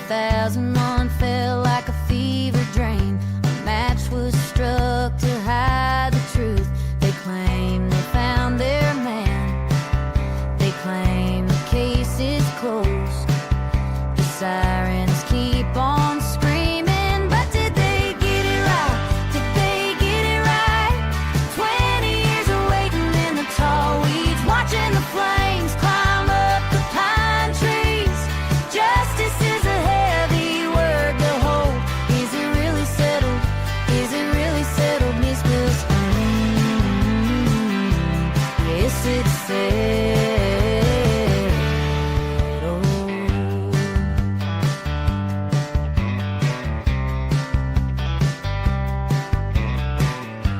2001 felt like a fever dream. A match was struck to hide the truth. They claim they found their man. They claim the case is closed. The sirens keep on screaming, but did they get it right? Did they get it right? 20 years of waiting in the tall weeds, watching the flames climb up the pine trees. Justice is a heavy word to hold. Is it really settled? Is it really settled, Miss Wills? Yes, it's settled.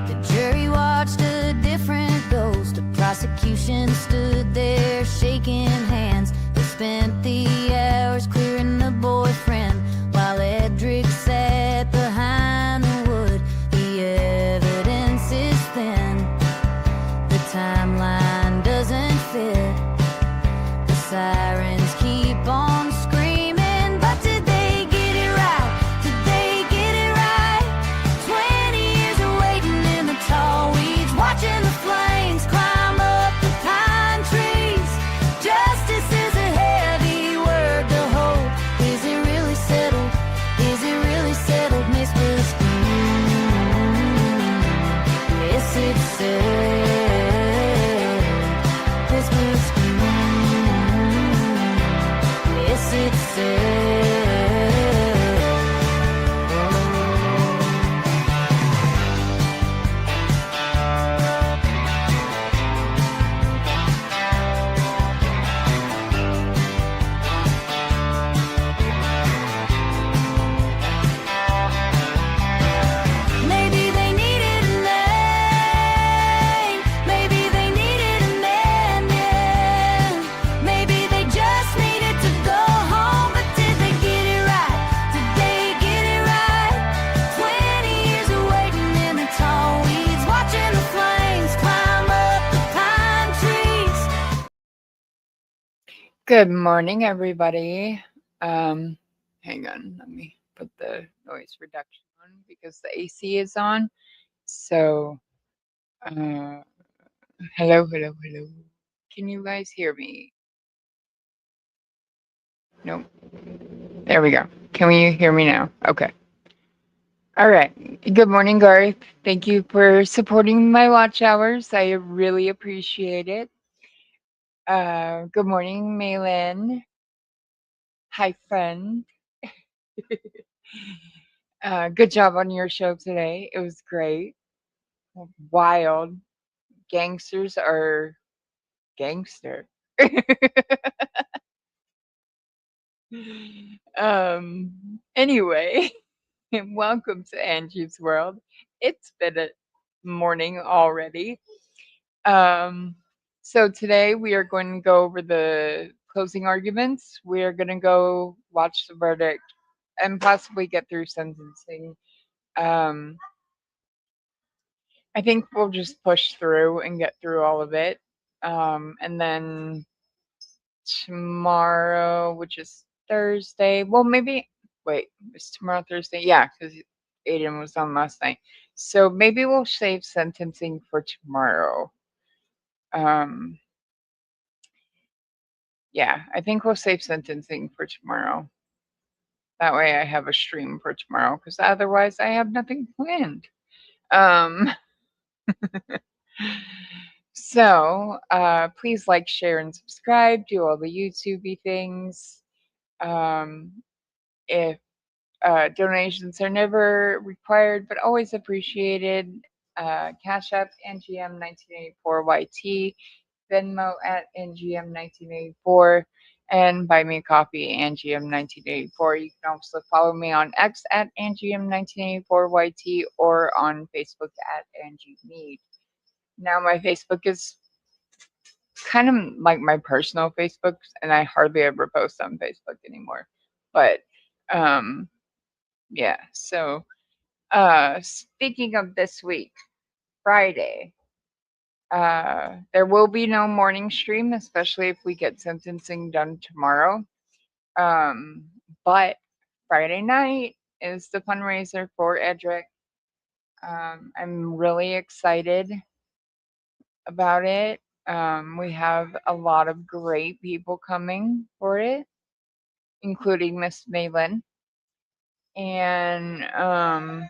The jury watched a different ghost. The prosecution stood there shaking hands. They spent the hours clearing the boyfriend while Edric sat behind the wood. The evidence is thin. The timeline doesn't fit. The sirens keep on screaming, but did they get it right? Did they get it right? 20 years of waiting in the tall weeds, watching the flames climb up the pine trees. Justice is a heavy word to hold. Is it really settled? Is it really settled, Miss Wills? Yes, it's settled. Miss Wills. Yes, it's settled. Maybe they needed a name. Maybe they needed a man, yeah. Maybe they just needed to go home. But did they get it right? Did they get it right? 20 years of waiting in the tall weeds, watching the flames climb up the pine trees. Good morning, everybody. Hang on, let me put the noise reduction on because the AC is on. So, hello, hello, hello. Can you guys hear me? Nope. There we go. Can you hear me now? Okay. All right. Good morning, Garth. Thank you for supporting my watch hours. I really appreciate it. Good morning, Maylin. Hi, friend. Good job on your show today. It was great. Wild. Gangsters are gangster. Anyway, welcome to Angie's World. It's been a morning already. So today we are going to go over the closing arguments. We are going to go watch the verdict and possibly get through sentencing. Um, I think we'll just push through and get through all of it. And then tomorrow, which is Thursday, well, maybe, wait, is tomorrow Thursday? Yeah, because Aiden was on last night. So maybe we'll save sentencing for tomorrow. Yeah, I think we'll save sentencing for tomorrow. That way I have a stream for tomorrow because otherwise I have nothing planned. Um, so please like, share, and subscribe. Do all the YouTube things. If donations are never required but always appreciated, Cash App NGM1984YT, Venmo at NGM1984, and Buy Me a Coffee NGM1984. You can also follow me on X at NGM1984YT or on Facebook at AngieMead. Now my Facebook is kind of like my personal Facebook, and I hardly ever post on Facebook anymore. But yeah, so speaking of this week, Friday, there will be no morning stream, especially if we get sentencing done tomorrow. But Friday night is the fundraiser for Edric. I'm really excited about it. We have a lot of great people coming for it, including Miss Malin. And I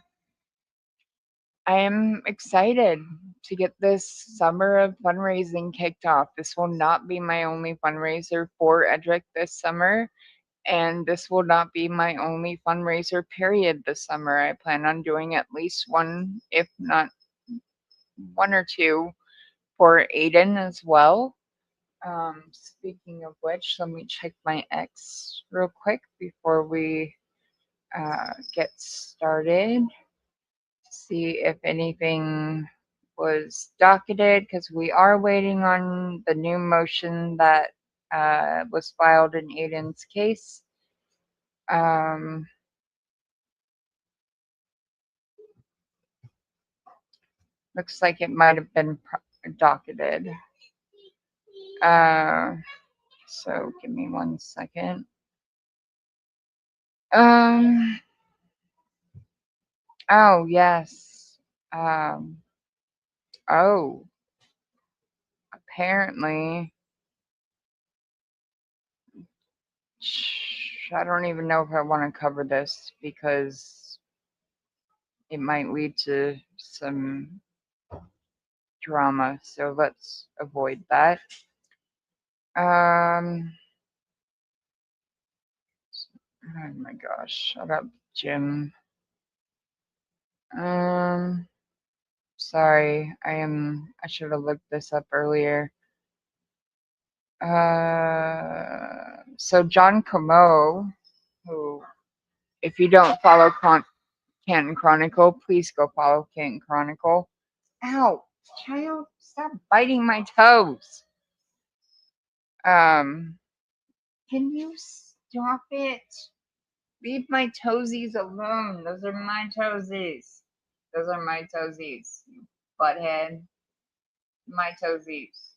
am excited to get this summer of fundraising kicked off. This will not be my only fundraiser for Edric this summer, and this will not be my only fundraiser period this summer. I plan on doing at least one, if not one or two, for Aiden as well. Speaking of which, let me check my X real quick before we get started. See if anything was docketed because we are waiting on the new motion that was filed in Aiden's case. Looks like it might have been docketed. So give me 1 second. Oh, yes. Oh, apparently, I don't even know if I want to cover this because it might lead to some drama. So let's avoid that. Oh my gosh, shut up, Jim. Sorry, I should have looked this up earlier. So John Como, who, if you don't follow Canton Chronicle, please go follow Canton Chronicle. Ow, child, stop biting my toes. Can you stop it? Leave my toesies alone. Those are my toesies. Those are my toesies, you butthead. My toesies.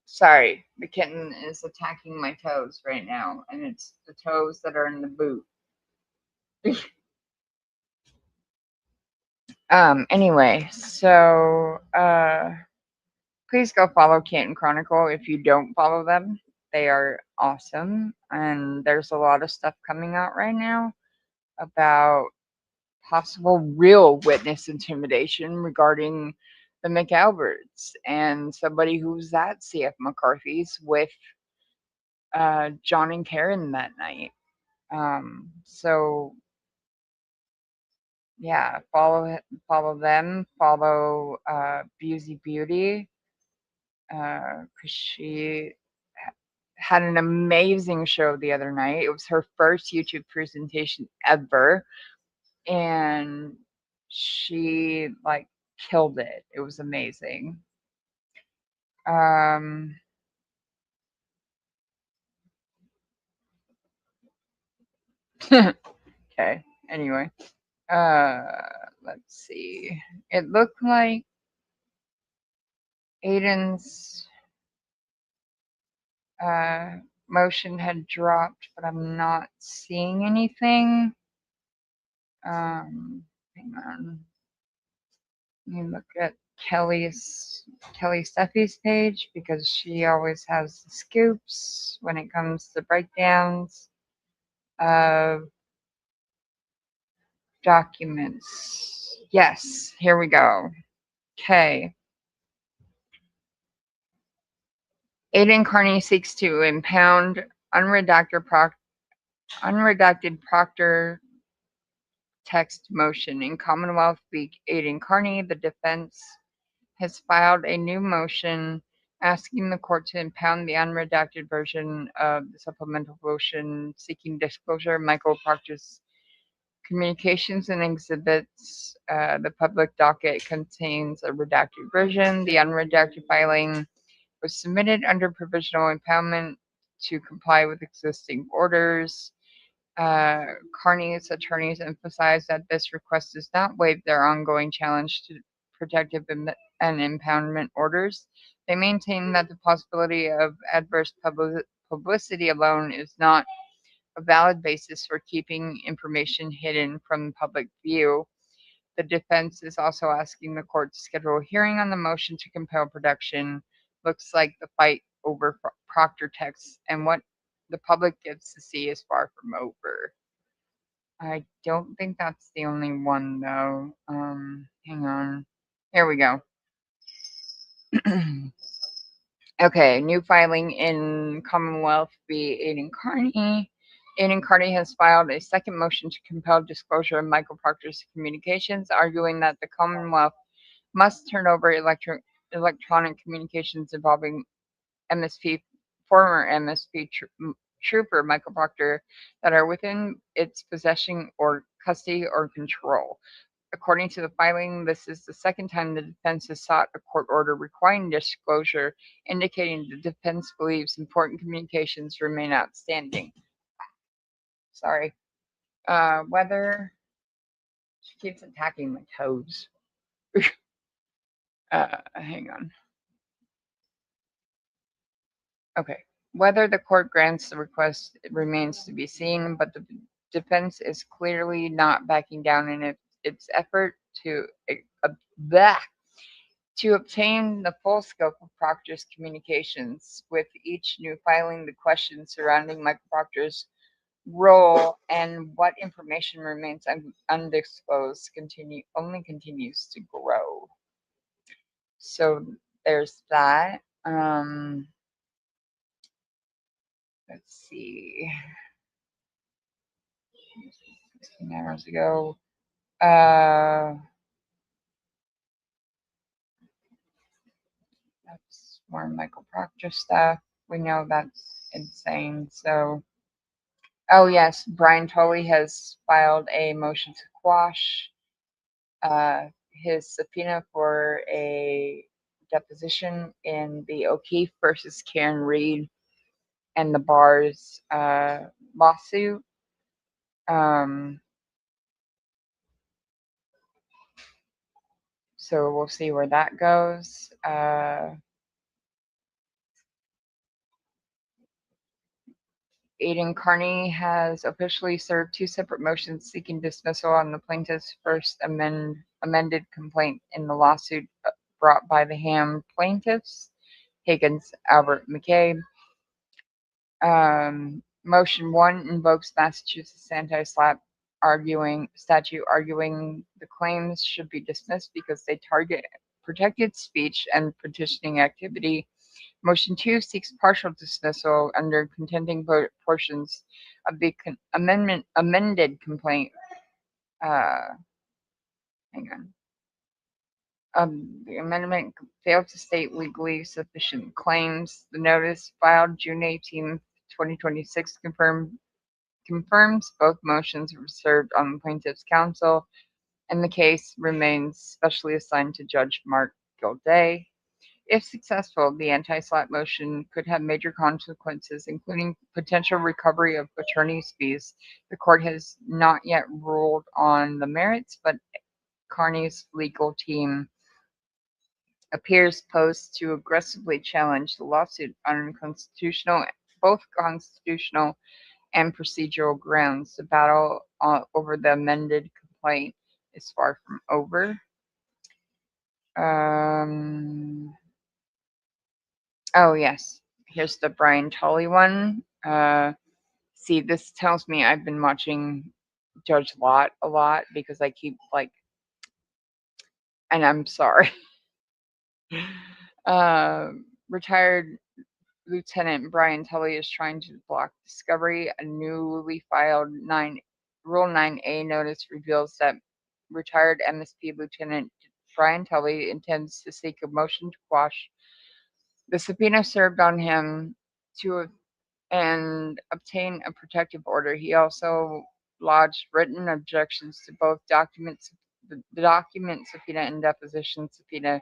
Sorry, the kitten is attacking my toes right now, and it's the toes that are in the boot. Anyway, so please go follow Canton Chronicle if you don't follow them. They are awesome, and there's a lot of stuff coming out right now about possible real witness intimidation regarding the McAlberts and somebody who's at CF McCarthy's with John and Karen that night. So yeah, follow them, follow Busy Beauty, because she had an amazing show the other night. It was her first YouTube presentation ever, and she like killed it. It was amazing. Okay. Anyway, let's see. It looked like Aiden's motion had dropped, but I'm not seeing anything. Hang on. Let me look at Kelly Steffi's page because she always has the scoops when it comes to breakdowns of documents. Yes, here we go. Okay. Aiden Carney seeks to impound unredacted Proctor text motion. In Commonwealth v. Aiden Carney, the defense has filed a new motion asking the court to impound the unredacted version of the supplemental motion seeking disclosure of Michael Proctor's communications and exhibits. The public docket contains a redacted version. The unredacted filing was submitted under provisional impoundment to comply with existing orders. Carney's attorneys emphasized that this request does not waive their ongoing challenge to protective and impoundment orders. They maintain that the possibility of adverse publicity alone is not a valid basis for keeping information hidden from public view. The defense is also asking the court to schedule a hearing on the motion to compel production. Looks like the fight over Proctor text and what the public gets to see is far from over. I don't think that's the only one though. Hang on. Here we go. Okay, new filing in Commonwealth v. Aiden Carney. Aiden Carney has filed a second motion to compel disclosure of Michael Proctor's communications, arguing that the Commonwealth must turn over electronic communications involving MSP, former MSP trooper Michael Proctor that are within its possession or custody or control. According to the filing, this is the second time the defense has sought a court order requiring disclosure, indicating the defense believes important communications remain outstanding. Sorry. Whether she keeps attacking my toes. Hang on. Okay. Whether the court grants the request remains to be seen, but the defense is clearly not backing down in its effort to to obtain the full scope of Proctor's communications. With each new filing, the questions surrounding Michael Proctor's role and what information remains undisclosed continues to grow. So there's that. Let's see. 16 hours ago. That's more Michael Proctor stuff. We know that's insane. So, oh yes, Brian Tolley has filed a motion to quash his subpoena for a deposition in the O'Keefe versus Karen Reed and the Bars lawsuit. So we'll see where that goes. Aiden Carney has officially served two separate motions seeking dismissal on the plaintiff's first amended complaint in the lawsuit brought by the Ham plaintiffs, Higgins, Albert, McCabe. Motion 1 invokes Massachusetts anti-SLAPP statute arguing the claims should be dismissed because they target protected speech and petitioning activity. Motion 2 seeks partial dismissal under contending portions of the amended complaint. Hang on. The amendment failed to state legally sufficient claims. The notice filed June 18, 2026 confirms both motions were served on the plaintiff's counsel, and the case remains specially assigned to Judge Mark Gilday. If successful, the anti-SLAPP motion could have major consequences, including potential recovery of attorney's fees. The court has not yet ruled on the merits, but Carney's legal team appears posed to aggressively challenge the lawsuit on both constitutional and procedural grounds. The battle over the amended complaint is far from over. Oh, yes. Here's the Brian Tolley one. See, this tells me I've been watching Judge Lott a lot because I keep and I'm sorry. Retired Lieutenant Brian Tully is trying to block discovery. A newly filed Rule 9A notice reveals that retired MSP Lieutenant Brian Tully intends to seek a motion to quash the subpoena served on him and obtain a protective order. He also lodged written objections to both documents, the document subpoena and deposition subpoena.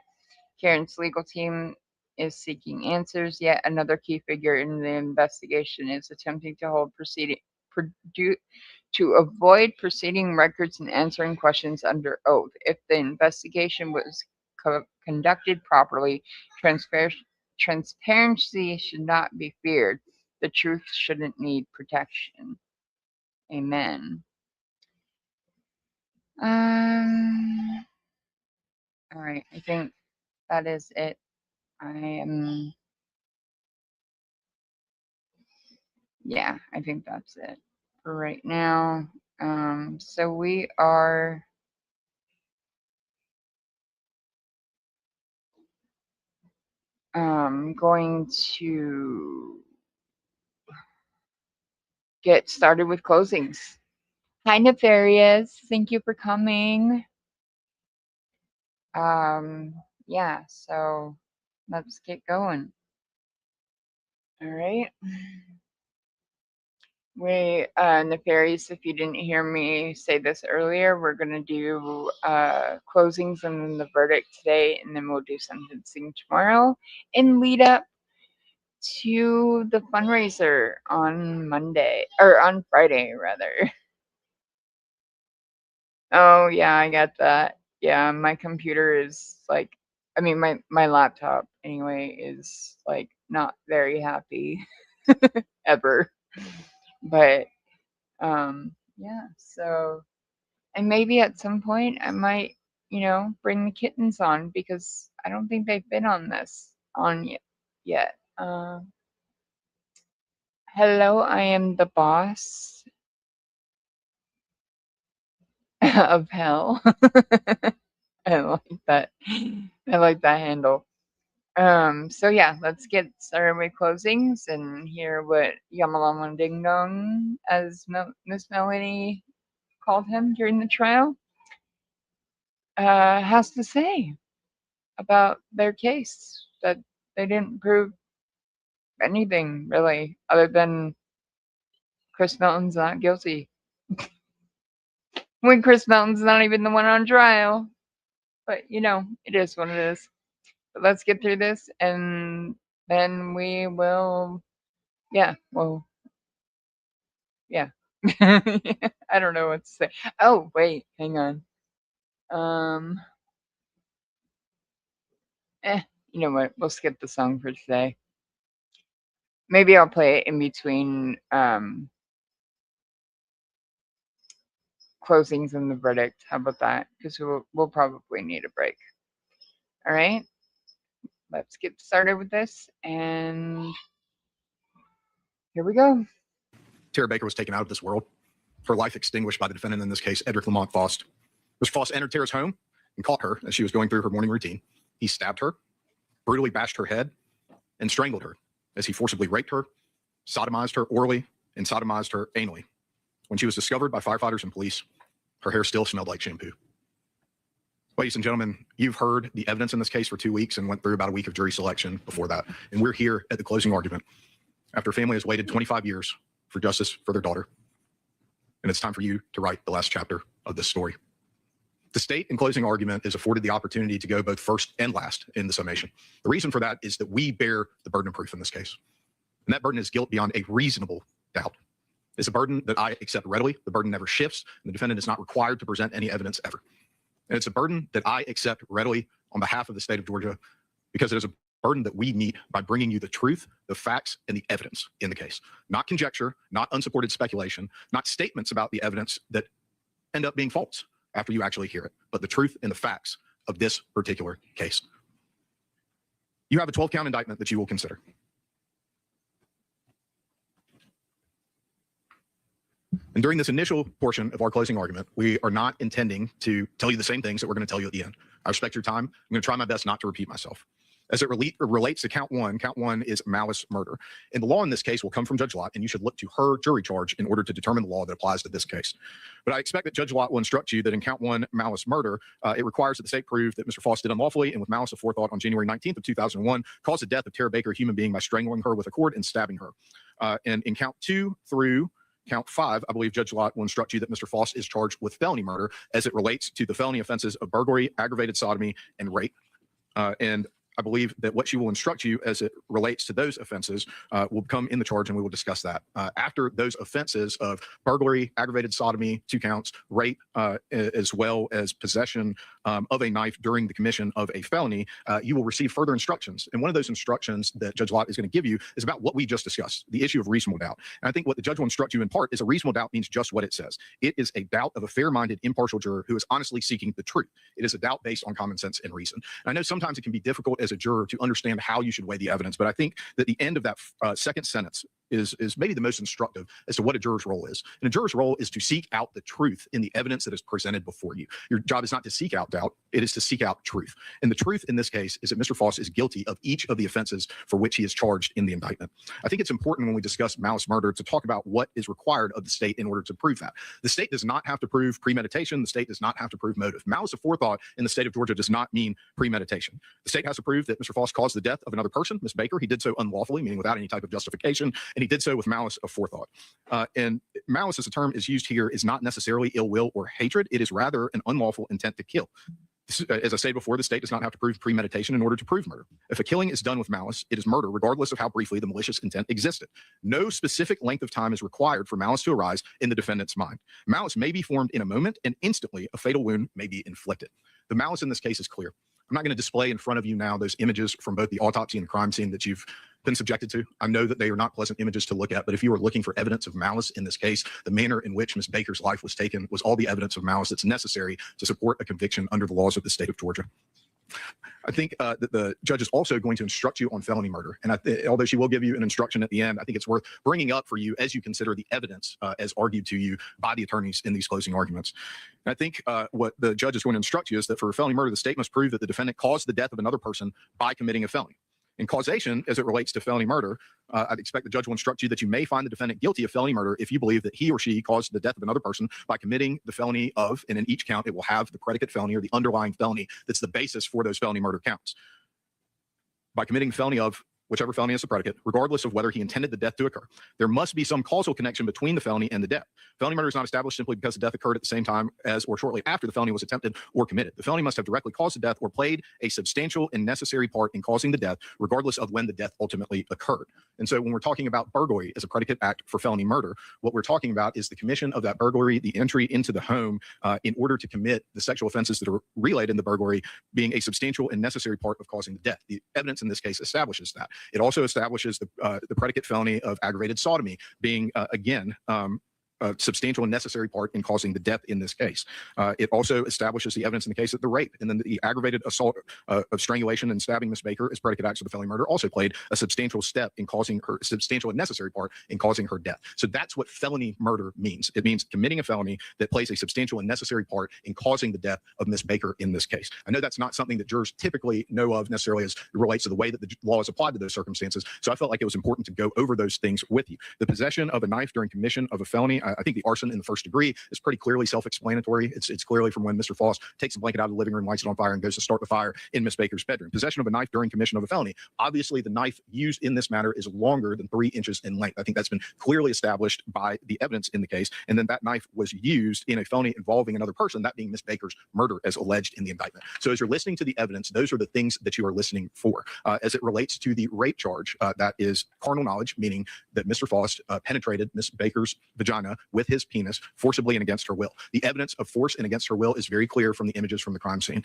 Karen's legal team is seeking answers. Yet another key figure in the investigation is attempting to avoid proceeding records and answering questions under oath. If the investigation was conducted properly, transparency should not be feared. the truth shouldn't need protection. Amen. All right, I think that is it. Yeah, I think that's it for right now. So we are going to get started with closings. Hi, Nefarious. Thank you for coming. Yeah, so let's get going. All right. Nefarious, if you didn't hear me say this earlier, we're going to do closings and then the verdict today, and then we'll do sentencing tomorrow and lead up to the fundraiser on Monday, or on Friday, rather. Oh, yeah, I got that. Yeah, my computer is like, I mean, my laptop anyway is like not very happy ever. But yeah, so, and maybe at some point I might, bring the kittens on because I don't think they've been on yet. Hello, I am the boss of hell. I like that. I like that handle. So yeah, let's get started with closings and hear what Yamalama Ding Dong, as Miss Melanie called him during the trial, has to say about their case, that they didn't prove anything really other than Chris Melton's not guilty. When Chris Melton's not even the one on trial. But it is what it is. But let's get through this and then we will, yeah, well, yeah. I don't know what to say. Oh, wait, hang on. You know what? We'll skip the song for today. Maybe I'll play it in between closings and the verdict. How about that? Because we'll probably need a break. All right, let's get started with this, and here we go. Tara Baker was taken out of this world, her life extinguished by the defendant in this case, Edric Lamont Faust. Mr. Faust entered Tara's home and caught her as she was going through her morning routine. He stabbed her, brutally bashed her head, and strangled her as he forcibly raped her, sodomized her orally, and sodomized her anally. When she was discovered by firefighters and police, her hair still smelled like shampoo. Ladies and gentlemen, you've heard the evidence in this case for 2 weeks and went through about a week of jury selection before that. And we're here at the closing argument after a family has waited 25 years for justice for their daughter. And it's time for you to write the last chapter of this story. The state in closing argument is afforded the opportunity to go both first and last in the summation. The reason for that is that we bear the burden of proof in this case. And that burden is guilt beyond a reasonable doubt. It's a burden that I accept readily. The burden never shifts, and the defendant is not required to present any evidence ever. And it's a burden that I accept readily on behalf of the state of Georgia because it is a burden that we meet by bringing you the truth, the facts, and the evidence in the case. Not conjecture, not unsupported speculation, not statements about the evidence that end up being false after you actually hear it, but the truth and the facts of this particular case. You have a 12-count indictment that you will consider. And during this initial portion of our closing argument, we are not intending to tell you the same things that we're going to tell you at the end. I respect your time. I'm going to try my best not to repeat myself. As it relates to count one is malice murder. And the law in this case will come from Judge Lott, and you should look to her jury charge in order to determine the law that applies to this case. But I expect that Judge Lott will instruct you that in count one, malice murder, it requires that the state prove that Mr. Faust did unlawfully and with malice aforethought on January 19th of 2001 caused the death of Tara Baker, a human being, by strangling her with a cord and stabbing her. And in count 2 through count 5, I believe Judge Lott will instruct you that Mr. Faust is charged with felony murder as it relates to the felony offenses of burglary, aggravated sodomy, and rape. And I believe that what she will instruct you as it relates to those offenses will come in the charge, and we will discuss that. After those offenses of burglary, aggravated sodomy, 2 counts, rape, as well as possession of a knife during the commission of a felony, you will receive further instructions. And one of those instructions that Judge Lott is going to give you is about what we just discussed, the issue of reasonable doubt. And I think what the judge will instruct you in part is a reasonable doubt means just what it says. It is a doubt of a fair-minded, impartial juror who is honestly seeking the truth. It is a doubt based on common sense and reason. And I know sometimes it can be difficult as a juror to understand how you should weigh the evidence, but I think that the end of that second sentence is maybe the most instructive as to what a juror's role is. And a juror's role is to seek out the truth in the evidence that is presented before you. Your job is not to seek out doubt, it is to seek out truth. And the truth in this case is that Mr. Faust is guilty of each of the offenses for which he is charged in the indictment. I think it's important when we discuss malice murder to talk about what is required of the state in order to prove that. The state does not have to prove premeditation. The state does not have to prove motive. Malice aforethought in the state of Georgia does not mean premeditation. The state has to prove that Mr. Faust caused the death of another person, Ms. Baker. He did so unlawfully, meaning without any type of justification, and he did so with malice aforethought. And malice as a term is used here is not necessarily ill will or hatred. It is rather an unlawful intent to kill. As I said before, the state does not have to prove premeditation in order to prove murder. If a killing is done with malice, it is murder, regardless of how briefly the malicious intent existed. No specific length of time is required for malice to arise in the defendant's mind. Malice may be formed in a moment, and instantly a fatal wound may be inflicted. The malice in this case is clear. I'm not going to display in front of you now those images from both the autopsy and the crime scene that you've been subjected to. I know that they are not pleasant images to look at, but if you are looking for evidence of malice in this case, the manner in which Ms. Baker's life was taken was all the evidence of malice that's necessary to support a conviction under the laws of the state of Georgia. I think that the judge is also going to instruct you on felony murder. And although she will give you an instruction at the end, I think it's worth bringing up for you as you consider the evidence as argued to you by the attorneys in these closing arguments. And I think what the judge is going to instruct you is that for felony murder, the state must prove that the defendant caused the death of another person by committing a felony. In causation, as it relates to felony murder, I'd expect the judge will instruct you that you may find the defendant guilty of felony murder if you believe that he or she caused the death of another person by committing the felony of, and in each count, it will have the predicate felony or the underlying felony that's the basis for those felony murder counts. By committing felony of whichever felony is the predicate, regardless of whether he intended the death to occur. There must be some causal connection between the felony and the death. Felony murder is not established simply because the death occurred at the same time as or shortly after the felony was attempted or committed. The felony must have directly caused the death or played a substantial and necessary part in causing the death, regardless of when the death ultimately occurred. And so when we're talking about burglary as a predicate act for felony murder, what we're talking about is the commission of that burglary, the entry into the home in order to commit the sexual offenses that are relayed in the burglary being a substantial and necessary part of causing the death. The evidence in this case establishes that. It also establishes the predicate felony of aggravated sodomy being, again, a substantial and necessary part in causing the death in this case. It also establishes the evidence in the case of the rape, and then the aggravated assault of strangulation and stabbing Ms. Baker as predicate acts of the felony murder also played a substantial step in causing her, substantial and necessary part in causing her death. So that's what felony murder means. It means committing a felony that plays a substantial and necessary part in causing the death of Ms. Baker in this case. I know that's not something that jurors typically know of necessarily as it relates to the way that the law is applied to those circumstances. So I felt like it was important to go over those things with you. The possession of a knife during commission of a felony, I think the arson in the first degree is pretty clearly self-explanatory. It's clearly from when Mr. Faust takes a blanket out of the living room, lights it on fire, and goes to start the fire in Miss Baker's bedroom. Possession of a knife during commission of a felony. Obviously, the knife used in this matter is longer than 3 inches in length. I think that's been clearly established by the evidence in the case. And then that knife was used in a felony involving another person, that being Miss Baker's murder as alleged in the indictment. So as you're listening to the evidence, those are the things that you are listening for. As it relates to the rape charge, that is carnal knowledge, meaning that Mr. Faust penetrated Miss Baker's vagina with his penis forcibly and against her will. The evidence of force and against her will is very clear from the images from the crime scene.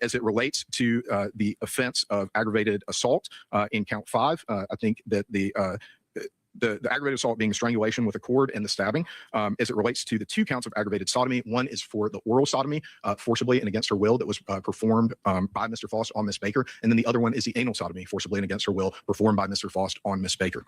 As it relates to the offense of aggravated assault in count 5, I think that the aggravated assault being strangulation with a cord and the stabbing. As it relates to the 2 counts of aggravated sodomy, one is for the oral sodomy, forcibly and against her will, that was performed by Mr. Faust on Miss Baker. And then the other one is the anal sodomy, forcibly and against her will, performed by Mr. Faust on Miss Baker.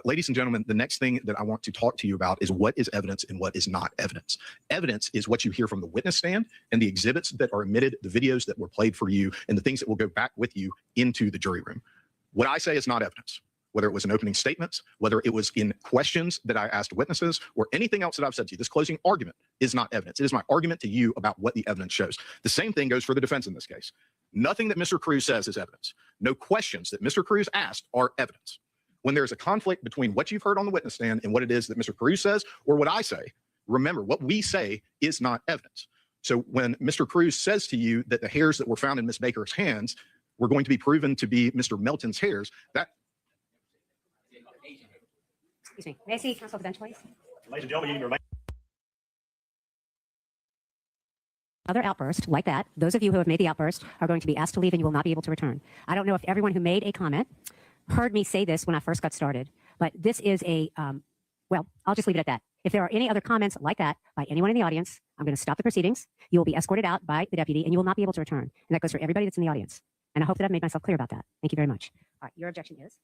Ladies and gentlemen, the next thing that I want to talk to you about is what is evidence and what is not evidence. Evidence is what you hear from the witness stand and the exhibits that are admitted, the videos that were played for you, and the things that will go back with you into the jury room. What I say is not evidence. Whether it was in opening statements, whether it was in questions that I asked witnesses, or anything else that I've said to you, this closing argument is not evidence. It is my argument to you about what the evidence shows. The same thing goes for the defense in this case. Nothing that Mr. Cruz says is evidence. No questions that Mr. Cruz asked are evidence. When there's a conflict between what you've heard on the witness stand and what it is that Mr. Cruz says or what I say, remember, what we say is not evidence. So when Mr. Cruz says to you that the hairs that were found in Miss Baker's hands were going to be proven to be Mr. Melton's hairs, that... Excuse me. May I see counsel at the bench, please? Ladies and gentlemen, you remain. Other outburst like that, those of you who have made the outburst are going to be asked to leave and you will not be able to return. I don't know if everyone who made a comment heard me say this when I first got started, but this is a, well, I'll just leave it at that. If there are any other comments like that by anyone in the audience, I'm going to stop the proceedings. You will be escorted out by the deputy and you will not be able to return. And that goes for everybody that's in the audience. And I hope that I've made myself clear about that. Thank you very much. All right, your objection is?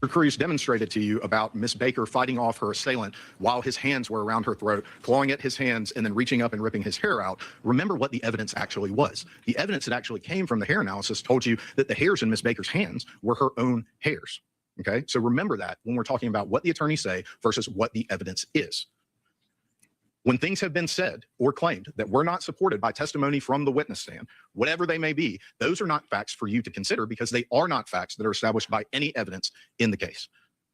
Mr. Cruz demonstrated to you about Miss Baker fighting off her assailant while his hands were around her throat, clawing at his hands, and then reaching up and ripping his hair out. Remember what the evidence actually was. The evidence that actually came from the hair analysis told you that the hairs in Miss Baker's hands were her own hairs. Okay, so remember that when we're talking about what the attorneys say versus what the evidence is. When things have been said or claimed that were not supported by testimony from the witness stand, whatever they may be, those are not facts for you to consider because they are not facts that are established by any evidence in the case.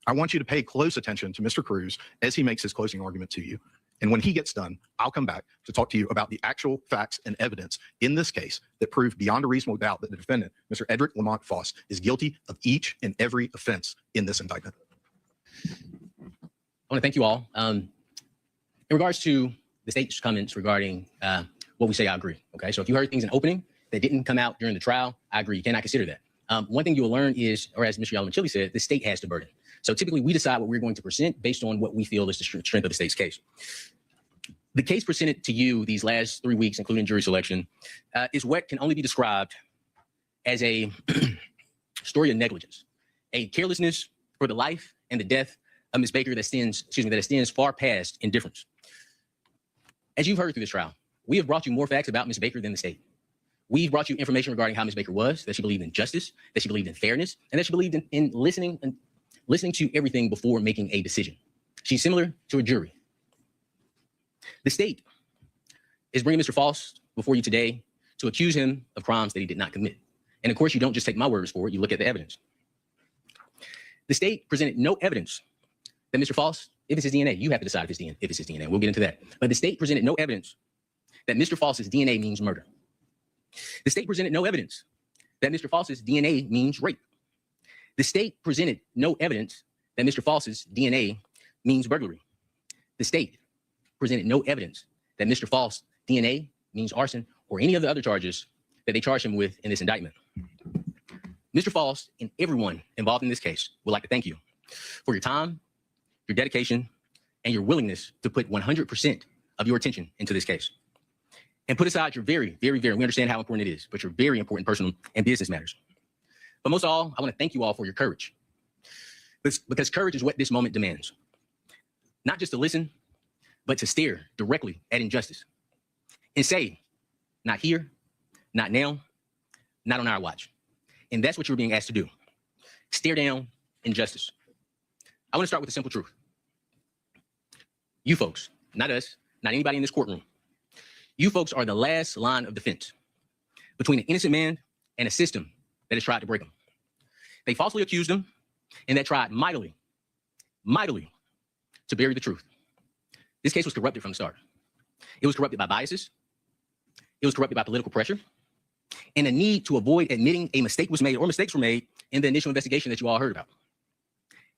I want you to pay close attention to Mr. Cruz as he makes his closing argument to you. And when he gets done, I'll come back to talk to you about the actual facts and evidence in this case that prove beyond a reasonable doubt that the defendant, Mr. Edric Lamont Faust, is guilty of each and every offense in this indictment. I want to thank you all. In regards to the state's comments regarding what we say, I agree. Okay, so if you heard things in opening that didn't come out during the trial, I agree. You cannot consider that. One thing you will learn is, or as Mr. Yalamanchili said, the state has the burden. So typically we decide what we're going to present based on what we feel is the strength of the state's case. The case presented to you these last 3 weeks, including jury selection, is what can only be described as a story of negligence, a carelessness for the life and the death of Ms. Baker that extends far past indifference. As you've heard through this trial, we have brought you more facts about Ms. Baker than the state. We've brought you information regarding how Ms. Baker was, that she believed in justice, that she believed in fairness, and that she believed in listening to everything before making a decision. She's similar to a jury. The state is bringing Mr. Faust before you today to accuse him of crimes that he did not commit. And of course, you don't just take my words for it, you look at the evidence. The state presented no evidence that Mr. Faust, if it's his DNA, you have to decide if it's his DNA. We'll get into that. But the state presented no evidence that Mr. Faust's DNA means murder. The state presented no evidence that Mr. Faust's DNA means rape. The state presented no evidence that Mr. Faust's DNA means burglary. The state presented no evidence that Mr. Faust's DNA means arson or any of the other charges that they charged him with in this indictment. Mr. Faust and everyone involved in this case would like to thank you for your time, your dedication, and your willingness to put 100% of your attention into this case. And put aside your very, we understand how important it is, but your very important personal and business matters. But most of all, I want to thank you all for your courage. Because courage is what this moment demands. Not just to listen, but to stare directly at injustice and say, not here, not now, not on our watch. And that's what you're being asked to do. Stare down injustice. I want to start with a simple truth. You folks, not us, not anybody in this courtroom, you folks are the last line of defense between an innocent man and a system that has tried to break him. They falsely accused him, and they tried mightily to bury the truth. This case was corrupted from the start. It was corrupted by biases. It was corrupted by political pressure and a need to avoid admitting a mistake was made or mistakes were made in the initial investigation that you all heard about.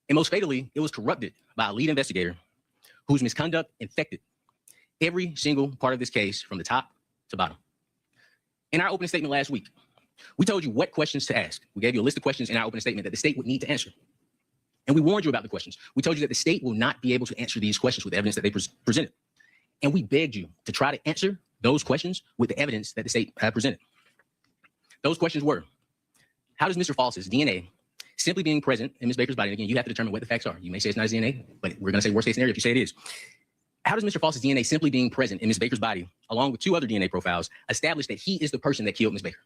And most fatally, it was corrupted by a lead investigator whose misconduct infected every single part of this case from the top to bottom. In our opening statement last week, we told you what questions to ask. We gave you a list of questions in our opening statement that the state would need to answer. And we warned you about the questions. We told you that the state will not be able to answer these questions with the evidence that they presented. And we begged you to try to answer those questions with the evidence that the state had presented. Those questions were, how does Mr. Faust's DNA simply being present in Ms. Baker's body, and again, you have to determine what the facts are. You may say it's not his DNA, but we're going to say worst case scenario if you say it is. How does Mr. Faust's DNA simply being present in Ms. Baker's body, along with 2 other DNA profiles, establish that he is the person that killed Ms. Baker?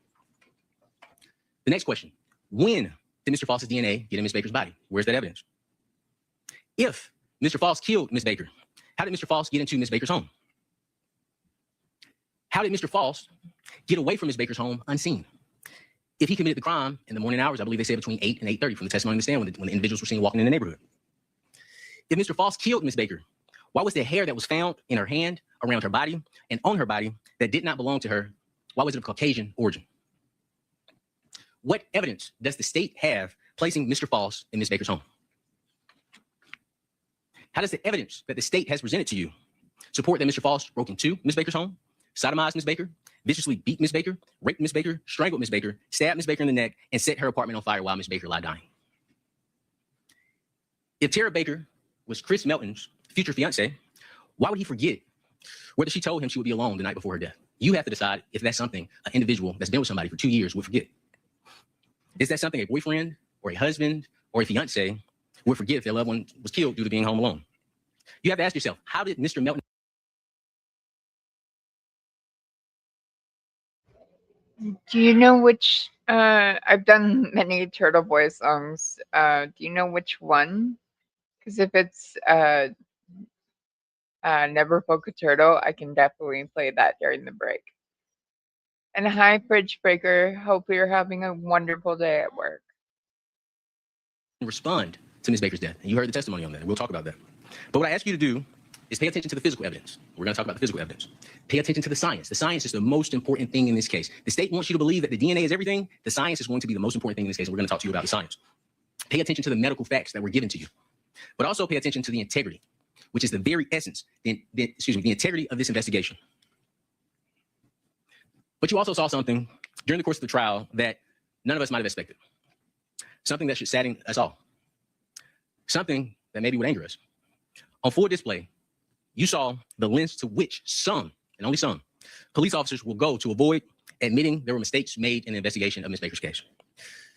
The next question, when did Mr. Faust's DNA get in Ms. Baker's body? Where's that evidence? If Mr. Faust killed Ms. Baker, how did Mr. Faust get into Ms. Baker's home? How did Mr. Faust get away from Ms. Baker's home unseen? If he committed the crime in the morning hours, I believe they say between 8 and 8:30 from the testimony on the stand when the individuals were seen walking in the neighborhood. If Mr. Faust killed Ms. Baker, why was the hair that was found in her hand, around her body, and on her body that did not belong to her, why was it of Caucasian origin? What evidence does the state have placing Mr. Faust in Ms. Baker's home? How does the evidence that the state has presented to you support that Mr. Faust broke into Ms. Baker's home, sodomized Ms. Baker, viciously beat Ms. Baker, raped Ms. Baker, strangled Ms. Baker, stabbed Ms. Baker in the neck, and set her apartment on fire while Ms. Baker lay dying? If Tara Baker was Chris Melton's future fiance, why would he forget whether she told him she would be alone the night before her death? You have to decide if that's something an individual that's been with somebody for 2 years would forget. Is that something a boyfriend or a husband or a fiance would forget if their loved one was killed due to being home alone? You have to ask yourself, how did Mr. Melton? Do you know which, I've done many Turtle Boy songs. Do you know which one? Because if it's Never Poke a Turtle, I can definitely play that during the break. And hi, Fridge Breaker. Hope you're having a wonderful day at work. Respond to Ms. Baker's death. And you heard the testimony on that. We'll talk about that. But what I ask you to do is pay attention to the physical evidence. We're going to talk about the physical evidence. Pay attention to the science. The science is the most important thing in this case. The state wants you to believe that the DNA is everything. The science is going to be the most important thing in this case. And we're going to talk to you about the science. Pay attention to the medical facts that were given to you, but also pay attention to the integrity, which is the very essence, the integrity of this investigation. But you also saw something during the course of the trial that none of us might have expected. Something that should sadden us all. Something that maybe would anger us. On full display, you saw the lengths to which some, and only some, police officers will go to avoid admitting there were mistakes made in the investigation of Ms. Baker's case,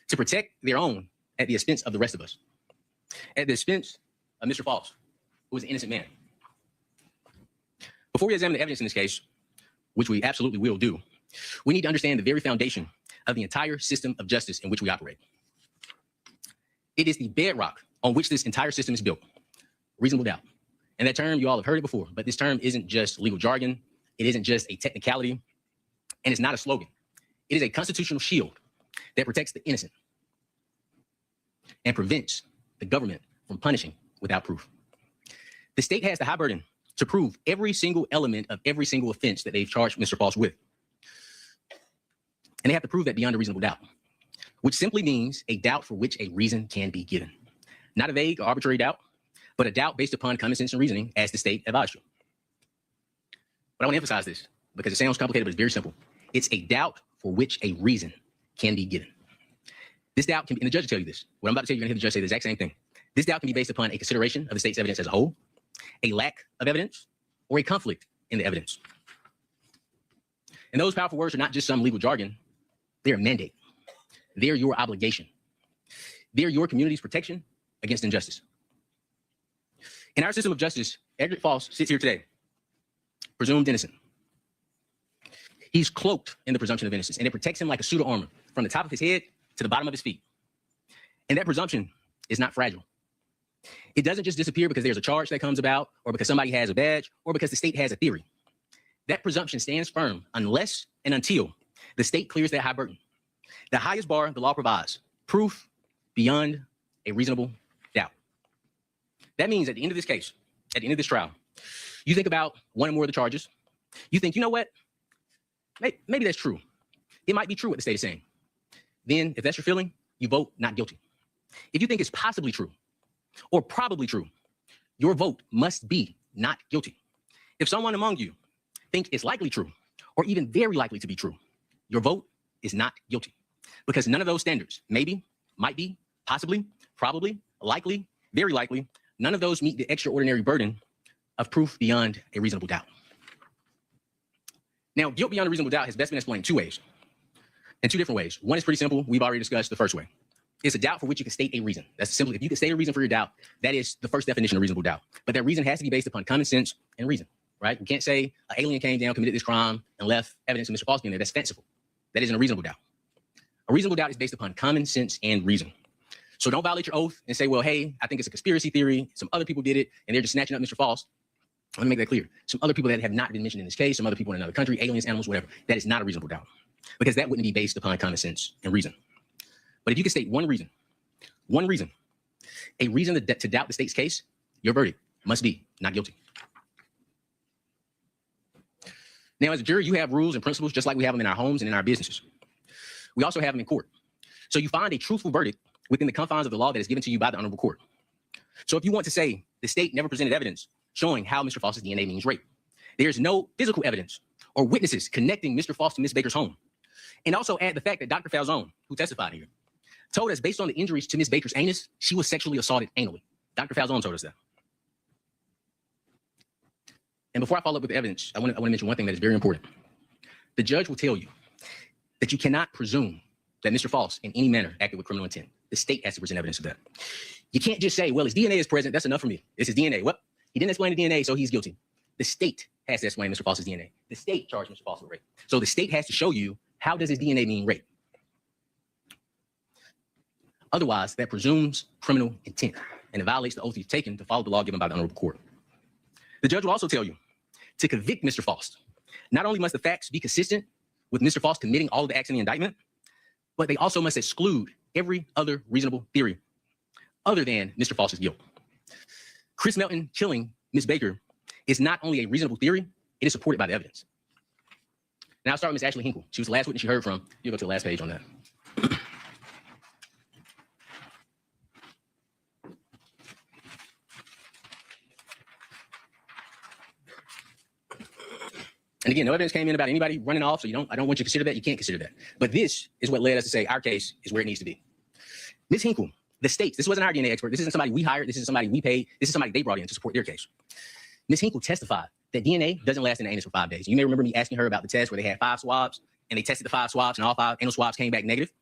to protect their own at the expense of the rest of us, at the expense of Mr. Faust, who was an innocent man. Before we examine the evidence in this case, which we absolutely will do, we need to understand the very foundation of the entire system of justice in which we operate. It is the bedrock on which this entire system is built, reasonable doubt. And that term, you all have heard it before, but this term isn't just legal jargon. It isn't just a technicality, and it's not a slogan. It is a constitutional shield that protects the innocent and prevents the government from punishing without proof. The state has the high burden to prove every single element of every single offense that they've charged Mr. Faust with. And they have to prove that beyond a reasonable doubt, which simply means a doubt for which a reason can be given. Not a vague or arbitrary doubt, but a doubt based upon common sense and reasoning, as the state advised you. But I want to emphasize this because it sounds complicated, but it's very simple. It's a doubt for which a reason can be given. This doubt can be, and the judge will tell you this. What I'm about to tell you, you're going to hear the judge say the exact same thing. This doubt can be based upon a consideration of the state's evidence as a whole, a lack of evidence, or a conflict in the evidence. And those powerful words are not just some legal jargon. They're a mandate. They're your obligation. They're your community's protection against injustice. In our system of justice, Edric Faust sits here today, presumed innocent. He's cloaked in the presumption of innocence, and it protects him like a suit of armor from the top of his head to the bottom of his feet. And that presumption is not fragile. It doesn't just disappear because there's a charge that comes about, or because somebody has a badge, or because the state has a theory. That presumption stands firm unless and until the state clears that high burden. The highest bar the law provides, proof beyond a reasonable doubt. That means at the end of this case, at the end of this trial, you think about one or more of the charges. You think, you know what? Maybe that's true. It might be true what the state is saying. Then, if that's your feeling, you vote not guilty. If you think it's possibly true or probably true, your vote must be not guilty. If someone among you think it's likely true or even very likely to be true, your vote is not guilty, because none of those standards, maybe, might be, possibly, probably, likely, very likely, none of those meet the extraordinary burden of proof beyond a reasonable doubt. Now, guilt beyond a reasonable doubt has best been explained two ways, in two different ways. One is pretty simple. We've already discussed the first way. It's a doubt for which you can state a reason. That's simply, if you can state a reason for your doubt, that is the first definition of reasonable doubt. But that reason has to be based upon common sense and reason, right? You can't say an alien came down, committed this crime, and left evidence of Mr. Faust being there. That's fanciful. That isn't a reasonable doubt. A reasonable doubt is based upon common sense and reason. So don't violate your oath and say, well, hey, I think it's a conspiracy theory. Some other people did it, and they're just snatching up Mr. Faust. Let me make that clear. Some other people that have not been mentioned in this case, some other people in another country, aliens, animals, whatever, that is not a reasonable doubt, because that wouldn't be based upon common sense and reason. But if you can state one reason, a reason to doubt the state's case, your verdict must be not guilty. Now, as a jury, you have rules and principles just like we have them in our homes and in our businesses. We also have them in court. So you find a truthful verdict within the confines of the law that is given to you by the honorable court. So if you want to say the state never presented evidence showing how Mr. Faust's DNA means rape, there's no physical evidence or witnesses connecting Mr. Faust to Ms. Baker's home. And also add the fact that Dr. Falzone, who testified here, told us based on the injuries to Ms. Baker's anus, she was sexually assaulted anally. Dr. Falzone told us that. And before I follow up with the evidence, I want to mention one thing that is very important. The judge will tell you that you cannot presume that Mr. Faust in any manner acted with criminal intent. The state has to present evidence of that. You can't just say, well, his DNA is present. That's enough for me. It's his DNA. What? He didn't explain the DNA, so he's guilty. The state has to explain Mr. Faust's DNA. The state charged Mr. Faust with rape. So the state has to show you, how does his DNA mean rape? Otherwise, that presumes criminal intent, and it violates the oath you've taken to follow the law given by the honorable court. The judge will also tell you to convict Mr. Faust. Not only must the facts be consistent with Mr. Faust committing all of the acts in the indictment, but they also must exclude every other reasonable theory other than Mr. Faust's guilt. Chris Melton killing Ms. Baker is not only a reasonable theory, it is supported by the evidence. Now I'll start with Ms. Ashley Hinkle. She was the last witness you heard from. You go to the last page on that. And again, no evidence came in about anybody running off, so I don't want you to consider that. You can't consider that. But this is what led us to say our case is where it needs to be. Ms. Hinkle, the states, this wasn't our DNA expert. This isn't somebody we hired. This isn't somebody we paid. This is somebody they brought in to support their case. Ms. Hinkle testified that DNA doesn't last in the anus for 5 days. You may remember me asking her about the test where they had 5 swabs, and they tested the 5 swabs, and all 5 anal swabs came back negative.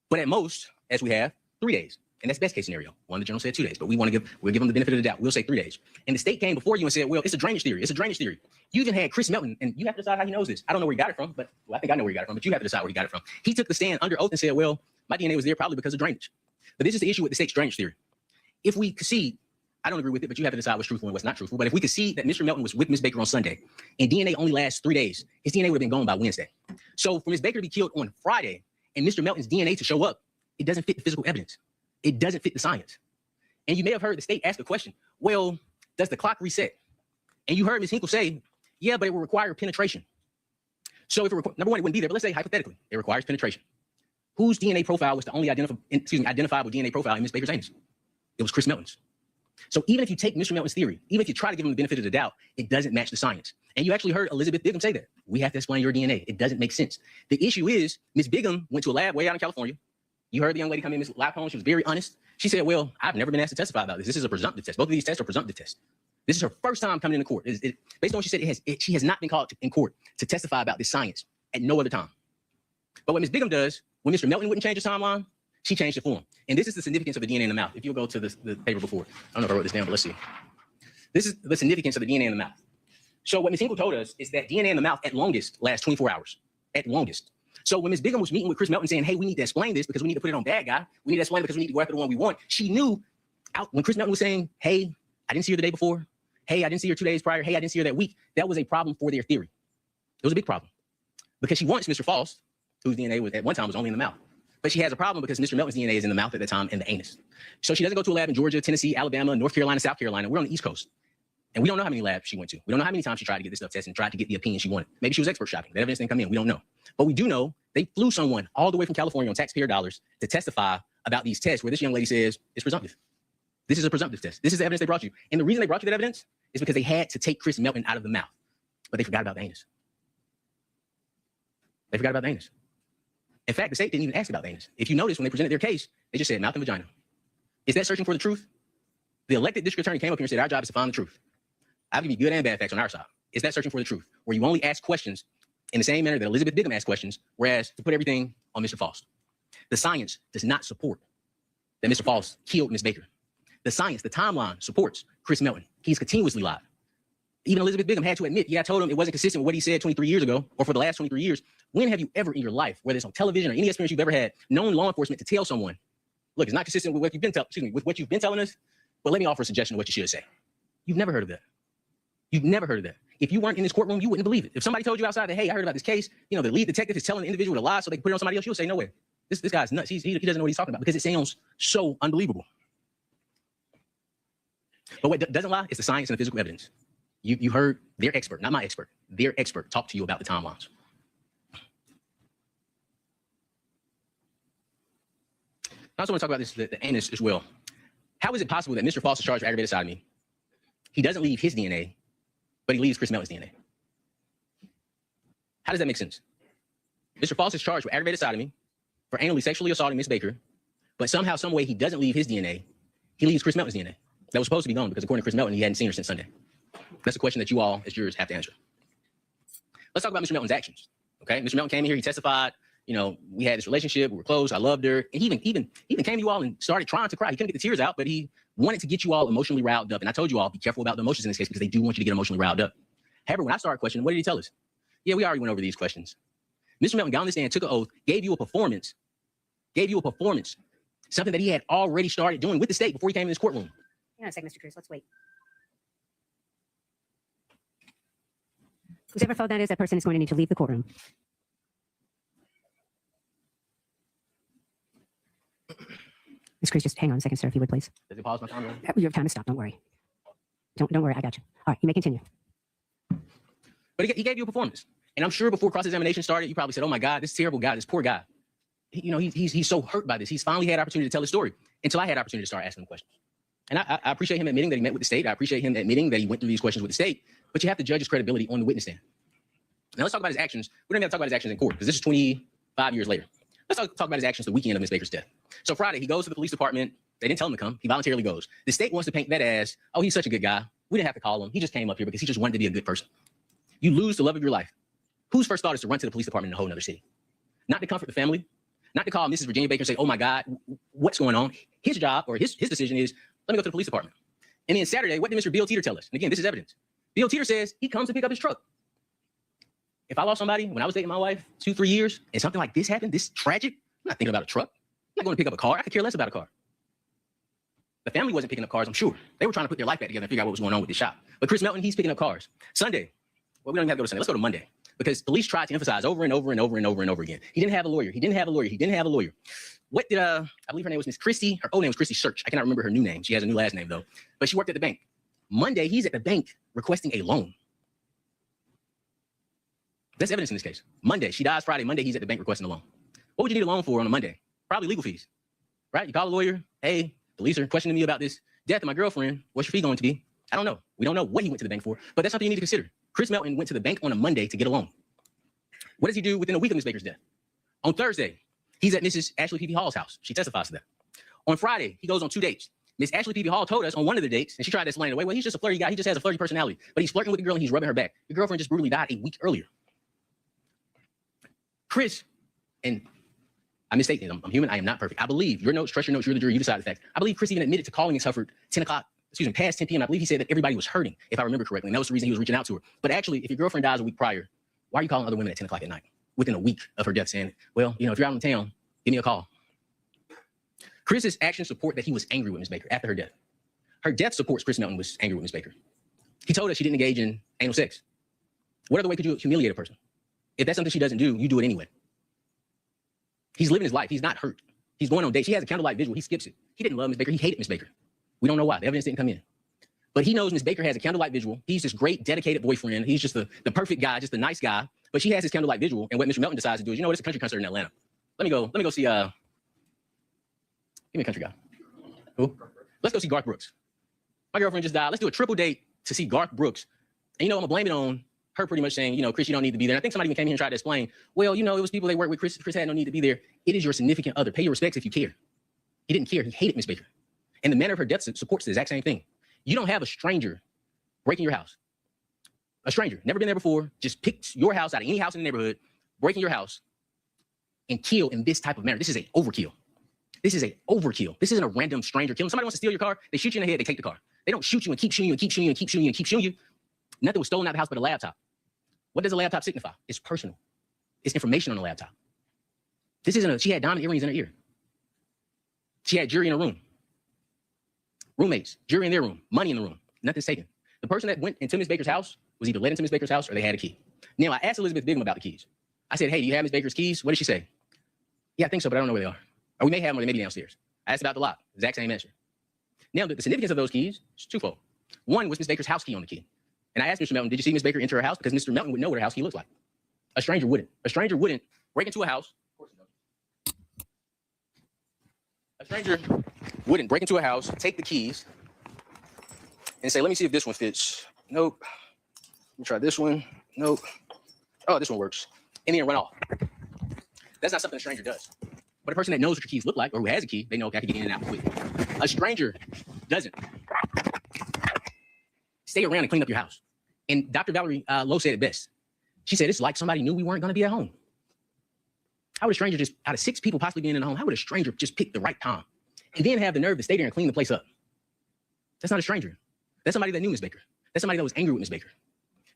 But at most, as we have, 3 days. And that's best case scenario. One, the journal said 2 days, but we'll give them the benefit of the doubt. We'll say 3 days. And the state came before you and said, well, it's a drainage theory. It's a drainage theory. You even had Chris Melton, and you have to decide how he knows this. I don't know where he got it from, but well, I think I know where he got it from, but you have to decide where he got it from. He took the stand under oath and said, well, my DNA was there probably because of drainage. But this is the issue with the state's drainage theory. If we concede, I don't agree with it, but you have to decide what's truthful and what's not truthful. But if we concede that Mr. Melton was with Ms. Baker on Sunday and DNA only lasts 3 days, his DNA would have been gone by Wednesday. So for Ms. Baker to be killed on Friday and Mr. Melton's DNA to show up, it doesn't fit the physical evidence. It doesn't fit the science. And you may have heard the state ask a question, well, does the clock reset? And you heard Ms. Hinkle say, yeah, but it will require penetration. So if it number one, it wouldn't be there, but let's say hypothetically, it requires penetration. Whose DNA profile was the only identifiable DNA profile in Ms. Baker's anus? It was Chris Melton's. So even if you take Mr. Melton's theory, even if you try to give him the benefit of the doubt, it doesn't match the science. And you actually heard Elizabeth Bigham say that. We have to explain your DNA. It doesn't make sense. The issue is Ms. Bigham went to a lab way out in California. You heard the young lady come in, Ms. Lapone. She was very honest. She said, well, I've never been asked to testify about this. This is a presumptive test. Both of these tests are presumptive tests. This is her first time coming into court. Based on what she said, she has not been called in court to testify about this science at no other time. But what Ms. Bigham does, when Mr. Melton wouldn't change his timeline, she changed it for him. And this is the significance of the DNA in the mouth. If you'll go to the paper before, I don't know if I wrote this down, but let's see. This is the significance of the DNA in the mouth. So what Ms. Hinkle told us is that DNA in the mouth at longest lasts 24 hours, at longest. So when Ms. Bigham was meeting with Chris Melton saying, hey, we need to explain this because we need to put it on bad guy. We need to explain it because we need to go after the one we want. She knew when Chris Melton was saying, hey, I didn't see her the day before. Hey, I didn't see her 2 days prior. Hey, I didn't see her that week. That was a problem for their theory. It was a big problem because she wants Mr. Faust, whose DNA was at one time was only in the mouth. But she has a problem because Mr. Melton's DNA is in the mouth at the time and the anus. So she doesn't go to a lab in Georgia, Tennessee, Alabama, North Carolina, South Carolina. We're on the East Coast. And we don't know how many labs she went to. We don't know how many times she tried to get this stuff tested and tried to get the opinion she wanted. Maybe she was expert shopping. That evidence didn't come in. We don't know. But we do know they flew someone all the way from California on taxpayer dollars to testify about these tests where this young lady says it's presumptive. This is a presumptive test. This is the evidence they brought you. And the reason they brought you that evidence is because they had to take Chris Melton out of the mouth. But they forgot about the anus. They forgot about the anus. In fact, the state didn't even ask about the anus. If you notice, when they presented their case, they just said mouth and vagina. Is that searching for the truth? The elected district attorney came up here and said, our job is to find the truth. I'll give you good and bad facts on our side. Is that searching for the truth? Where you only ask questions in the same manner that Elizabeth Bigham asked questions, whereas to put everything on Mr. Faust. The science does not support that Mr. Faust killed Ms. Baker. The science, the timeline supports Chris Melton. He's continuously lied. Even Elizabeth Bigham had to admit, yeah, I told him it wasn't consistent with what he said 23 years ago, or for the last 23 years. When have you ever in your life, whether it's on television or any experience you've ever had, known law enforcement to tell someone, look, it's not consistent with what you've been telling us, but let me offer a suggestion of what you should say. You've never heard of that. You've never heard of that. If you weren't in this courtroom, you wouldn't believe it. If somebody told you outside that, hey, I heard about this case, the lead detective is telling the individual to lie so they can put it on somebody else, you'll say, no way. This guy's nuts. He doesn't know what he's talking about because it sounds so unbelievable. But what doesn't lie is the science and the physical evidence. You heard their expert, not my expert, their expert talk to you about the timelines. I also want to talk about this, the anus as well. How is it possible that Mr. Faust is charged with aggravated sodomy? He doesn't leave his DNA, but he leaves Chris Melton's DNA. How does that make sense? Mr. Faust is charged with aggravated sodomy for anally sexually assaulting Ms. Baker, but somehow, some way, he doesn't leave his DNA. He leaves Chris Melton's DNA. That was supposed to be gone because according to Chris Melton, he hadn't seen her since Sunday. That's a question that you all, as jurors, have to answer. Let's talk about Mr. Melton's actions. Okay, Mr. Melton came in here, he testified. We had this relationship, we were close, I loved her. And he even came to you all and started trying to cry. He couldn't get the tears out, but he wanted to get you all emotionally riled up. And I told you all, be careful about the emotions in this case because they do want you to get emotionally riled up. However, when I started questioning, what did he tell us? Yeah, we already went over these questions. Mr. Melton got on the stand, took an oath, gave you a performance, something that he had already started doing with the state before he came in this courtroom. Hang on a second, Mr. Cruz. Let's wait. Whoever phone that is, that person is going to need to leave the courtroom. Ms. Cruz, just hang on a second, sir, if you would, please. Does it pause my time? Your time is stopped. Don't worry. Don't worry. I got you. All right, you may continue. But he gave you a performance. And I'm sure before cross-examination started, you probably said, oh my God, this terrible guy, this poor guy. He's so hurt by this. He's finally had opportunity to tell his story until I had opportunity to start asking him questions. And I appreciate him admitting that he met with the state. I appreciate him admitting that he went through these questions with the state, but you have to judge his credibility on the witness stand. Now let's talk about his actions. We don't even have to talk about his actions in court because this is 25 years later. Let's talk about his actions the weekend of Ms. Baker's death. So Friday, he goes to the police department. They didn't tell him to come. He voluntarily goes. The state wants to paint that as, oh, he's such a good guy. We didn't have to call him. He just came up here because he just wanted to be a good person. You lose the love of your life. Whose first thought is to run to the police department in a whole other city? Not to comfort the family, not to call Mrs. Virginia Baker and say, oh my God, what's going on? His job or his decision is, let me go to the police department. And then Saturday, what did Mr. Bill Teeter tell us? And again, this is evidence. Bill Teeter says he comes to pick up his truck. If I lost somebody when I was dating my wife 2-3 years and something like this happened, this tragic, I'm not thinking about a truck. I'm not going to pick up a car. I could care less about a car. The family wasn't picking up cars, I'm sure. They were trying to put their life back together and figure out what was going on with this shop. But Chris Melton, he's picking up cars. Sunday, well, we don't even have to go to Sunday. Let's go to Monday. Because police tried to emphasize over and over and over and over and over again. He didn't have a lawyer. He didn't have a lawyer. He didn't have a lawyer. What did, I believe her name was Miss Christie. Her old name was Christie Search. I cannot remember her new name. She has a new last name though. But she worked at the bank. Monday, he's at the bank requesting a loan. That's evidence in this case. Monday, she dies Friday. Monday, he's at the bank requesting a loan. What would you need a loan for on a Monday? Probably legal fees, right? You call a lawyer. Hey, police are questioning me about this death of my girlfriend. What's your fee going to be? I don't know. We don't know what he went to the bank for, but that's something you need to consider. Chris Melton went to the bank on a Monday to get a loan. What does he do within a week of Ms. Baker's death? On Thursday, he's at Mrs. Ashley P.B. Hall's house. She testifies to that. On Friday, he goes on 2 dates. Miss Ashley P.B. Hall told us on one of the dates, and she tried to explain it away, well, he's just a flirty guy. He just has a flirty personality. But he's flirting with the girl and he's rubbing her back. Your girlfriend just brutally died a week earlier. Chris, and I mistake things. I'm human. I am not perfect. I believe your notes, trust your notes, you're the jury, you decide the facts. I believe Chris even admitted to calling Ms. Hufford past 10 p.m. I believe he said that everybody was hurting, if I remember correctly. And that was the reason he was reaching out to her. But actually, if your girlfriend dies a week prior, why are you calling other women at 10 o'clock at night within a week of her death saying, well, if you're out in town, give me a call. Chris's actions support that he was angry with Ms. Baker after her death. Her death supports Chris Melton was angry with Ms. Baker. He told us she didn't engage in anal sex. What other way could you humiliate a person? If that's something she doesn't do, you do it anyway. He's living his life. He's not hurt. He's going on dates. He has a candlelight visual. He skips it. He didn't love Ms. Baker. He hated Ms. Baker. We don't know why. The evidence didn't come in. But he knows Ms. Baker has a candlelight visual. He's this great, dedicated boyfriend. He's just the perfect guy, just a nice guy. But she has his candlelight visual. And what Mr. Melton decides to do is, it's a country concert in Atlanta. Let me go see, give me a country guy. Who? Let's go see Garth Brooks. My girlfriend just died. Let's do a triple date to see Garth Brooks. And I'm gonna blame it on her pretty much saying, Chris, you don't need to be there. And I think somebody even came here and tried to explain, well, it was people they work with. Chris had no need to be there. It is your significant other. Pay your respects if you care. He didn't care. He hated Ms. Baker. And the manner of her death supports the exact same thing. You don't have a stranger breaking your house. A stranger, never been there before, just picked your house out of any house in the neighborhood, breaking your house, and kill in this type of manner. This is a overkill. This is a overkill. This isn't a random stranger killing. Somebody wants to steal your car, they shoot you in the head, they take the car. They don't shoot you and keep shooting you and keep shooting you and keep shooting you and keep shooting you. Nothing was stolen out of the house but a laptop. What does a laptop signify? It's personal. It's information on the laptop. This isn't she had diamond earrings in her ear. She had jury in her room. Roommates, jury in their room, money in the room, nothing's taken. The person that went into Ms. Baker's house was either let into Ms. Baker's house or they had a key. Now, I asked Elizabeth Bigum about the keys. I said, hey, do you have Ms. Baker's keys? What did she say? Yeah, I think so, but I don't know where they are. Or we may have them or they may be downstairs. I asked about the lock, exact same answer. Now, the significance of those keys is twofold. One was Ms. Baker's house key on the key. And I asked Mr. Melton, did you see Ms. Baker enter her house? Because Mr. Melton would know what her house key looks like. A stranger wouldn't. A stranger wouldn't break into a house. Of course he doesn't. A stranger wouldn't break into a house, take the keys, and say, let me see if this one fits. Nope. Let me try this one. Nope. Oh, this one works. And then run off. That's not something a stranger does. But a person that knows what your keys look like or who has a key, they know, okay, I can get in and out quick. A stranger doesn't. Stay around and clean up your house. And Dr. Valerie Lowe said it best. She said, it's like somebody knew we weren't going to be at home. How would a stranger just, out of 6 people possibly being in the home, how would a stranger just pick the right time and then have the nerve to stay there and clean the place up? That's not a stranger. That's somebody that knew Ms. Baker. That's somebody that was angry with Ms. Baker.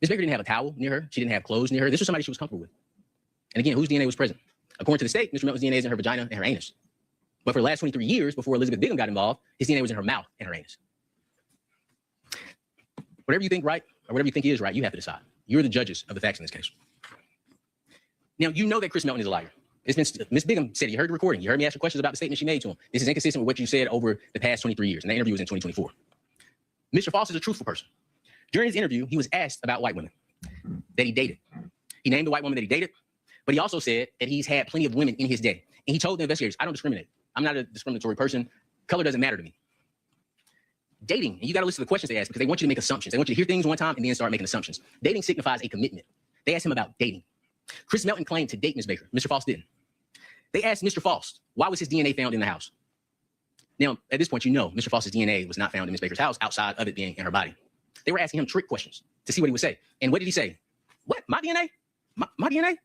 Ms. Baker didn't have a towel near her. She didn't have clothes near her. This was somebody she was comfortable with. And again, whose DNA was present? According to the state, Mr. Melton's DNA is in her vagina and her anus. But for the last 23 years, before Elizabeth Bigum got involved, his DNA was in her mouth and her anus. Whatever you think right, or whatever you think is right, you have to decide. You're the judges of the facts in this case. Now, you know that Chris Melton is a liar. Ms. Bigum said, you heard the recording. You heard me ask you questions about the statement she made to him. This is inconsistent with what you said over the past 23 years. And that interview was in 2024. Mr. Faust is a truthful person. During his interview, he was asked about white women that he dated. He named the white woman that he dated, but he also said that he's had plenty of women in his day. And he told the investigators, I don't discriminate. I'm not a discriminatory person. Color doesn't matter to me. Dating, and you got to listen to the questions they ask because they want you to make assumptions. They want you to hear things one time and then start making assumptions. Dating signifies a commitment. They asked him about dating. Chris Melton claimed to date Ms. Baker. Mr. Faust didn't. They asked Mr. Faust, why was his DNA found in the house? Now, at this point, you know Mr. Faust's DNA was not found in Ms. Baker's house outside of it being in her body. They were asking him trick questions to see what he would say. And what did he say? What? My DNA? My DNA?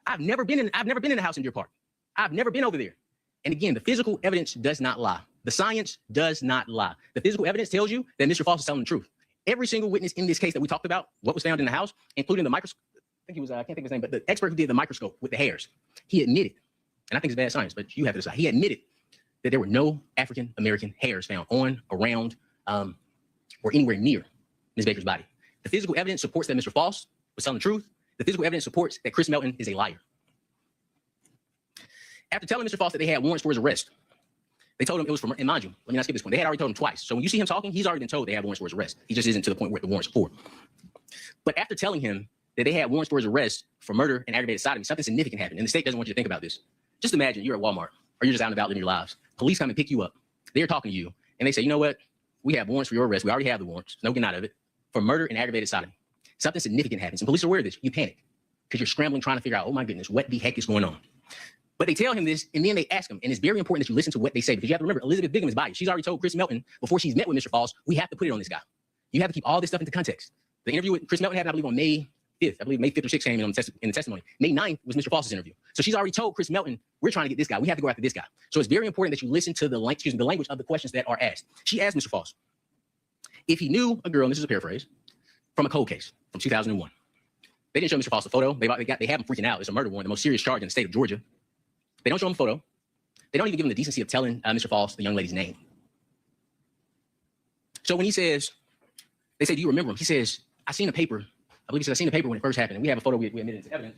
I've never been in the house in Deer Park. I've never been over there. And again, the physical evidence does not lie. The science does not lie. The physical evidence tells you that Mr. Faust is telling the truth. Every single witness in this case that we talked about, what was found in the house, including the microscope, I think he was, I can't think of his name, but the expert who did the microscope with the hairs, he admitted, and I think it's bad science, but you have to decide, he admitted that there were no African-American hairs found on, around, or anywhere near Ms. Baker's body. The physical evidence supports that Mr. Faust was telling the truth. The physical evidence supports that Chris Melton is a liar. After telling Mr. Faust that they had warrants for his arrest, they told him it was for, and mind you, let me not skip this point. They had already told him twice. So when you see him talking, he's already been told they have warrants for his arrest. He just isn't to the point where the warrants are for. But after telling him that they had warrants for his arrest for murder and aggravated sodomy, something significant happened. And the state doesn't want you to think about this. Just imagine you're at Walmart or you're just out and about living your lives. Police come and pick you up. They're talking to you and they say, you know what? We have warrants for your arrest. We already have the warrants. No getting out of it. For murder and aggravated sodomy. Something significant happens. And police are aware of this. You panic because you're scrambling trying to figure out, oh my goodness, what the heck is going on? But they tell him this, and then they ask him, and it's very important that you listen to what they say, because you have to remember, Elizabeth Bigum is biased. She's already told Chris Melton before she's met with Mr. Faust, we have to put it on this guy. You have to keep all this stuff into context. The interview with Chris Melton happened, I believe, on May 5th. I believe May 5th or 6th came in the testimony. May 9th was Mr. Faust's interview. So she's already told Chris Melton, we're trying to get this guy. We have to go after this guy. So it's very important that you listen to the language of the questions that are asked. She asked Mr. Faust if he knew a girl, and this is a paraphrase, from a cold case from 2001. They didn't show Mr. Faust a photo. They have him freaking out. It's a murder warrant, the most serious charge in the state of Georgia. They don't show him a photo. They don't even give him the decency of telling Mr. Faust the young lady's name. So when he says, they say, do you remember him? He says, I seen a paper. I believe he said, I seen the paper when it first happened. And we have a photo we admitted into evidence.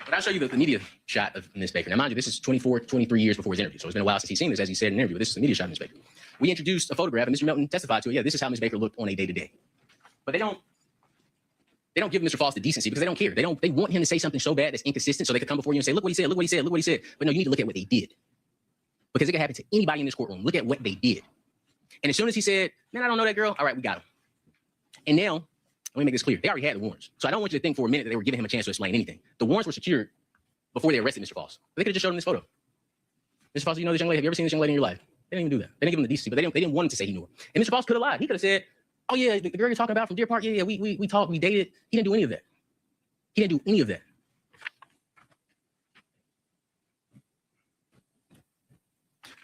But I'll show you the media shot of Ms. Baker. Now, mind you, this is 23 years before his interview. So it's been a while since he's seen this, as he said in an interview. This is the media shot of Ms. Baker. We introduced a photograph, and Mr. Melton testified to it. Yeah, this is how Ms. Baker looked on a day-to-day. But they don't give Mr. Faust the decency because they don't care. They want him to say something so bad that's inconsistent so they could come before you and say, look what he said, look what he said, look what he said. But no, you need to look at what they did. Because it could happen to anybody in this courtroom. Look at what they did. And as soon as he said, man, I don't know that girl. All right, we got him. And now, let me make this clear. They already had the warrants. So I don't want you to think for a minute that they were giving him a chance to explain anything. The warrants were secured before they arrested Mr. Faust. They could have just showed him this photo. Mr. Faust, you know this young lady? Have you ever seen this young lady in your life? They didn't even do that. They didn't give him the decency, but they didn't want him to say he knew her. And Mr. Faust could have lied. He could have said, oh yeah, the girl you're talking about from Deer Park, yeah, we talked, we dated. He didn't do any of that. He didn't do any of that.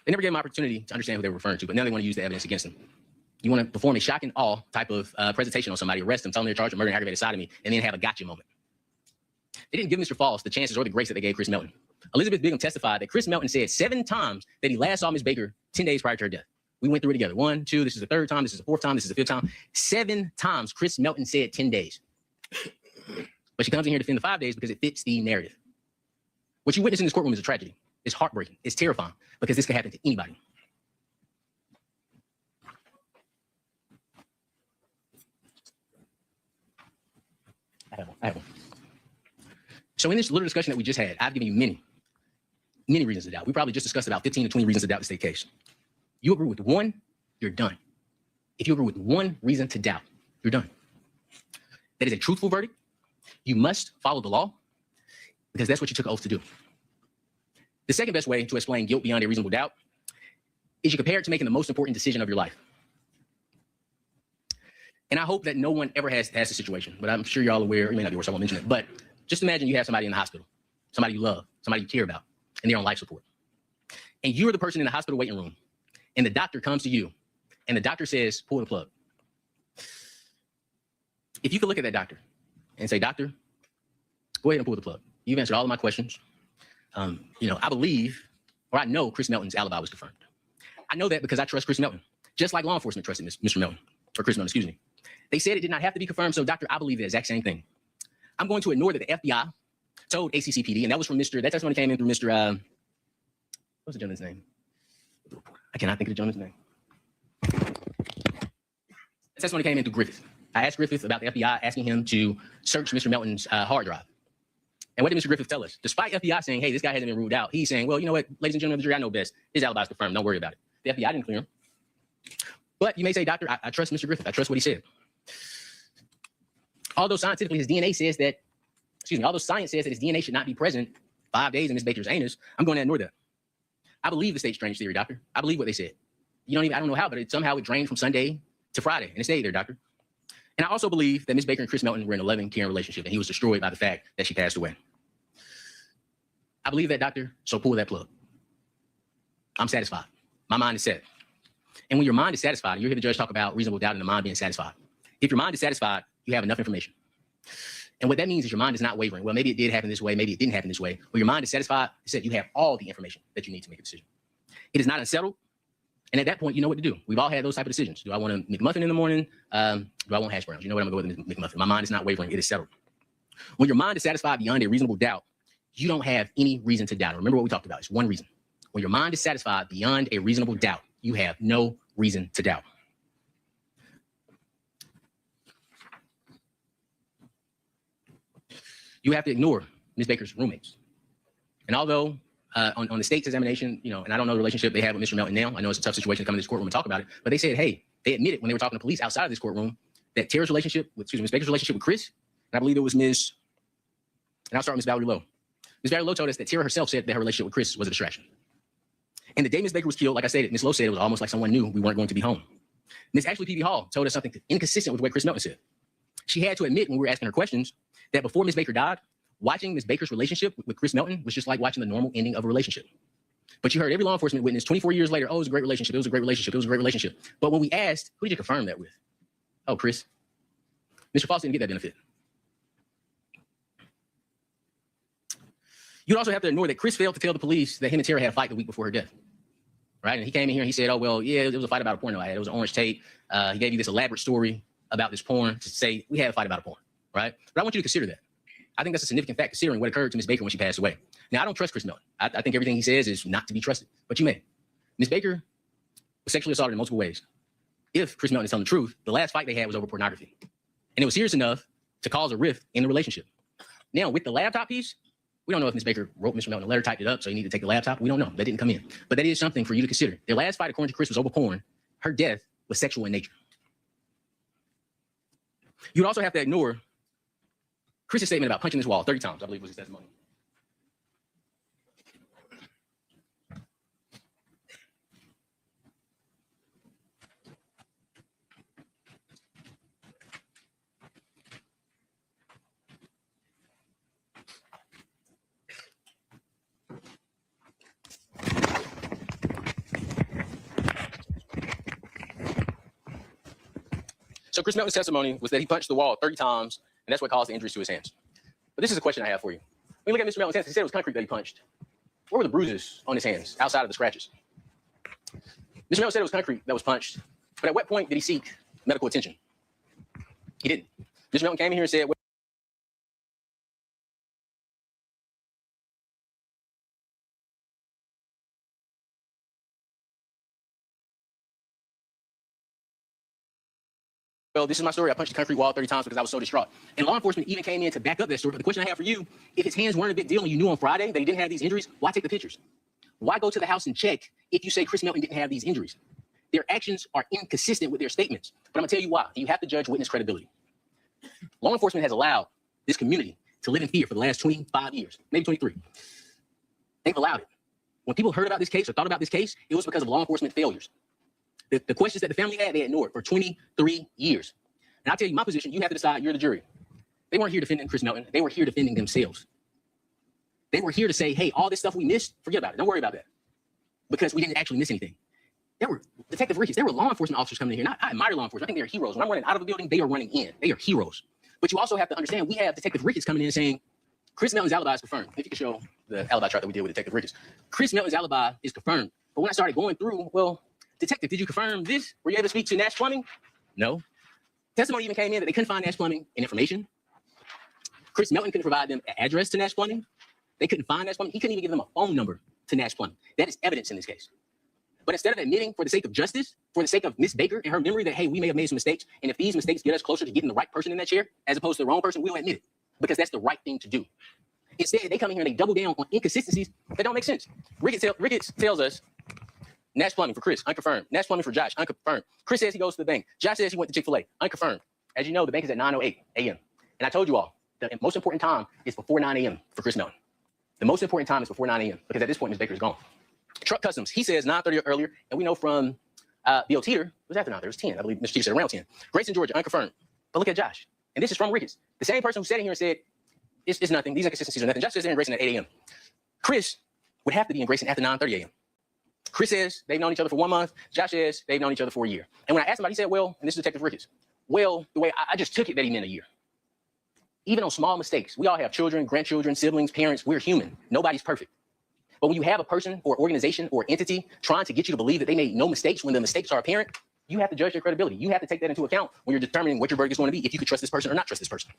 They never gave him an opportunity to understand who they were referring to, but now they want to use the evidence against him. You want to perform a shock and awe type of presentation on somebody, arrest them, tell them they're charged with murder and aggravated sodomy, and then have a gotcha moment. They didn't give Mr. Faust the chances or the grace that they gave Chris Melton. Elizabeth Bigham testified that Chris Melton said 7 times that he last saw Ms. Baker 10 days prior to her death. We went through it together. 1, 2, this is the 3rd time, this is the 4th time, this is the 5th time. 7 times Chris Melton said 10 days. But she comes in here to defend the 5 days because it fits the narrative. What you witness in this courtroom is a tragedy. It's heartbreaking. It's terrifying because this could happen to anybody. I have one. So in this little discussion that we just had, I've given you many reasons to doubt. We probably just discussed about 15 to 20 reasons to doubt the state case. You agree with one, you're done. If you agree with one reason to doubt, you're done. That is a truthful verdict. You must follow the law because that's what you took oath to do. The second best way to explain guilt beyond a reasonable doubt is you compare it to making the most important decision of your life. And I hope that no one ever has this situation, but I'm sure you're all aware, it may not be worth, so I won't mention it, but just imagine you have somebody in the hospital, somebody you love, somebody you care about, and they're on life support. And you're the person in the hospital waiting room, and the doctor comes to you, and the doctor says, pull the plug. If you could look at that doctor and say, doctor, go ahead and pull the plug. You've answered all of my questions. I believe, or I know Chris Melton's alibi was confirmed. I know that because I trust Chris Melton, just like law enforcement trusted Mr. Melton, or Chris Melton, excuse me. They said it did not have to be confirmed, so doctor, I believe the exact same thing. I'm going to ignore that the FBI told ACCPD, and that was from that testimony came in through Mr. What's the gentleman's name? I cannot think of the gentleman's name. The testimony came in through Griffith. I asked Griffith about the FBI asking him to search Mr. Melton's hard drive. And what did Mr. Griffith tell us? Despite FBI saying, hey, this guy hasn't been ruled out, he's saying, well, you know what, ladies and gentlemen of the jury, I know best. His alibi is confirmed. Don't worry about it. The FBI didn't clear him. But you may say, doctor, I trust Mr. Griffith. I trust what he said. Although scientifically his DNA says that, although science says that his DNA should not be present 5 days in Ms. Baker's anus, I'm going to ignore that. I believe the state's strange theory, doctor. I believe what they said. I don't know how, but somehow it drained from Sunday to Friday, and it stayed there, doctor. And I also believe that Ms. Baker and Chris Melton were in a loving, caring relationship, and he was destroyed by the fact that she passed away. I believe that, doctor, so pull that plug. I'm satisfied. My mind is set. And when your mind is satisfied, you hear the judge talk about reasonable doubt and the mind being satisfied. If your mind is satisfied, you have enough information. And what that means is your mind is not wavering. Well, maybe it did happen this way, maybe it didn't happen this way. When your mind is satisfied, it said you have all the information that you need to make a decision. It is not unsettled. And at that point, you know what to do. We've all had those type of decisions. Do I want a McMuffin in the morning? Do I want hash browns? You know what, I'm gonna go with McMuffin. My mind is not wavering, it is settled. When your mind is satisfied beyond a reasonable doubt, you don't have any reason to doubt. Remember what we talked about, it's one reason. When your mind is satisfied beyond a reasonable doubt, you have no reason to doubt. You have to ignore Ms. Baker's roommates. And although on the state's examination, and I don't know the relationship they have with Mr. Melton now, I know it's a tough situation to come to this courtroom and talk about it, but they said, hey, they admitted when they were talking to police outside of this courtroom that Ms. Baker's relationship with Chris, and I believe it was and I'll start with Ms. Valerie Lowe. Ms. Valerie Lowe told us that Tara herself said that her relationship with Chris was a distraction. And the day Ms. Baker was killed, like I said, Ms. Lowe said it was almost like someone knew we weren't going to be home. Ms. Ashley P.B. Hall told us something inconsistent with what Chris Melton said. She had to admit when we were asking her questions that before Ms. Baker died, watching Ms. Baker's relationship with Chris Melton was just like watching the normal ending of a relationship. But you heard every law enforcement witness 24 years later, oh, it was a great relationship, it was a great relationship, it was a great relationship. But when we asked, who did you confirm that with? Oh, Chris. Mr. Faust didn't get that benefit. You'd also have to ignore that Chris failed to tell the police that him and Tara had a fight the week before her death. Right? And he came in here and he said, oh, well, yeah, it was a fight about a porno I had. It was an orange tape. He gave you this elaborate story about this porn to say we had a fight about a porn. Right? But I want you to consider that. I think that's a significant fact considering what occurred to Ms. Baker when she passed away. Now, I don't trust Chris Melton. I think everything he says is not to be trusted, but you may. Ms. Baker was sexually assaulted in multiple ways. If Chris Melton is telling the truth, the last fight they had was over pornography. And it was serious enough to cause a rift in the relationship. Now, with the laptop piece, we don't know if Ms. Baker wrote Mr. Melton a letter, typed it up, so you need to take the laptop. We don't know. That didn't come in. But that is something for you to consider. Their last fight, according to Chris, was over porn. Her death was sexual in nature. You'd also have to ignore Chris's statement about punching this wall 30 times, I believe was his testimony. So Chris Melton's testimony was that he punched the wall 30 times, and that's what caused the injuries to his hands. But this is a question I have for you. When you look at Mr. Melton's hands, he said it was concrete that he punched. Where were the bruises on his hands outside of the scratches? Mr. Melton said it was concrete that was punched, but at what point did he seek medical attention? He didn't. Mr. Melton came in here and said, well, this is my story. I punched the concrete wall 30 times because I was so distraught. And law enforcement even came in to back up that story. But the question I have for you, if his hands weren't a big deal and you knew on Friday that he didn't have these injuries, why take the pictures? Why go to the house and check if you say Chris Melton didn't have these injuries? Their actions are inconsistent with their statements. But I'm gonna tell you why. You have to judge witness credibility. Law enforcement has allowed this community to live in fear for the last 25 years, maybe 23. They've allowed it. When people heard about this case or thought about this case, it was because of law enforcement failures. The questions that the family had, they ignored for 23 years. And I'll tell you my position, you have to decide, you're the jury. They weren't here defending Chris Melton. They were here defending themselves. They were here to say, hey, all this stuff we missed, forget about it. Don't worry about that. Because we didn't actually miss anything. There were Detective Ricketts, there were law enforcement officers coming in here. I admire law enforcement. I think they're heroes. When I'm running out of a building, they are running in. They are heroes. But you also have to understand, we have Detective Ricketts coming in saying, Chris Melton's alibi is confirmed. If you can show the alibi chart that we did with Detective Ricketts. Chris Melton's alibi is confirmed. But when I started going through, well, Detective, did you confirm this? Were you able to speak to Nash Plumbing? No. Testimony even came in that they couldn't find Nash Plumbing and information. Chris Melton couldn't provide them an address to Nash Plumbing. They couldn't find Nash Plumbing. He couldn't even give them a phone number to Nash Plumbing. That is evidence in this case. But instead of admitting for the sake of justice, for the sake of Miss Baker and her memory that, hey, we may have made some mistakes, and if these mistakes get us closer to getting the right person in that chair, as opposed to the wrong person, we'll admit it, because that's the right thing to do. Instead, they come in here and they double down on inconsistencies that don't make sense. Ricketts tells us, Nash Plumbing for Chris, unconfirmed. Nash Plumbing for Josh, unconfirmed. Chris says he goes to the bank. Josh says he went to Chick-fil-A, unconfirmed. As you know, the bank is at 9:08 a.m. And I told you all, the most important time is before 9 a.m. for Chris Melton. The most important time is before 9 a.m. because at this point, Ms. Baker is gone. Truck Customs, he says 9:30 or earlier, and we know from Bill Teeter, it was after 9:30, it was 10, I believe Mr. Chief said around 10. Grayson, Georgia, unconfirmed. But look at Josh, and this is from Ricketts, the same person who sat in here and said, it's nothing, these inconsistencies are nothing. Josh says they're in Grayson at 8 a.m. Chris would have to be in Grayson after 9:30 a.m. Chris says they've known each other for 1 month. Josh says they've known each other for a year. And when I asked him about it, he said, well, and this is Detective Ricketts, well, the way I just took it that he meant a year. Even on small mistakes, we all have children, grandchildren, siblings, parents, we're human. Nobody's perfect. But when you have a person or organization or entity trying to get you to believe that they made no mistakes when the mistakes are apparent, you have to judge their credibility. You have to take that into account when you're determining what your verdict is going to be, if you could trust this person or not trust this person.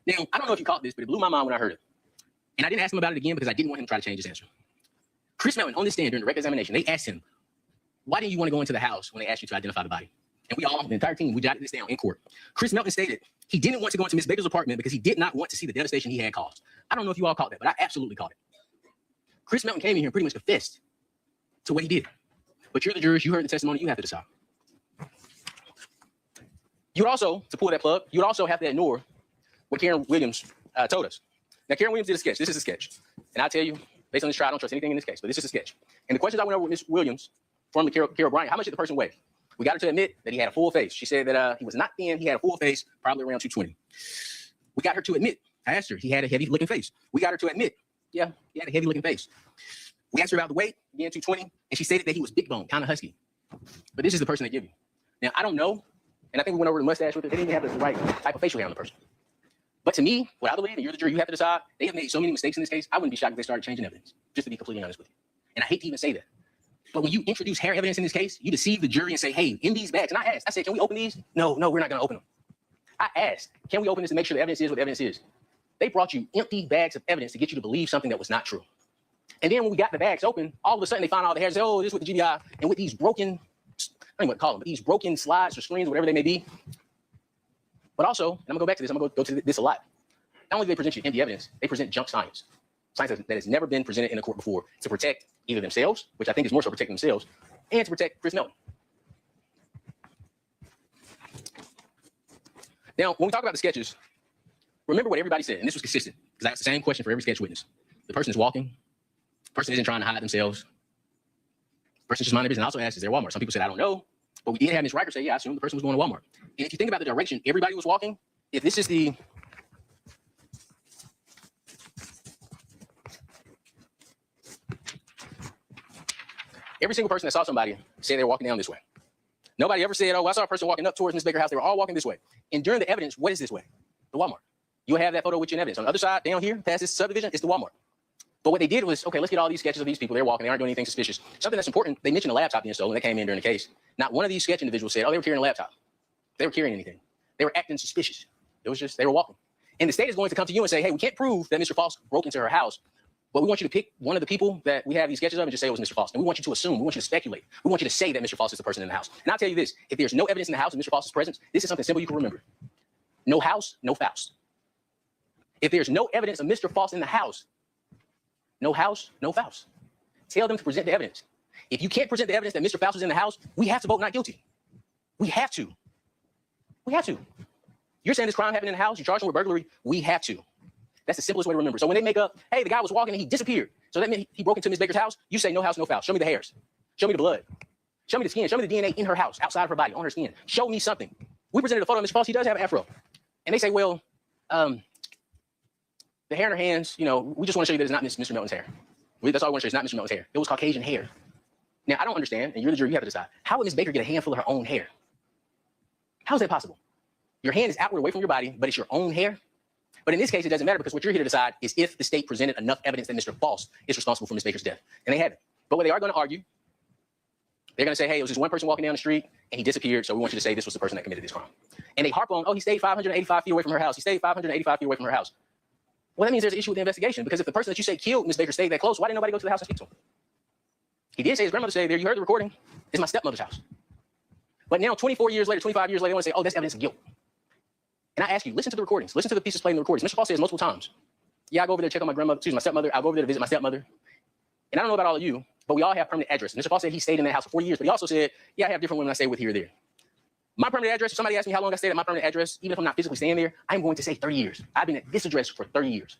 Now, I don't know if you caught this, but it blew my mind when I heard it. And I didn't ask him about it again because I didn't want him to try to change his answer. Chris Melton, on this stand during the record examination, they asked him, why didn't you want to go into the house when they asked you to identify the body? And we all, the entire team, we jotted this down in court. Chris Melton stated he didn't want to go into Miss Baker's apartment because he did not want to see the devastation he had caused. I don't know if you all caught that, but I absolutely caught it. Chris Melton came in here and pretty much confessed to what he did. But you're the jurors, you heard the testimony, you have to decide. You would also, to pull that plug, you would also have to ignore what Karen Williams told us. Now, Karen Williams did a sketch. This is a sketch. And I'll tell you, based on this trial, I don't trust anything in this case, but this is a sketch. And the questions I went over with Ms. Williams, formerly Carol Bryant, how much did the person weigh? We got her to admit that he had a full face. She said that he was not thin, he had a full face, probably around 220. We got her to admit, I asked her, he had a heavy looking face. We got her to admit, yeah, he had a heavy looking face. We asked her about the weight, again, 220, and she stated that he was big bone, kind of husky. But this is the person they give you. Now, I don't know, and I think we went over the mustache with it, they didn't even have the right type of facial hair on the person. But to me, what I believe, and you're the jury, you have to decide, they have made so many mistakes in this case, I wouldn't be shocked if they started changing evidence, just to be completely honest with you. And I hate to even say that. But when you introduce hair evidence in this case, you deceive the jury and say, hey, in these bags, and I asked, I said, can we open these? No, we're not gonna open them. I asked, can we open this and make sure the evidence is what the evidence is? They brought you empty bags of evidence to get you to believe something that was not true. And then when we got the bags open, all of a sudden they found all the hairs, say, oh, this is with the GDI, and with these broken, I don't even want to call them, but these broken slides or screens, whatever they may be. But also, and I'm gonna go back to this, I'm gonna go to this a lot. Not only do they present you empty evidence, they present junk science. Science that has never been presented in a court before to protect either themselves, which I think is more so protecting themselves, and to protect Chris Melton. Now, when we talk about the sketches, remember what everybody said, and this was consistent, because I asked the same question for every sketch witness. The person is walking, the person isn't trying to hide themselves, the person's just minding their business. I also asked, is there Walmart? Some people said, I don't know, but we did have Ms. Riker say, yeah, I assume the person was going to Walmart. And if you think about the direction everybody was walking, if this is the every single person that saw somebody said they were walking down this way. Nobody ever said, oh, I saw a person walking up towards Miss Baker's house. They were all walking this way. And during the evidence, what is this way? The Walmart. You'll have that photo with you in evidence. On the other side, down here, past this subdivision, it's the Walmart. But what they did was, okay, let's get all these sketches of these people. They're walking. They aren't doing anything suspicious. Something that's important, they mentioned a laptop being stolen. That came in during the case. Not one of these sketch individuals said, oh, they were carrying a laptop. They were carrying anything. They were acting suspicious. It was just, they were walking. And the state is going to come to you and say, hey, we can't prove that Mr. Faust broke into her house, but we want you to pick one of the people that we have these sketches of and just say it was Mr. Faust. And we want you to assume, we want you to speculate. We want you to say that Mr. Faust is the person in the house. And I'll tell you this, if there's no evidence in the house of Mr. Faust's presence, this is something simple you can remember. No house, no Faust. If there's no evidence of Mr. Faust in the house, no house, no Faust. Tell them to present the evidence. If you can't present the evidence that Mr. Faust is in the house, we have to vote not guilty. We have to. We have to. You're saying this crime happened in the house, you're charging with burglary, we have to. That's the simplest way to remember. So when they make up, hey, the guy was walking and he disappeared. So that meant he broke into Ms. Baker's house. You say no house, no Faust. Show me the hairs. Show me the blood. Show me the skin. Show me the DNA in her house, outside of her body, on her skin. Show me something. We presented a photo of Mr. Faust. He does have an afro. And they say, well, the hair in her hands, you know, we just want to show you that it's not Mr. Melton's hair. That's all we want to show you. It's not Mr. Melton's hair. It was Caucasian hair. Now, I don't understand, and you're the jury, you have to decide. How would Ms. Baker get a handful of her own hair? How is that possible? Your hand is outward away from your body, but it's your own hair. But in this case, it doesn't matter because what you're here to decide is if the state presented enough evidence that Mr. Faust is responsible for Ms. Baker's death. And they haven't. But what they are going to argue, they're going to say, hey, it was just one person walking down the street and he disappeared. So we want you to say this was the person that committed this crime. And they harp on, oh, he stayed 585 feet away from her house. He stayed 585 feet away from her house. Well, that means there's an issue with the investigation because if the person that you say killed Ms. Baker stayed that close, why didn't nobody go to the house and speak to him? He did say his grandmother stayed there. You heard the recording. It's my stepmother's house. But now 24 years later, 25 years later, they want to say, oh, that's evidence of guilt. And I ask you, listen to the recordings. Listen to the pieces played in the recordings. Mr. Faust says multiple times, yeah, I go over there to check on my grandmother, my stepmother. I'll go over there to visit my stepmother. And I don't know about all of you, but we all have permanent addresses. Mr. Faust said he stayed in that house for 40 years, but he also said, yeah, I have different women I stay with here or there. My permanent address, if somebody asks me how long I stayed at my permanent address, even if I'm not physically staying there, I'm going to say 30 years. I've been at this address for 30 years.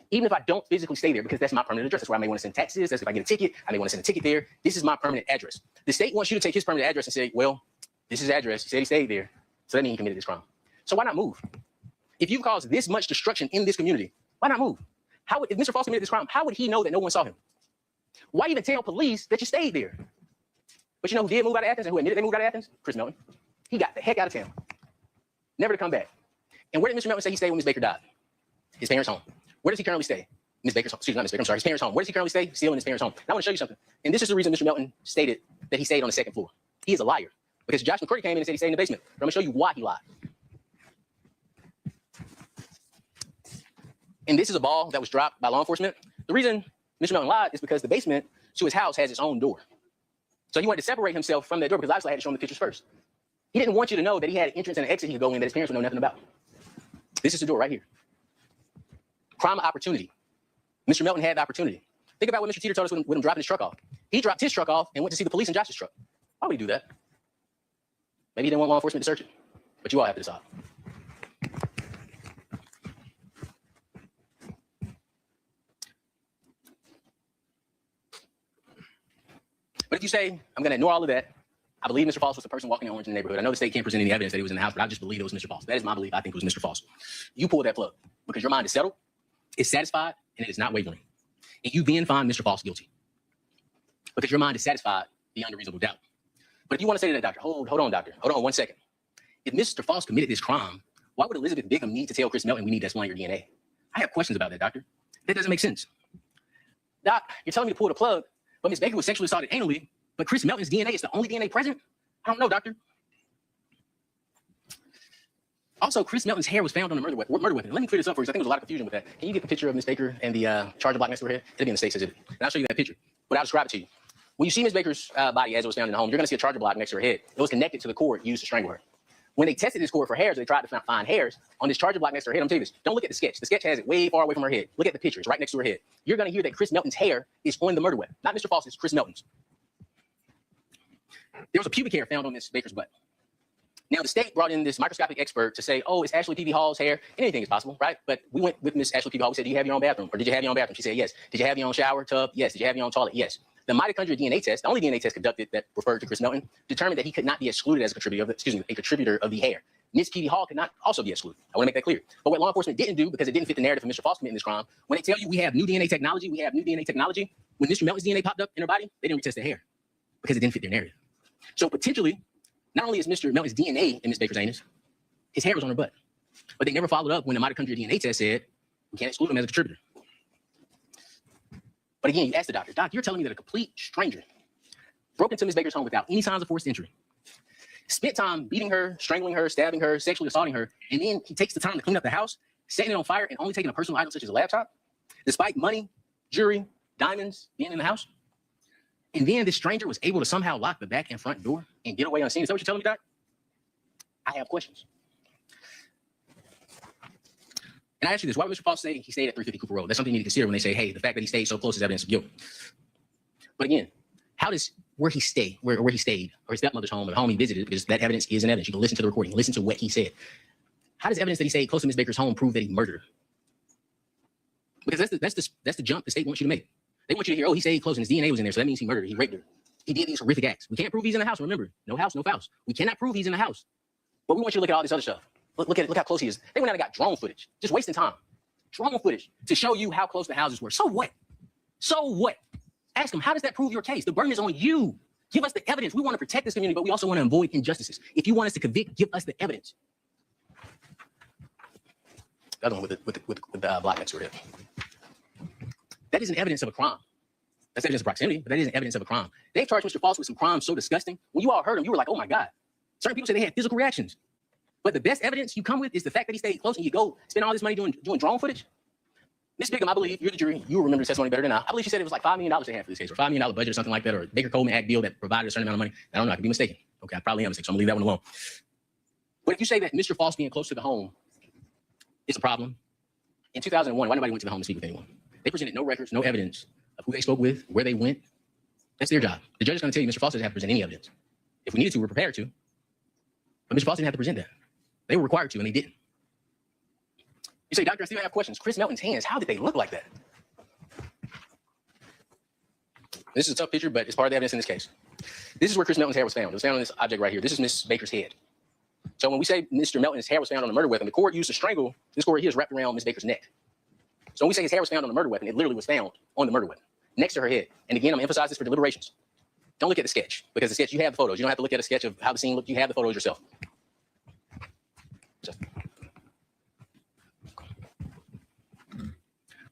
Even if I don't physically stay there, because that's my permanent address. That's where I may want to send taxes. That's if I get a ticket, I may want to send a ticket there. This is my permanent address. The state wants you to take his permanent address and say, well, this is his address. He said he stayed there. So that means he committed this crime. So why not move? If you've caused this much destruction in this community, why not move? If Mr. Faust committed this crime, how would he know that no one saw him? Why even tell police that you stayed there? But you know who did move out of Athens and who admitted they moved out of Athens? Chris Melton. He got the heck out of town. Never to come back. And where did Mr. Melton say he stayed when Ms. Baker died? His parents' home. Where does he currently stay? Ms. Baker's home. Excuse me, not Ms. Baker. I'm sorry. His parents' home. Where does he currently stay? Still in his parents' home. And I want to show you something. And this is the reason Mr. Melton stated that he stayed on the second floor. He is a liar. Because Josh McCurdy came in and said he stayed in the basement. But I'm going to show you why he lied. And this is a ball that was dropped by law enforcement. The reason Mr. Melton lied is because the basement to his house has its own door. So he wanted to separate himself from that door because obviously I had to show him the pictures first. He didn't want you to know that he had an entrance and an exit he could go in that his parents would know nothing about. This is the door right here. Crime of opportunity. Mr. Melton had the opportunity. Think about what Mr. Teeter told us with him dropping his truck off. He dropped his truck off and went to see the police in Josh's truck. Why would he do that? Maybe he didn't want law enforcement to search it. But you all have to decide. But if you say, I'm going to ignore all of that, I believe Mr. Faust was the person walking in orange in the neighborhood. I know the state can't present any evidence that he was in the house, but I just believe it was Mr. Faust. That is my belief. I think it was Mr. Faust. You pull that plug because your mind is settled, it's satisfied, and it is not wavering. And you then find Mr. Faust guilty because your mind is satisfied beyond a reasonable doubt. But if you want to say to that doctor, hold on, doctor. Hold on 1 second. If Mr. Faust committed this crime, why would Elizabeth Bigham need to tell Chris Melton we need to explain your DNA? I have questions about that, doctor. That doesn't make sense. Doc, you're telling me to pull the plug, but Ms. Baker was sexually assaulted anally, but Chris Melton's DNA is the only DNA present? I don't know, doctor. Also, Chris Melton's hair was found on the murder weapon. Let me clear this up for you, because I think there was a lot of confusion with that. Can you get the picture of Ms. Baker and the charger block next to her head? It'll be in the state's exhibit. And I'll show you that picture. But I'll describe it to you. When you see Ms. Baker's body as it was found in the home, you're going to see a charger block next to her head. It was connected to the cord used to strangle her. When they tested this cord for hairs, they tried to find hairs on this charger block next to her head. I'm telling you this. Don't look at the sketch. The sketch has it way far away from her head. Look at the picture. It's right next to her head. You're going to hear that Chris Melton's hair is on the murder weapon. Not Mr. Faust's, Chris Melton's. There was a pubic hair found on Ms. Baker's butt. Now, the state brought in this microscopic expert to say, oh, it's Ashley P.V. Hall's hair. Anything is possible, right? But we went with Miss Ashley P.V. Hall. We said, do you have your own bathroom? Or did you have your own bathroom? She said, yes. Did you have your own shower, tub? Yes. Did you have your own toilet? Yes. The mitochondrial DNA test, the only DNA test conducted that referred to Chris Melton, determined that he could not be excluded as a contributor of the hair. Miss P.V. Hall could not also be excluded. I want to make that clear. But what law enforcement didn't do, because it didn't fit the narrative of Mr. Faust committing this crime, when they tell you we have new DNA technology, when Mr. Melton's DNA popped up in her body, they didn't retest the hair because it didn't fit their narrative. So potentially, Not only is Mr. Melton's DNA in Ms. Baker's anus, his hair was on her butt. But they never followed up when the mitochondrial DNA test said, we can't exclude him as a contributor. But again, you ask the doctor, Doc, you're telling me that a complete stranger broke into Ms. Baker's home without any signs of forced entry, spent time beating her, strangling her, stabbing her, sexually assaulting her, and then he takes the time to clean up the house, setting it on fire, and only taking a personal item such as a laptop, despite money, jewelry, diamonds being in the house. And then this stranger was able to somehow lock the back and front door and get away unseen. Is that what you're telling me, Doc? I have questions. And I ask you this, why would Mr. Faust say he stayed at 350 Cooper Road? That's something you need to consider when they say, hey, the fact that he stayed so close is evidence of guilt. But again, how does where he stayed, or his stepmother's home, or the home he visited, because that evidence is an evidence. You can listen to the recording, listen to what he said. How does evidence that he stayed close to Ms. Baker's home prove that he murdered her? Because that's the jump the state wants you to make. They want you to hear, oh, he stayed close and his DNA was in there, so that means he murdered her, he raped her. He did these horrific acts. We can't prove he's in the house, remember. No house, no Faust. We cannot prove he's in the house. But we want you to look at all this other stuff. Look how close he is. They went out and got drone footage, just wasting time. Drone footage to show you how close the houses were. So what? So what? Ask them, how does that prove your case? The burden is on you. Give us the evidence. We want to protect this community, but we also want to avoid injustices. If you want us to convict, give us the evidence. The other one with the block next to it. That isn't evidence of a crime. That's evidence of proximity, but that isn't evidence of a crime. They've charged Mr. Faust with some crimes so disgusting. When you all heard him, you were like, oh my God. Certain people say they had physical reactions. But the best evidence you come with is the fact that he stayed close and you go spend all this money doing drone footage. Ms. Bigham, I believe, you're the jury, you will remember the testimony better than I believe she said it was like $5 million they had for this case, or $5 million budget or something like that, or a Baker-Coleman Act deal that provided a certain amount of money. I don't know, I could be mistaken. Okay, I probably am mistaken, so I'm gonna leave that one alone. But if you say that Mr. Faust being close to the home is a problem, in 2001, why nobody went to the home to speak with anyone? They presented no records, no evidence of who they spoke with, where they went. That's their job. The judge is gonna tell you Mr. Faust doesn't have to present any evidence. If we needed to, we're prepared to. But Mr. Faust didn't have to present that. They were required to, and they didn't. You say, Doctor, I still have questions. Chris Melton's hands, how did they look like that? This is a tough picture, but it's part of the evidence in this case. This is where Chris Melton's hair was found. It was found on this object right here. This is Miss Baker's head. So when we say Mr. Melton's hair was found on a murder weapon, the cord used to strangle, this cord here is wrapped around Miss Baker's neck. So when we say his hair was found on a murder weapon, it literally was found on the murder weapon, next to her head. And again, I'm gonna emphasize this for deliberations. Don't look at the sketch, because the sketch, you have the photos. You don't have to look at a sketch of how the scene looked. You have the photos yourself.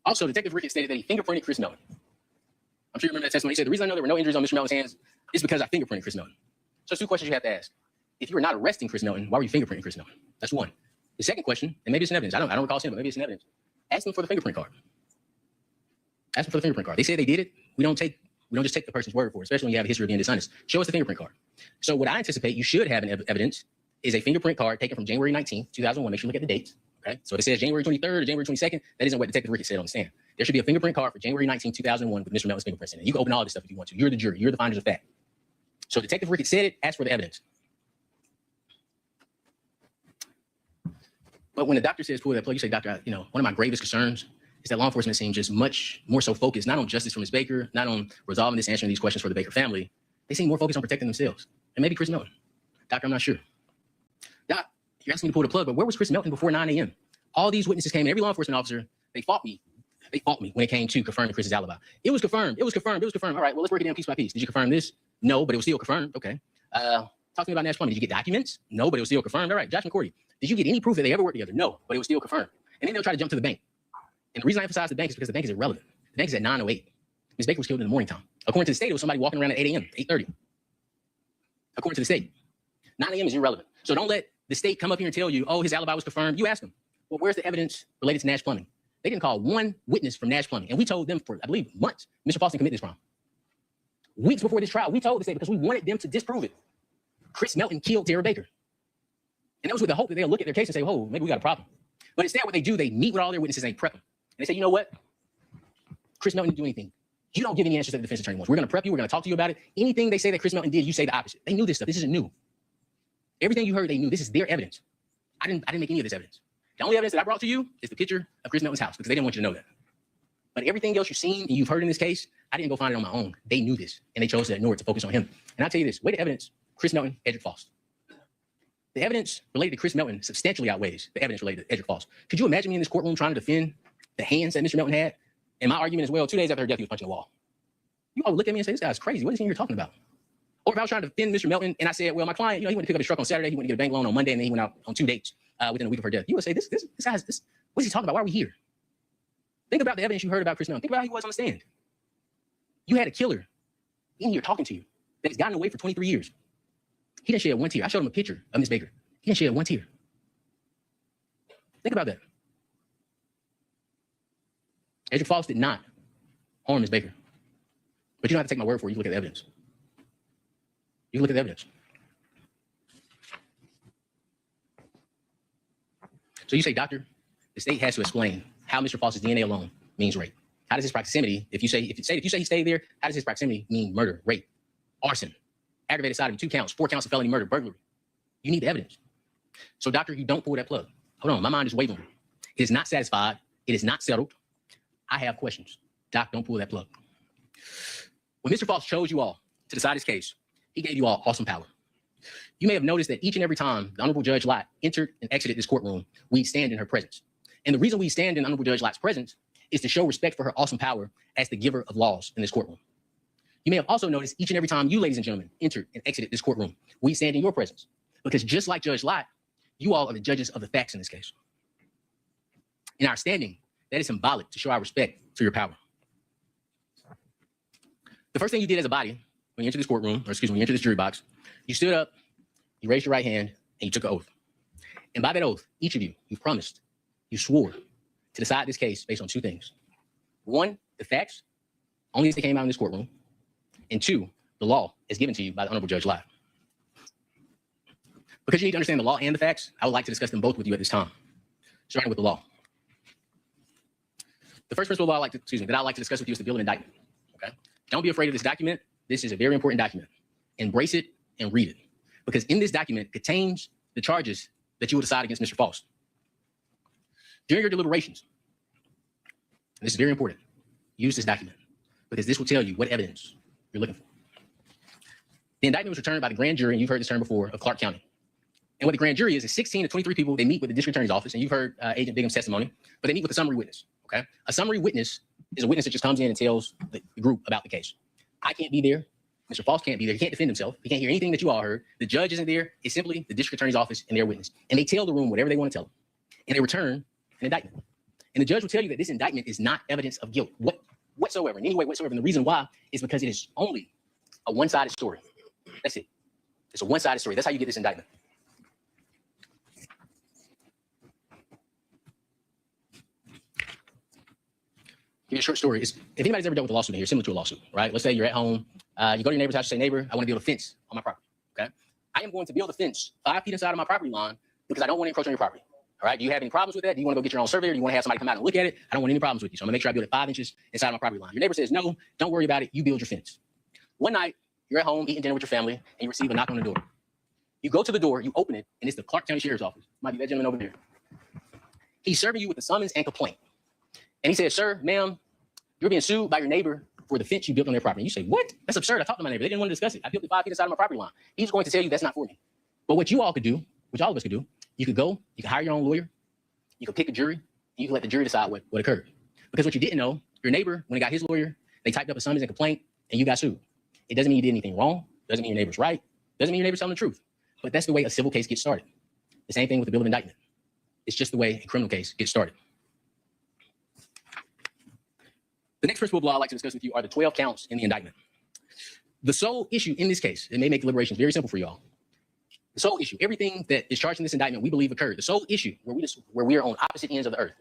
Also, Detective Ricketts stated that he fingerprinted Chris Melton. I'm sure you remember that testimony. He said, the reason I know there were no injuries on Mr. Melton's hands is because I fingerprinted Chris Melton. So there's two questions you have to ask. If you were not arresting Chris Melton, why were you fingerprinting Chris Melton? That's one. The second question, and maybe it's an evidence. I don't recall seeing it, but maybe it's an evidence. Ask them for the fingerprint card. Ask them for the fingerprint card. They say they did it. We don't just take the person's word for it, especially when you have a history of being dishonest. Show us the fingerprint card. So what I anticipate you should have in evidence is a fingerprint card taken from January 19th, 2001. Make sure you look at the dates. Okay, so if it says January 23rd or January 22nd, that isn't what Detective Ricketts said on the stand. There should be a fingerprint card for January 19, 2001 with Mr. Melton's fingerprints in it. You can open all this stuff if you want to. You're the jury. You're the finders of fact. So Detective Ricketts said it. Ask for the evidence. But when the doctor says pull that plug, you say, Doctor, one of my gravest concerns is that law enforcement seems just much more so focused not on justice for Ms. Baker, not on resolving this, answering these questions for the Baker family. They seem more focused on protecting themselves. And maybe Chris Melton. Doctor, I'm not sure. Doc, you're asking me to pull the plug, but where was Chris Melton before 9 a.m.? All these witnesses came in. Every law enforcement officer, they fought me. They fought me when it came to confirming Chris's alibi. It was confirmed. It was confirmed. It was confirmed. All right, well, let's break it down piece by piece. Did you confirm this? No, but it was still confirmed. Okay. Talk to me about Nash Plumbing. Did you get documents? No, but it was still confirmed. All right, Josh McCourty. Did you get any proof that they ever worked together? No, but it was still confirmed. And then they'll try to jump to the bank. And the reason I emphasize the bank is because the bank is irrelevant. The bank is at 9:08. Ms. Baker was killed in the morning time. According to the state, it was somebody walking around at 8 a.m., 8:30. According to the state. 9 a.m. is irrelevant. So don't let the state come up here and tell you, oh, his alibi was confirmed. You ask them, well, where's the evidence related to Nash Plumbing? They didn't call one witness from Nash Plumbing. And we told them for, I believe, months, Mr. Faust didn't commit this crime. Weeks before this trial, we told the state because we wanted them to disprove it. Chris Melton killed Tara Baker. And that was with the hope that they'll look at their case and say, oh, maybe we got a problem. But instead, what they do, they meet with all their witnesses and they prep them. And they say, you know what? Chris Melton didn't do anything. You don't give any answers that the defense attorney wants. We're going to prep you. We're going to talk to you about it. Anything they say that Chris Melton did, you say the opposite. They knew this stuff. This isn't new. Everything you heard, they knew. This is their evidence. I didn't make any of this evidence. The only evidence that I brought to you is the picture of Chris Melton's house because they didn't want you to know that. But everything else you've seen and you've heard in this case, I didn't go find it on my own. They knew this, and they chose to ignore it to focus on him. And I'll tell you this, way to evidence, Chris Melton, Edric Faust. The evidence related to Chris Melton substantially outweighs the evidence related to Edric Faust. Could you imagine me in this courtroom trying to defend the hands that Mr. Melton had? And my argument as well, 2 days after her death, he was punching the wall. You all would look at me and say, this guy's crazy. What is he here talking about? Or if I was trying to defend Mr. Melton and I said, well, my client, he went to pick up his truck on Saturday, he went to get a bank loan on Monday, and then he went out on 2 dates within a week of her death. You would say, this guy's, what's he talking about? Why are we here? Think about the evidence you heard about Chris Melton. Think about how he was on the stand. You had a killer in here talking to you that's gotten away for 23 years. He didn't shed one tear. I showed him a picture of Miss Baker. He didn't shed one tear. Think about that. Edric Faust did not harm Miss Baker. But you don't have to take my word for it. You can look at the evidence. You can look at the evidence. So you say, doctor, the state has to explain how Mr. Faust's DNA alone means rape. How does his proximity, if you say he stayed there, how does his proximity mean murder, rape, arson, aggravated sodomy, 2 counts, 4 counts of felony murder, burglary? You need the evidence. So, doctor, you don't pull that plug. Hold on, my mind is wavering. It is not satisfied. It is not settled. I have questions. Doc, don't pull that plug. When Mr. Faust chose you all to decide his case, he gave you all awesome power. You may have noticed that each and every time the Honorable Judge Lott entered and exited this courtroom, we stand in her presence. And the reason we stand in Honorable Judge Lott's presence is to show respect for her awesome power as the giver of laws in this courtroom. You may have also noticed each and every time you, ladies and gentlemen, entered and exited this courtroom, we stand in your presence. Because just like Judge Lott, you all are the judges of the facts in this case. In our standing, that is symbolic to show our respect to your power. The first thing you did as a body when you entered this courtroom, or excuse me, when you entered this jury box, you stood up, you raised your right hand, and you took an oath. And by that oath, each of you, you promised, you swore to decide this case based on 2 things. 1, the facts, only as they came out in this courtroom. And 2, the law as given to you by the Honorable Judge Lott. Because you need to understand the law and the facts, I would like to discuss them both with you at this time, starting with the law. The first principle that I like to discuss with you is the bill of indictment. Okay? Don't be afraid of this document. This is a very important document. Embrace it and read it. Because in this document contains the charges that you will decide against Mr. Faust. During your deliberations, and this is very important, use this document because this will tell you what evidence you're looking for. The indictment was returned by the grand jury, and you've heard this term before, of Clark County. And what the grand jury is 16 to 23 people. They meet with the district attorney's office, and you've heard Agent Bigham's testimony, but they meet with a summary witness, okay? A summary witness is a witness that just comes in and tells the group about the case. I can't be there. Mr. Faust can't be there. He can't defend himself. He can't hear anything that you all heard. The judge isn't there. It's simply the district attorney's office and their witness. And they tell the room whatever they want to tell them. And they return an indictment. And the judge will tell you that this indictment is not evidence of guilt whatsoever, in any way whatsoever. And the reason why is because it is only a one-sided story. That's it. It's a one-sided story. That's how you get this indictment. Give you a short story. If anybody's ever dealt with a lawsuit here, similar to a lawsuit, right? Let's say you're at home. You go to your neighbor's house, you say, neighbor, I want to build a fence on my property, okay? I am going to build a fence 5 feet inside of my property line because I don't want to encroach on your property, all right? Do you have any problems with that? Do you want to go get your own surveyor? Do you want to have somebody come out and look at it? I don't want any problems with you, so I'm going to make sure I build it 5 inches inside of my property line. Your neighbor says, no, don't worry about it. You build your fence. One night, you're at home eating dinner with your family, and you receive a knock on the door. You go to the door, you open it, and it's the Clark County Sheriff's Office. Might be that gentleman over there. He's serving you with a summons and complaint. And he says, sir, ma'am, you're being sued by your neighbor for the fence you built on their property. And you say, what? That's absurd. I talked to my neighbor. They didn't want to discuss it. I built it 5 feet inside of my property line. He's going to tell you that's not for me. But what you all could do, which all of us could do, you could go, you could hire your own lawyer, you could pick a jury, and you can let the jury decide what occurred. Because what you didn't know, your neighbor, when he got his lawyer, they typed up a summons and complaint, and you got sued. It doesn't mean you did anything wrong. Doesn't mean your neighbor's right. Doesn't mean your neighbor's telling the truth. But that's the way a civil case gets started. The same thing with the bill of indictment. It's just the way a criminal case gets started. The next principle of law I'd like to discuss with you are the 12 counts in the indictment. The sole issue in this case, it may make deliberations very simple for you all. The sole issue, everything that is charged in this indictment we believe occurred. The sole issue where we are on opposite ends of the earth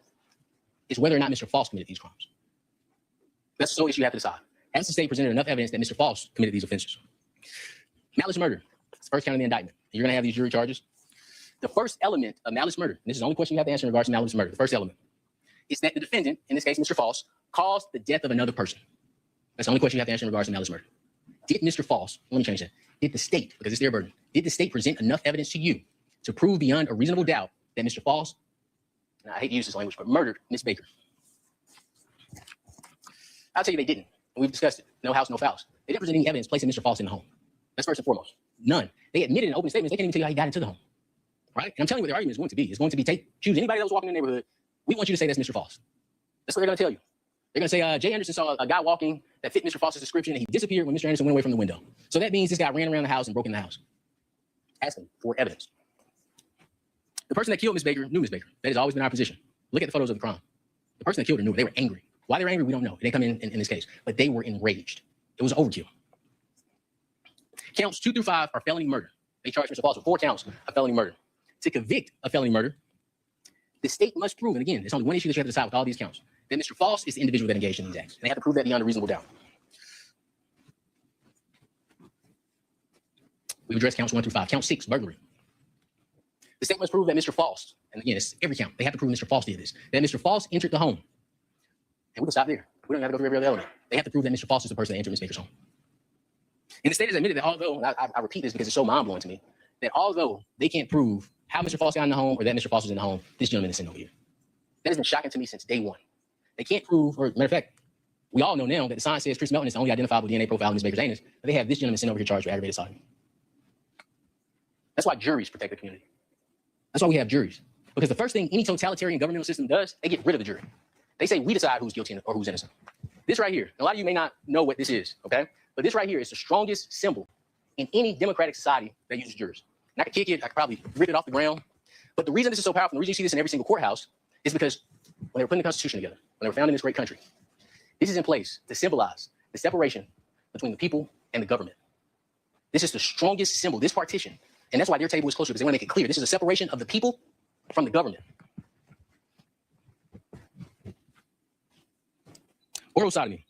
is whether or not Mr. Faust committed these crimes. That's the sole issue you have to decide. Has the state presented enough evidence that Mr. Faust committed these offenses? Malice murder, it's the first count in the indictment. You're going to have these jury charges. The first element of malice murder, and this is the only question you have to answer in regards to malice murder, the first element, is that the defendant, in this case Mr. Faust, caused the death of another person. That's the only question you have to answer in regards to malice murder. Did Mr. Faust, let me change that, did the state, because it's their burden, did the state present enough evidence to you to prove beyond a reasonable doubt that Mr. Faust, and I hate to use this language, but murdered Miss Baker? I'll tell you they didn't. And we've discussed it. No house, no Faust. They didn't present any evidence placing Mr. Faust in the home. That's first and foremost. None. They admitted in open statements, they can't even tell you how he got into the home. Right? And I'm telling you what their argument is going to be. It's going to be choose anybody that was walking in the neighborhood. We want you to say that's Mr. Faust. That's what they're going to tell you. They're going to say, Jay Anderson saw a guy walking that fit Mr. Faust's description, and he disappeared when Mr. Anderson went away from the window. So that means this guy ran around the house and broke in the house. Asking for evidence. The person that killed Miss Baker knew Miss Baker. That has always been our position. Look at the photos of the crime. The person that killed her knew her. They were angry. Why they were angry, we don't know. It didn't come in this case. But they were enraged. It was overkill. Counts 2 through 5 are felony murder. They charged Mr. Faust with 4 counts of felony murder. To convict of felony murder, the state must prove, and again, there's only one issue that you have to decide with all these counts, that Mr. Faust is the individual that engaged in these acts. They have to prove that beyond a reasonable doubt. We've addressed counts 1 through 5. Count 6, burglary. The state must prove that Mr. Faust, and again, it's every count, they have to prove Mr. Faust did this, that Mr. Faust entered the home. And we can stop there. We don't have to go through every other element. They have to prove that Mr. Faust is the person that entered Miss Baker's home. And the state has admitted that although, and I repeat this because it's so mind-blowing to me, that although they can't prove how Mr. Faust got in the home or that Mr. Faust was in the home, this gentleman is sitting over here. That has been shocking to me since day one. They can't prove, or matter of fact, we all know now that the science says Chris Melton is the only identifiable DNA profile in Miss Baker's anus, but they have this gentleman sitting over here charged with aggravated assault. That's why juries protect the community. That's why we have juries. Because the first thing any totalitarian governmental system does, they get rid of the jury. They say we decide who's guilty or who's innocent. This right here, a lot of you may not know what this is, okay? But this right here is the strongest symbol in any democratic society that uses juries. And I could kick it, I could probably rip it off the ground. But the reason this is so powerful, the reason you see this in every single courthouse, is because when they were putting the Constitution together, when they were founding this great country, this is in place to symbolize the separation between the people and the government. This is the strongest symbol, this partition. And that's why their table is closer, because they want to make it clear. This is a separation of the people from the government. Oral sodomy.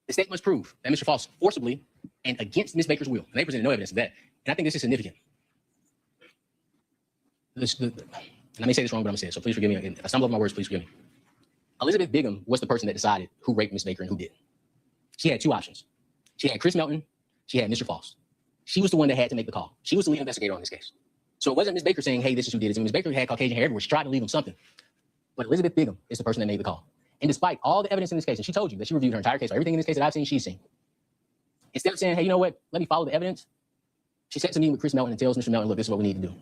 The state must prove that Mr. Faust forcibly and against Ms. Baker's will, and they presented no evidence of that. And I think this is significant. And I may say this wrong, but I'm going to say it, so please forgive me. If I stumble over my words, please forgive me. Elizabeth Bigham was the person that decided who raped Ms. Baker and who didn't. She had 2 options. She had Chris Melton, she had Mr. Faust. She was the one that had to make the call. She was the lead investigator on this case. So it wasn't Ms. Baker saying, hey, this is who did it. Ms. Baker had Caucasian hair everywhere. She tried to leave him something. But Elizabeth Bigham is the person that made the call. And despite all the evidence in this case, and she told you that she reviewed her entire case, everything in this case that I've seen, she's seen. Instead of saying, hey, you know what, let me follow the evidence, she sets a meeting with Chris Melton and tells Mr. Melton, look, this is what we need to do.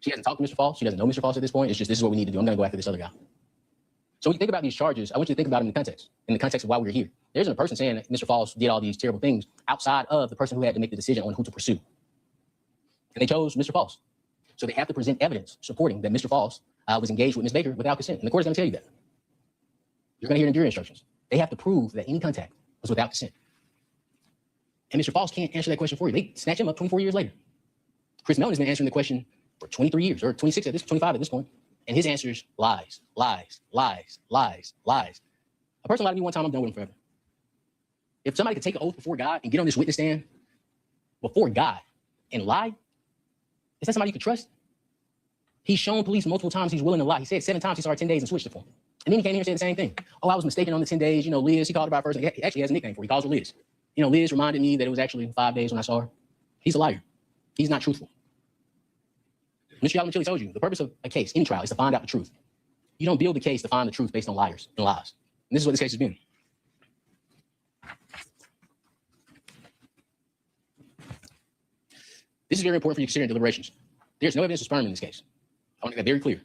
She hasn't talked to Mr. Faust. She doesn't know Mr. Faust at this point. It's just, this is what we need to do. I'm going to go after this other guy. So when you think about these charges, I want you to think about them in the context of why we're here. There isn't a person saying that Mr. Faust did all these terrible things outside of the person who had to make the decision on who to pursue. And they chose Mr. Faust. So they have to present evidence supporting that Mr. Faust was engaged with Ms. Baker without consent. And the court is going to tell you that. You're going to hear it in jury instructions. They have to prove that any contact was without consent. And Mr. Faust can't answer that question for you. They snatch him up 24 years later. Chris Melton has been answering the question for 23 years, or 26 at this, 25 at this point. And his answer is lies, lies, lies, lies, lies. A person lied to me one time, I'm done with him forever. If somebody could take an oath before God and get on this witness stand before God and lie, is that somebody you could trust? He's shown police multiple times he's willing to lie. He said 7 times he started 10 days and switched it for him. And then he came here and said the same thing. Oh, I was mistaken on the 10 days. You know, Liz, he called her by first name. He actually has a nickname for her. He calls her Liz. You know, Liz reminded me that it was actually 5 days when I saw her. He's a liar. He's not truthful. Mr. Yalamachili told you, the purpose of a case, any trial, is to find out the truth. You don't build a case to find the truth based on liars and lies. And this is what this case has been. This is very important for you to consider in deliberations. There's no evidence of sperm in this case. I want to make that very clear.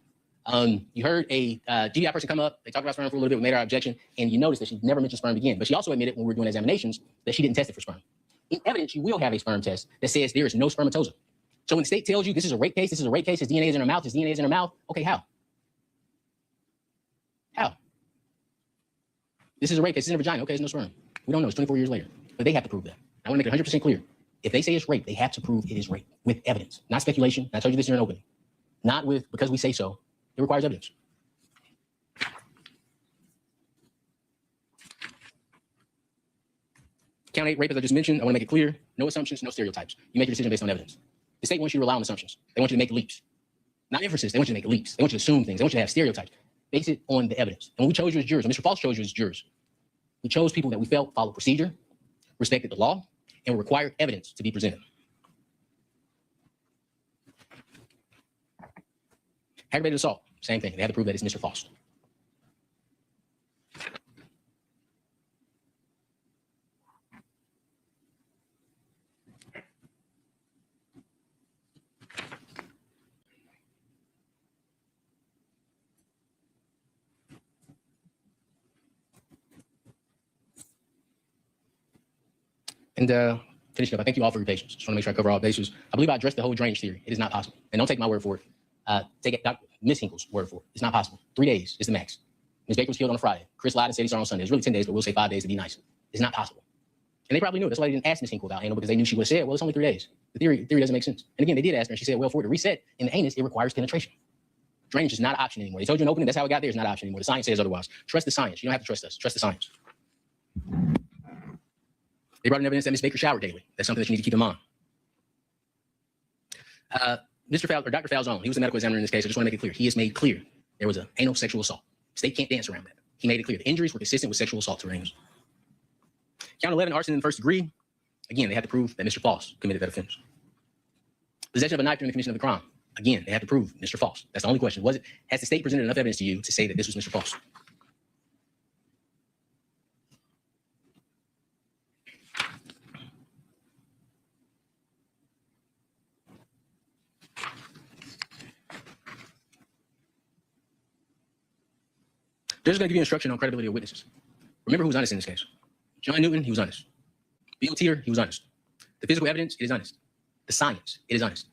You heard a GDI person come up, they talked about sperm for a little bit, we made our objection, and you noticed that she never mentioned sperm again. But she also admitted when we were doing examinations that she didn't test it for sperm. In evidence, you will have a sperm test that says there is no spermatozoa. So when the state tells you this is a rape case, his DNA is in her mouth, his DNA is in her mouth, okay, how? How? This is a rape case, it's in her vagina, okay, there's no sperm. We don't know, it's 24 years later. But they have to prove that. I want to make it 100% clear. If they say it's rape, they have to prove it is rape with evidence, not speculation. And I told you this in an opening. Not with because we say so. It requires evidence. Count 8 rape, as I just mentioned, I want to make it clear. No assumptions, no stereotypes. You make your decision based on evidence. The state wants you to rely on assumptions. They want you to make leaps. Not inferences, they want you to make leaps. They want you to assume things. They want you to have stereotypes. Base it on the evidence. And when we chose you as jurors, and Mr. Faust chose you as jurors, we chose people that we felt followed procedure, respected the law, and required evidence to be presented. Aggravated assault, same thing. They had to prove that it's Mr. Faust. And finishing up, I thank you all for your patience. Just want to make sure I cover all bases. I believe I addressed the whole drainage theory. It is not possible. And don't take my word for it. Take Ms. Hinkle's word for it. It's not possible. 3 days is the max. Ms. Baker was killed on a Friday. Chris lied and said he saw her on Sunday. It's really 10 days, but we'll say 5 days to be nice. It's not possible. And they probably knew it. That's why they didn't ask Ms. Hinkle about anal, because they knew she would have said, well, it's only 3 days. The theory doesn't make sense. And again, they did ask her, and she said, well, for it to reset in the anus, it requires penetration. Drainage is not an option anymore. They told you in opening, that's how it got there. It's not an option anymore. The science says otherwise. Trust the science. You don't have to trust us. Trust the science. They brought in evidence that Ms. Baker showered daily. That's something that you need to keep in mind. Dr. Falzone, he was the medical examiner in this case. I just want to make it clear. He has made clear there was an anal sexual assault. State can't dance around that. He made it clear the injuries were consistent with sexual assault to her anus. Count 11, arson in the first degree. Again, they had to prove that Mr. Faust committed that offense. Possession of a knife during the commission of the crime. Again, they had to prove Mr. Faust. That's the only question. Has the state presented enough evidence to you to say that this was Mr. Faust? Judge is going to give you instruction on credibility of witnesses. Remember who's honest in this case. John Newton, he was honest. Bill Teeter, he was honest. The physical evidence, it is honest. The science, it is honest.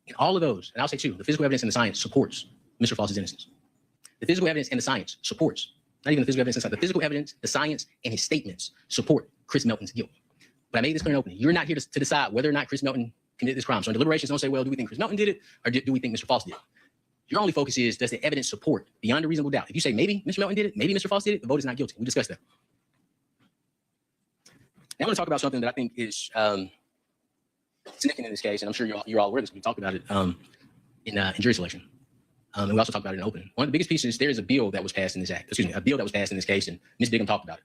In all of those, and I'll say too, the physical evidence and the science supports Mr. Faust's innocence. The physical evidence and the science supports, not even the physical evidence, the physical evidence, the science, and his statements support Chris Melton's guilt. But I made this clear and open. You're not here to decide whether or not Chris Melton committed this crime. So in deliberations, don't say, well, do we think Chris Melton did it, or do we think Mr. Faust did it? Your only focus is, does the evidence support beyond a reasonable doubt? If you say maybe Mr. Melton did it, maybe Mr. Faust did it, the vote is not guilty. We discussed that. Now I want to talk about something that I think is significant in this case, and I'm sure you're all aware of this. We talked about it in jury selection. And we also talked about it in open. One of the biggest pieces, there is a bill that was passed in this act, a bill that was passed in this case, and Ms. Bigham talked about it.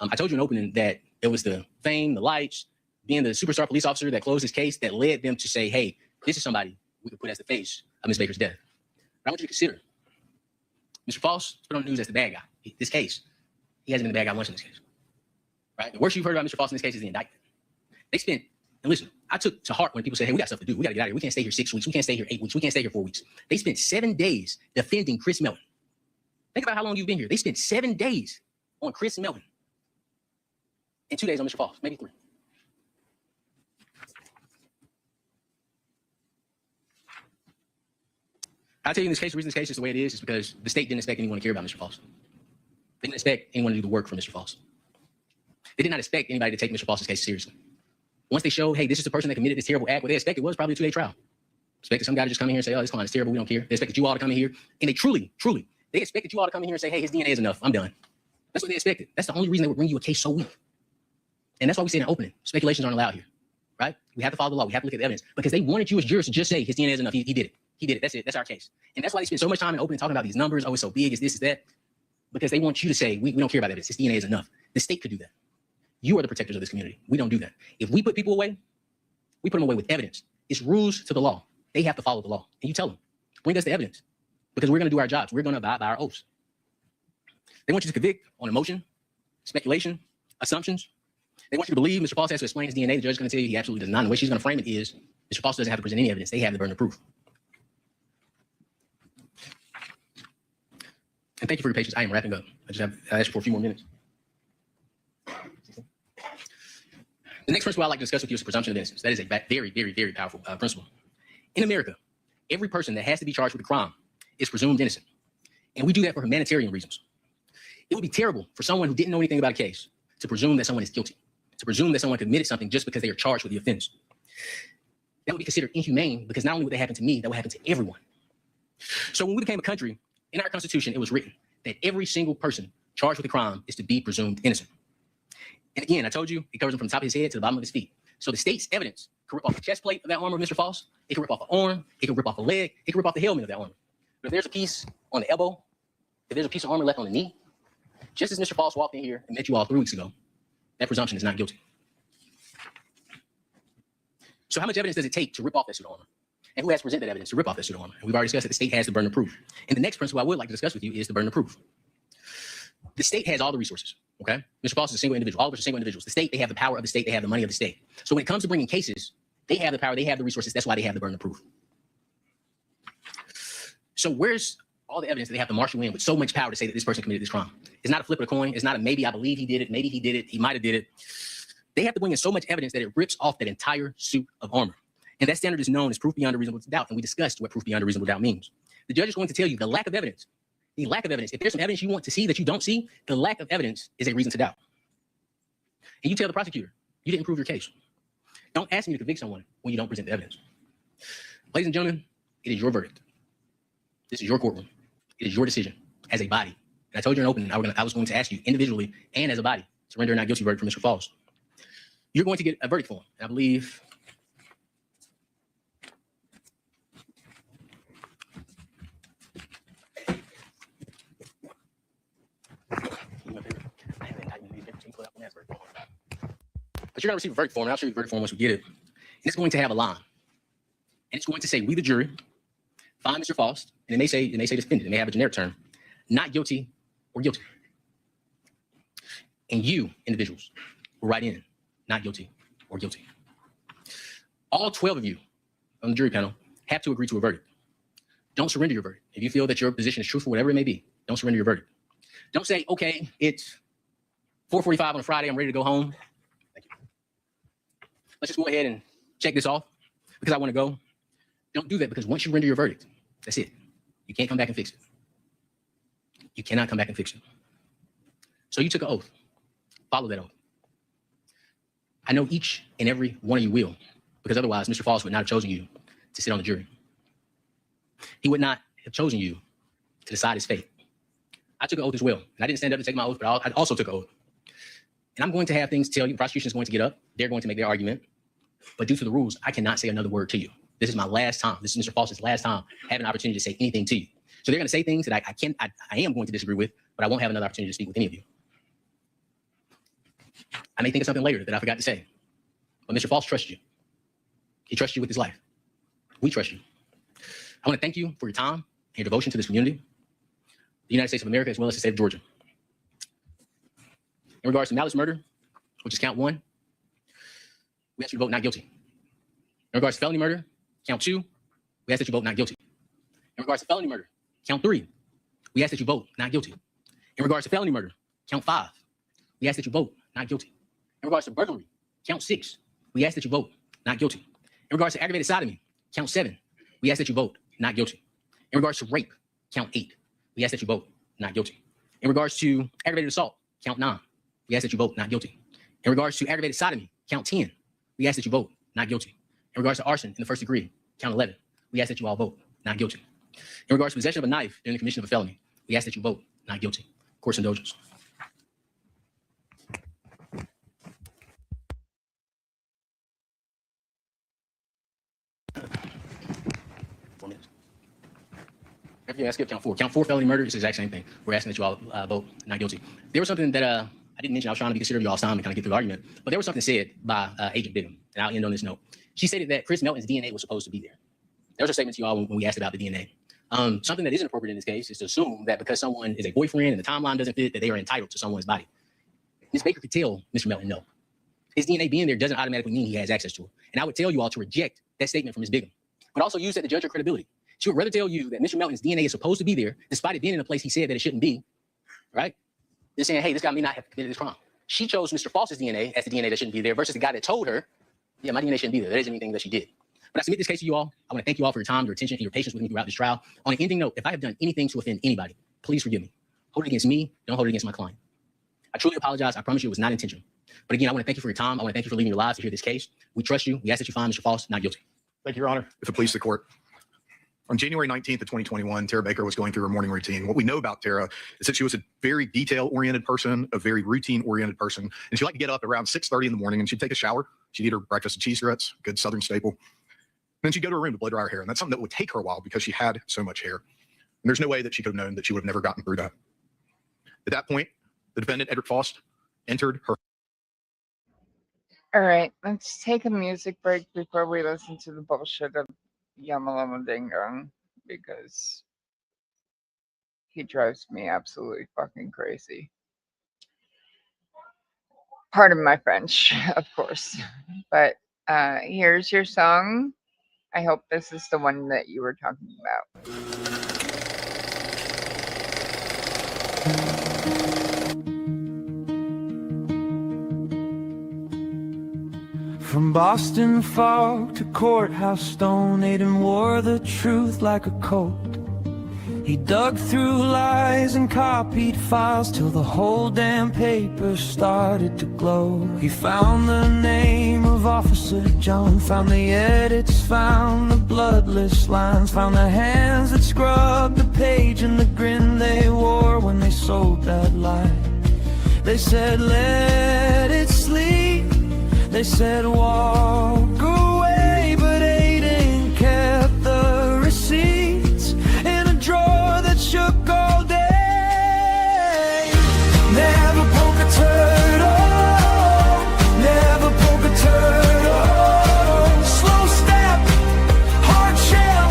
I told you in opening that it was the fame, the lights, being the superstar police officer that closed his case that led them to say, hey, this is somebody we could put as the face of Ms. Baker's death. But I want you to consider, Mr. Faust was put on the news as the bad guy. This case, he hasn't been the bad guy once in this case. Right? The worst you've heard about Mr. Faust in this case is the indictment. They spent, and listen, I took to heart when people say, hey, we got stuff to do. We got to get out of here. We can't stay here 6 weeks. We can't stay here 8 weeks. We can't stay here 4 weeks. They spent 7 days defending Chris Melton. Think about how long you've been here. They spent 7 days on Chris Melton and 2 days on Mr. Faust, maybe 3. I'll tell you in this case, the reason this case is the way it is because the state didn't expect anyone to care about Mr. Faust. They didn't expect anyone to do the work for Mr. Faust. They did not expect anybody to take Mr. Faust's case seriously. Once they showed, hey, this is the person that committed this terrible act, what they expected was probably a 2-day trial. Expected some guy to just come in here and say, oh, this client is terrible, we don't care. They expected you all to come in here, and they truly, they expected you all to come in here and say, hey, his DNA is enough, I'm done. That's what they expected. That's the only reason they would bring you a case so weak. And that's why we say in opening, speculations aren't allowed here, right? We have to follow the law, we have to look at the evidence, because they wanted you as jurors to just say his DNA is enough, he did it. He did it. That's it. That's our case. And that's why they spend so much time in opening talking about these numbers. Oh, it's so big. It's this, it's that. Because they want you to say, we don't care about evidence. His DNA is enough. The state could do that. You are the protectors of this community. We don't do that. If we put people away, we put them away with evidence. It's rules to the law. They have to follow the law. And you tell them, bring us the evidence. Because we're going to do our jobs. We're going to abide by our oaths. They want you to convict on emotion, speculation, assumptions. They want you to believe Mr. Faust has to explain his DNA. The judge is going to tell you he absolutely does not. And the way she's going to frame it is Mr. Faust doesn't have to present any evidence. They have the burden of proof. And thank you for your patience. I am wrapping up. I asked for a few more minutes. The next principle I'd like to discuss with you is the presumption of innocence. That is a very, very, very powerful principle. In America, every person that has to be charged with a crime is presumed innocent. And we do that for humanitarian reasons. It would be terrible for someone who didn't know anything about a case to presume that someone is guilty, to presume that someone committed something just because they are charged with the offense. That would be considered inhumane because not only would that happen to me, that would happen to everyone. So when we became a country, in our Constitution, it was written that every single person charged with a crime is to be presumed innocent. And again, I told you, it covers him from the top of his head to the bottom of his feet. So the state's evidence could rip off the chest plate of that armor of Mr. Faust. It could rip off an arm. It could rip off a leg. It could rip off the helmet of that armor. But if there's a piece on the elbow, if there's a piece of armor left on the knee, just as Mr. Faust walked in here and met you all 3 weeks ago, that presumption is not guilty. So how much evidence does it take to rip off that suit of armor? And who has to present that evidence to rip off that suit of armor? And we've already discussed that the state has the burden of proof. And the next principle I would like to discuss with you is the burden of proof. The state has all the resources, okay? Mr. Faust is a single individual. All of us are single individuals. The state, they have the power of the state. They have the money of the state. So when it comes to bringing cases, they have the power. They have the resources. That's why they have the burden of proof. So where's all the evidence that they have to marshal in with so much power to say that this person committed this crime? It's not a flip of a coin. It's not a maybe I believe he did it. Maybe he did it. He might have did it. They have to bring in so much evidence that it rips off that entire suit of armor. And that standard is known as proof beyond a reasonable doubt. And we discussed what proof beyond a reasonable doubt means. The judge is going to tell you the lack of evidence. The lack of evidence. If there's some evidence you want to see that you don't see, the lack of evidence is a reason to doubt. And you tell the prosecutor, you didn't prove your case. Don't ask me to convict someone when you don't present the evidence. Ladies and gentlemen, it is your verdict. This is your courtroom. It is your decision as a body. And I told you in opening, I was going to ask you individually and as a body to render a not guilty verdict for Mr. Faust. You're going to get a verdict form. And I believe but you're going to receive a verdict form, and I'll show you the verdict form once we get it. And it's going to have a line. And it's going to say, we the jury find Mr. Faust, and it may say defendant, it may have a generic term, not guilty or guilty. And you, individuals, will write in, not guilty or guilty. All 12 of you on the jury panel have to agree to a verdict. Don't surrender your verdict. If you feel that your position is truthful, whatever it may be, don't surrender your verdict. Don't say, okay, it's 4:45 on a Friday, I'm ready to go home. Thank you. Let's just go ahead and check this off because I want to go. Don't do that, because once you render your verdict, that's it. You can't come back and fix it. You cannot come back and fix it. So you took an oath. Follow that oath. I know each and every one of you will, because otherwise Mr. Faust would not have chosen you to sit on the jury. He would not have chosen you to decide his fate. I took an oath as well. And I didn't stand up to take my oath, but I also took an oth. And I'm going to have things to tell you. The prosecution is going to get up. They're going to make their argument. But due to the rules, I cannot say another word to you. This is my last time. This is Mr. Faust's last time having an opportunity to say anything to you. So they're going to say things that I am going to disagree with, but I won't have another opportunity to speak with any of you. I may think of something later that I forgot to say. But Mr. Faust trusts you. He trusts you with his life. We trust you. I want to thank you for your time and your devotion to this community, the United States of America, as well as the state of Georgia. In regards to malice murder, which is count 1, we ask you to vote not guilty. In regards to felony murder, count 2, we ask that you vote not guilty. In regards to felony murder, count 3, we ask that you vote not guilty. In regards to felony murder, count 5, we ask that you vote not guilty. In regards to burglary, count 6, we ask that you vote not guilty. In regards to aggravated sodomy, count 7, we ask that you vote not guilty. In regards to rape, count 8, we ask that you vote not guilty. In regards to aggravated assault, count 9, we ask that you vote not guilty. In regards to aggravated sodomy, count 10, we ask that you vote not guilty. In regards to arson in the first degree, count 11, we ask that you all vote not guilty. In regards to possession of a knife during the commission of a felony, we ask that you vote not guilty. Court's indulgence. Yeah, skip count 4. Count 4 felony murder is the exact same thing. We're asking that you all vote not guilty. There was something that I didn't mention. I was trying to be considerate of y'all's time and kind of get through the argument. But there was something said by Agent Bigham, and I'll end on this note. She stated that Chris Melton's DNA was supposed to be there. There was a statement to y'all when we asked about the DNA. Something that isn't appropriate in this case is to assume that because someone is a boyfriend and the timeline doesn't fit, that they are entitled to someone's body. Ms. Baker could tell Mr. Melton no. His DNA being there doesn't automatically mean he has access to it. And I would tell you all to reject that statement from Ms. Bigham, but also use that to judge her credibility. She would rather tell you that Mr. Melton's DNA is supposed to be there, despite it being in a place he said that it shouldn't be, right? They're saying, hey, this guy may not have committed this crime. She chose Mr. Faust's DNA as the DNA that shouldn't be there versus the guy that told her, yeah, my DNA shouldn't be there. There isn't anything that she did. But I submit this case to you all. I want to thank you all for your time, your attention, and your patience with me throughout this trial. On an ending note, if I have done anything to offend anybody, please forgive me. Hold it against me. Don't hold it against my client. I truly apologize. I promise you it was not intentional. But again, I want to thank you for your time. I want to thank you for leaving your lives to hear this case. We trust you. We ask that you find Mr. Faust not guilty. Thank you, Your Honor. If it pleases the court. On January 19th of 2021, Tara Baker was going through her morning routine. What we know about Tara is that she was a very detail-oriented person, a very routine-oriented person, and she liked to get up around 6:30 in the morning, and she'd take a shower. She'd eat her breakfast of cheese grits, good Southern staple. And then she'd go to her room to blow dry her hair, and that's something that would take her a while because she had so much hair. And there's no way that she could have known that she would have never gotten through that. At that point, the defendant, Edric Faust, entered her. All right, let's take a music break before we listen to the bullshit of Yamalama Dingong, because he drives me absolutely fucking crazy. Pardon my French, of course. But here's your song. I hope this is the one that you were talking about. Boston fog to courthouse stone, Aiden wore the truth like a coat. He dug through lies and copied files till the whole damn paper started to glow. He found the name of Officer John, found the edits, found the bloodless lines, found the hands that scrubbed the page and the grin they wore when they sold that lie. They said, let it sleep. They said, walk away, but Aiden kept the receipts in a drawer that shook all day. Never poke a turtle, never poke a turtle. Slow step, hard shell,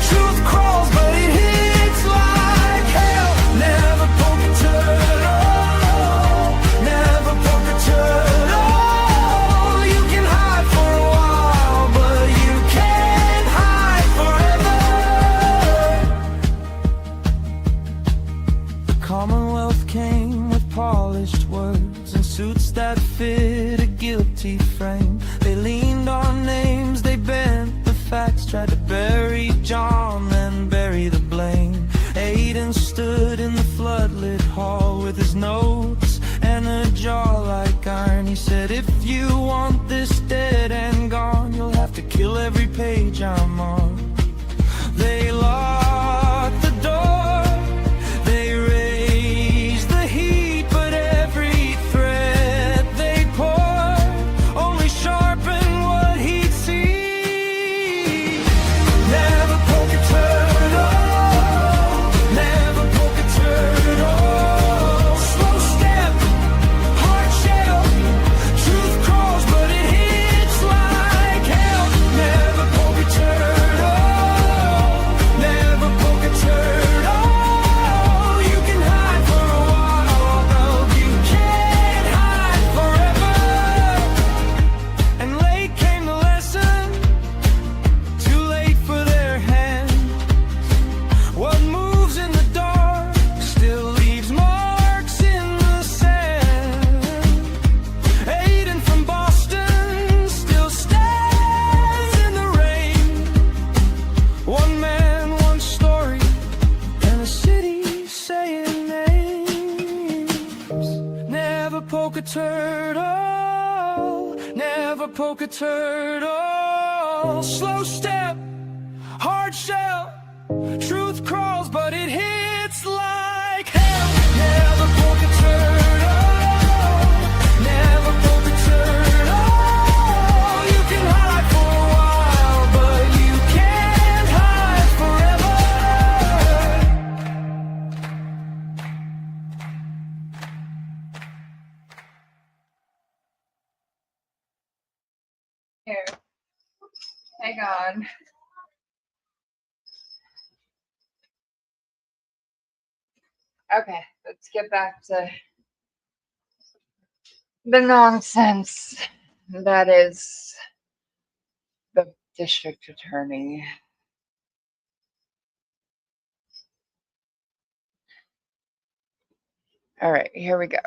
truth crawls, but it hits like hell. Never poke a turtle, never poke a turtle. You can hide for a while, but you can't hide forever. The Commonwealth came with polished words and suits that fit a guilty frame. They leaned on names, they bent the facts, tried to bury John, then bury the blame. Aiden stood in the floodlit hall with his notes and a jaw like iron. He said, if you want this dead and gone, you'll have to kill every page I'm on. They locked the door, they raised the heat, but every thread they poured only sharpened what he'd see. Never poke a turtle, never poke a turtle. Slow step, hard shell, truth crawls, but it hits like hell. Never poke a turtle, never poke a turtle. You can hide for a while, though you can't hide forever. And late came the lesson, too late for their hand. What moves in the dark still leaves marks in the sand. Aiden from Boston still stands in the rain. One man, one story, and a city saying names. Never poke a turtle, never poke a turtle. Slow step, hard shell, truth crawls, but it hits like hell. Never poke a turtle, never poke a turtle. You can hide for a while, but you can't hide forever. Here. Hang on. Okay, let's get back to the nonsense that is the district attorney. All right, here we go.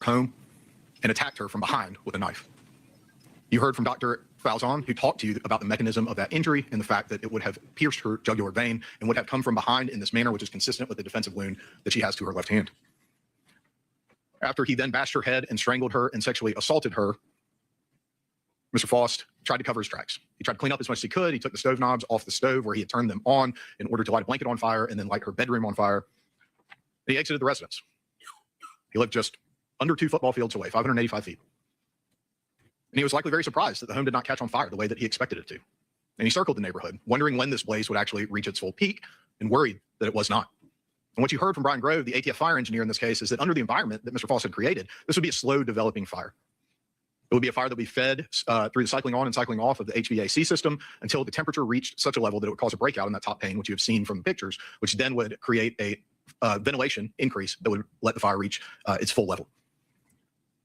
Home and attacked her from behind with a knife. You heard from Dr. Falzon, who talked to you about the mechanism of that injury and the fact that it would have pierced her jugular vein and would have come from behind in this manner, which is consistent with the defensive wound that she has to her left hand. After he then bashed her head and strangled her and sexually assaulted her, Mr. Faust tried to cover his tracks. He tried to clean up as much as he could. He took the stove knobs off the stove where he had turned them on in order to light a blanket on fire and then light her bedroom on fire. And he exited the residence. He lived just under 2 football fields away, 585 feet. And he was likely very surprised that the home did not catch on fire the way that he expected it to. And he circled the neighborhood, wondering when this blaze would actually reach its full peak and worried that it was not. And what you heard from Brian Grove, the ATF fire engineer in this case, is that under the environment that Mr. Faust had created, this would be a slow developing fire. It would be a fire that would be fed through the cycling on and cycling off of the HVAC system until the temperature reached such a level that it would cause a breakout in that top pane, which you have seen from the pictures, which then would create a ventilation increase that would let the fire reach its full level.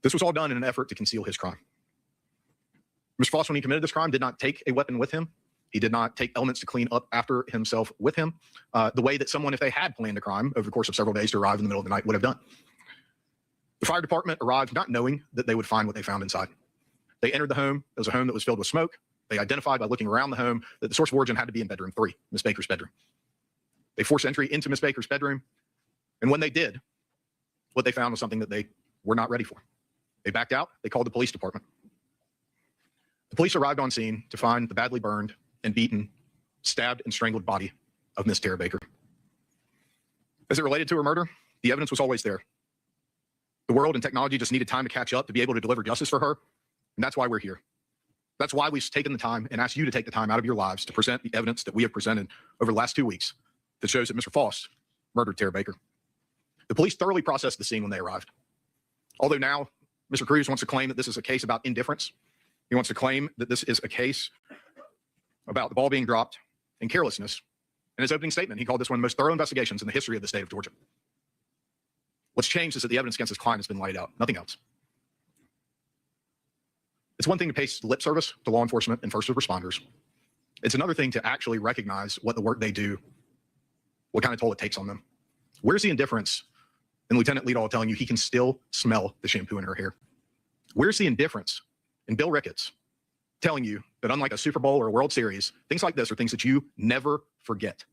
This was all done in an effort to conceal his crime. Mr. Faust, when he committed this crime, did not take a weapon with him. He did not take elements to clean up after himself with him, the way that someone, if they had planned a crime over the course of several days to arrive in the middle of the night, would have done. The fire department arrived not knowing that they would find what they found inside. They entered the home. It was a home that was filled with smoke. They identified by looking around the home that the source of origin had to be in bedroom 3, Miss Baker's bedroom. They forced entry into Miss Baker's bedroom. And when they did, what they found was something that they were not ready for. They backed out. They called the police department. The police arrived on scene to find the badly burned and beaten, stabbed and strangled body of Miss Tara Baker. As it related to her murder, the evidence was always there. The world and technology just needed time to catch up to be able to deliver justice for her. And that's why we're here. That's why we've taken the time and asked you to take the time out of your lives to present the evidence that we have presented over the last 2 weeks that shows that Mr. Faust murdered Tara Baker. The police thoroughly processed the scene when they arrived. Although now Mr. Cruz wants to claim that this is a case about indifference. He wants to claim that this is a case about the ball being dropped and carelessness. In his opening statement, he called this one of the most thorough investigations in the history of the state of Georgia. What's changed is that the evidence against his client has been laid out, nothing else. It's one thing to pay lip service to law enforcement and first responders. It's another thing to actually recognize what the work they do, what kind of toll it takes on them. Where's the indifference in Lieutenant Leadall telling you he can still smell the shampoo in her hair? Where's the indifference in Bill Ricketts telling you that unlike a Super Bowl or a World Series, things like this are things that you never forget?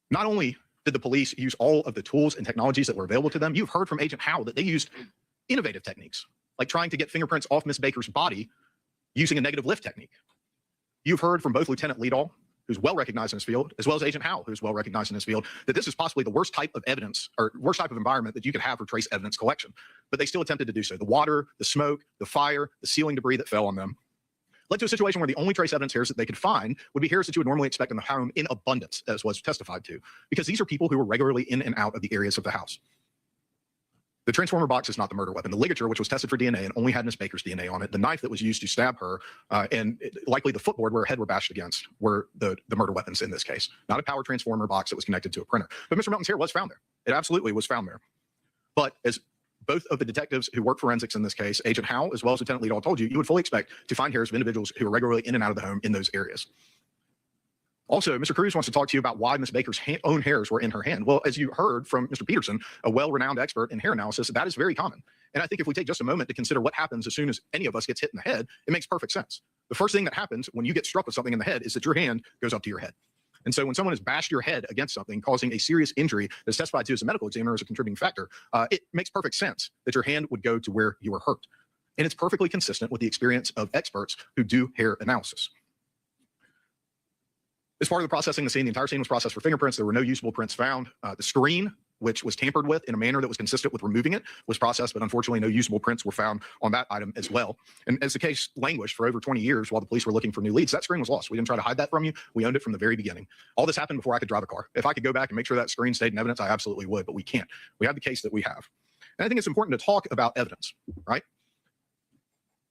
Not only did the police use all of the tools and technologies that were available to them, you've heard from Agent Howe that they used innovative techniques, like trying to get fingerprints off Miss Baker's body using a negative lift technique. You've heard from both Lieutenant Leadall, who's well recognized in his field, as well as Agent Howe, who's well recognized in his field, that this is possibly the worst type of evidence or worst type of environment that you could have for trace evidence collection. But they still attempted to do so. The water, the smoke, the fire, the ceiling debris that fell on them led to a situation where the only trace evidence hairs that they could find would be hairs that you would normally expect in the home in abundance, as was testified to, because these are people who were regularly in and out of the areas of the house. The transformer box is not the murder weapon. The ligature, which was tested for DNA and only had Miss Baker's DNA on it, the knife that was used to stab her, likely the footboard where her head were bashed against were the murder weapons in this case, not a power transformer box that was connected to a printer. But Mr. Melton's hair was found there. It absolutely was found there. But as both of the detectives who work forensics in this case, Agent Howe, as well as Lieutenant Leadall told you, you would fully expect to find hairs of individuals who are regularly in and out of the home in those areas. Also, Mr. Cruz wants to talk to you about why Miss Baker's own hairs were in her hand. Well, as you heard from Mr. Peterson, a well-renowned expert in hair analysis, that is very common. And I think if we take just a moment to consider what happens as soon as any of us gets hit in the head, it makes perfect sense. The first thing that happens when you get struck with something in the head is that your hand goes up to your head. And so when someone has bashed your head against something, causing a serious injury that's testified to as a medical examiner as a contributing factor, it makes perfect sense that your hand would go to where you were hurt. And it's perfectly consistent with the experience of experts who do hair analysis. As part of the processing the scene, the entire scene was processed for fingerprints. There were no usable prints found. The screen, which was tampered with in a manner that was consistent with removing it, was processed, but unfortunately no usable prints were found on that item as well. And as the case languished for over 20 years while the police were looking for new leads, that screen was lost. We didn't try to hide that from you. We owned it from the very beginning. All this happened before I could drive a car. If I could go back and make sure that screen stayed in evidence, I absolutely would, but we can't. We have the case that we have. And I think it's important to talk about evidence, right?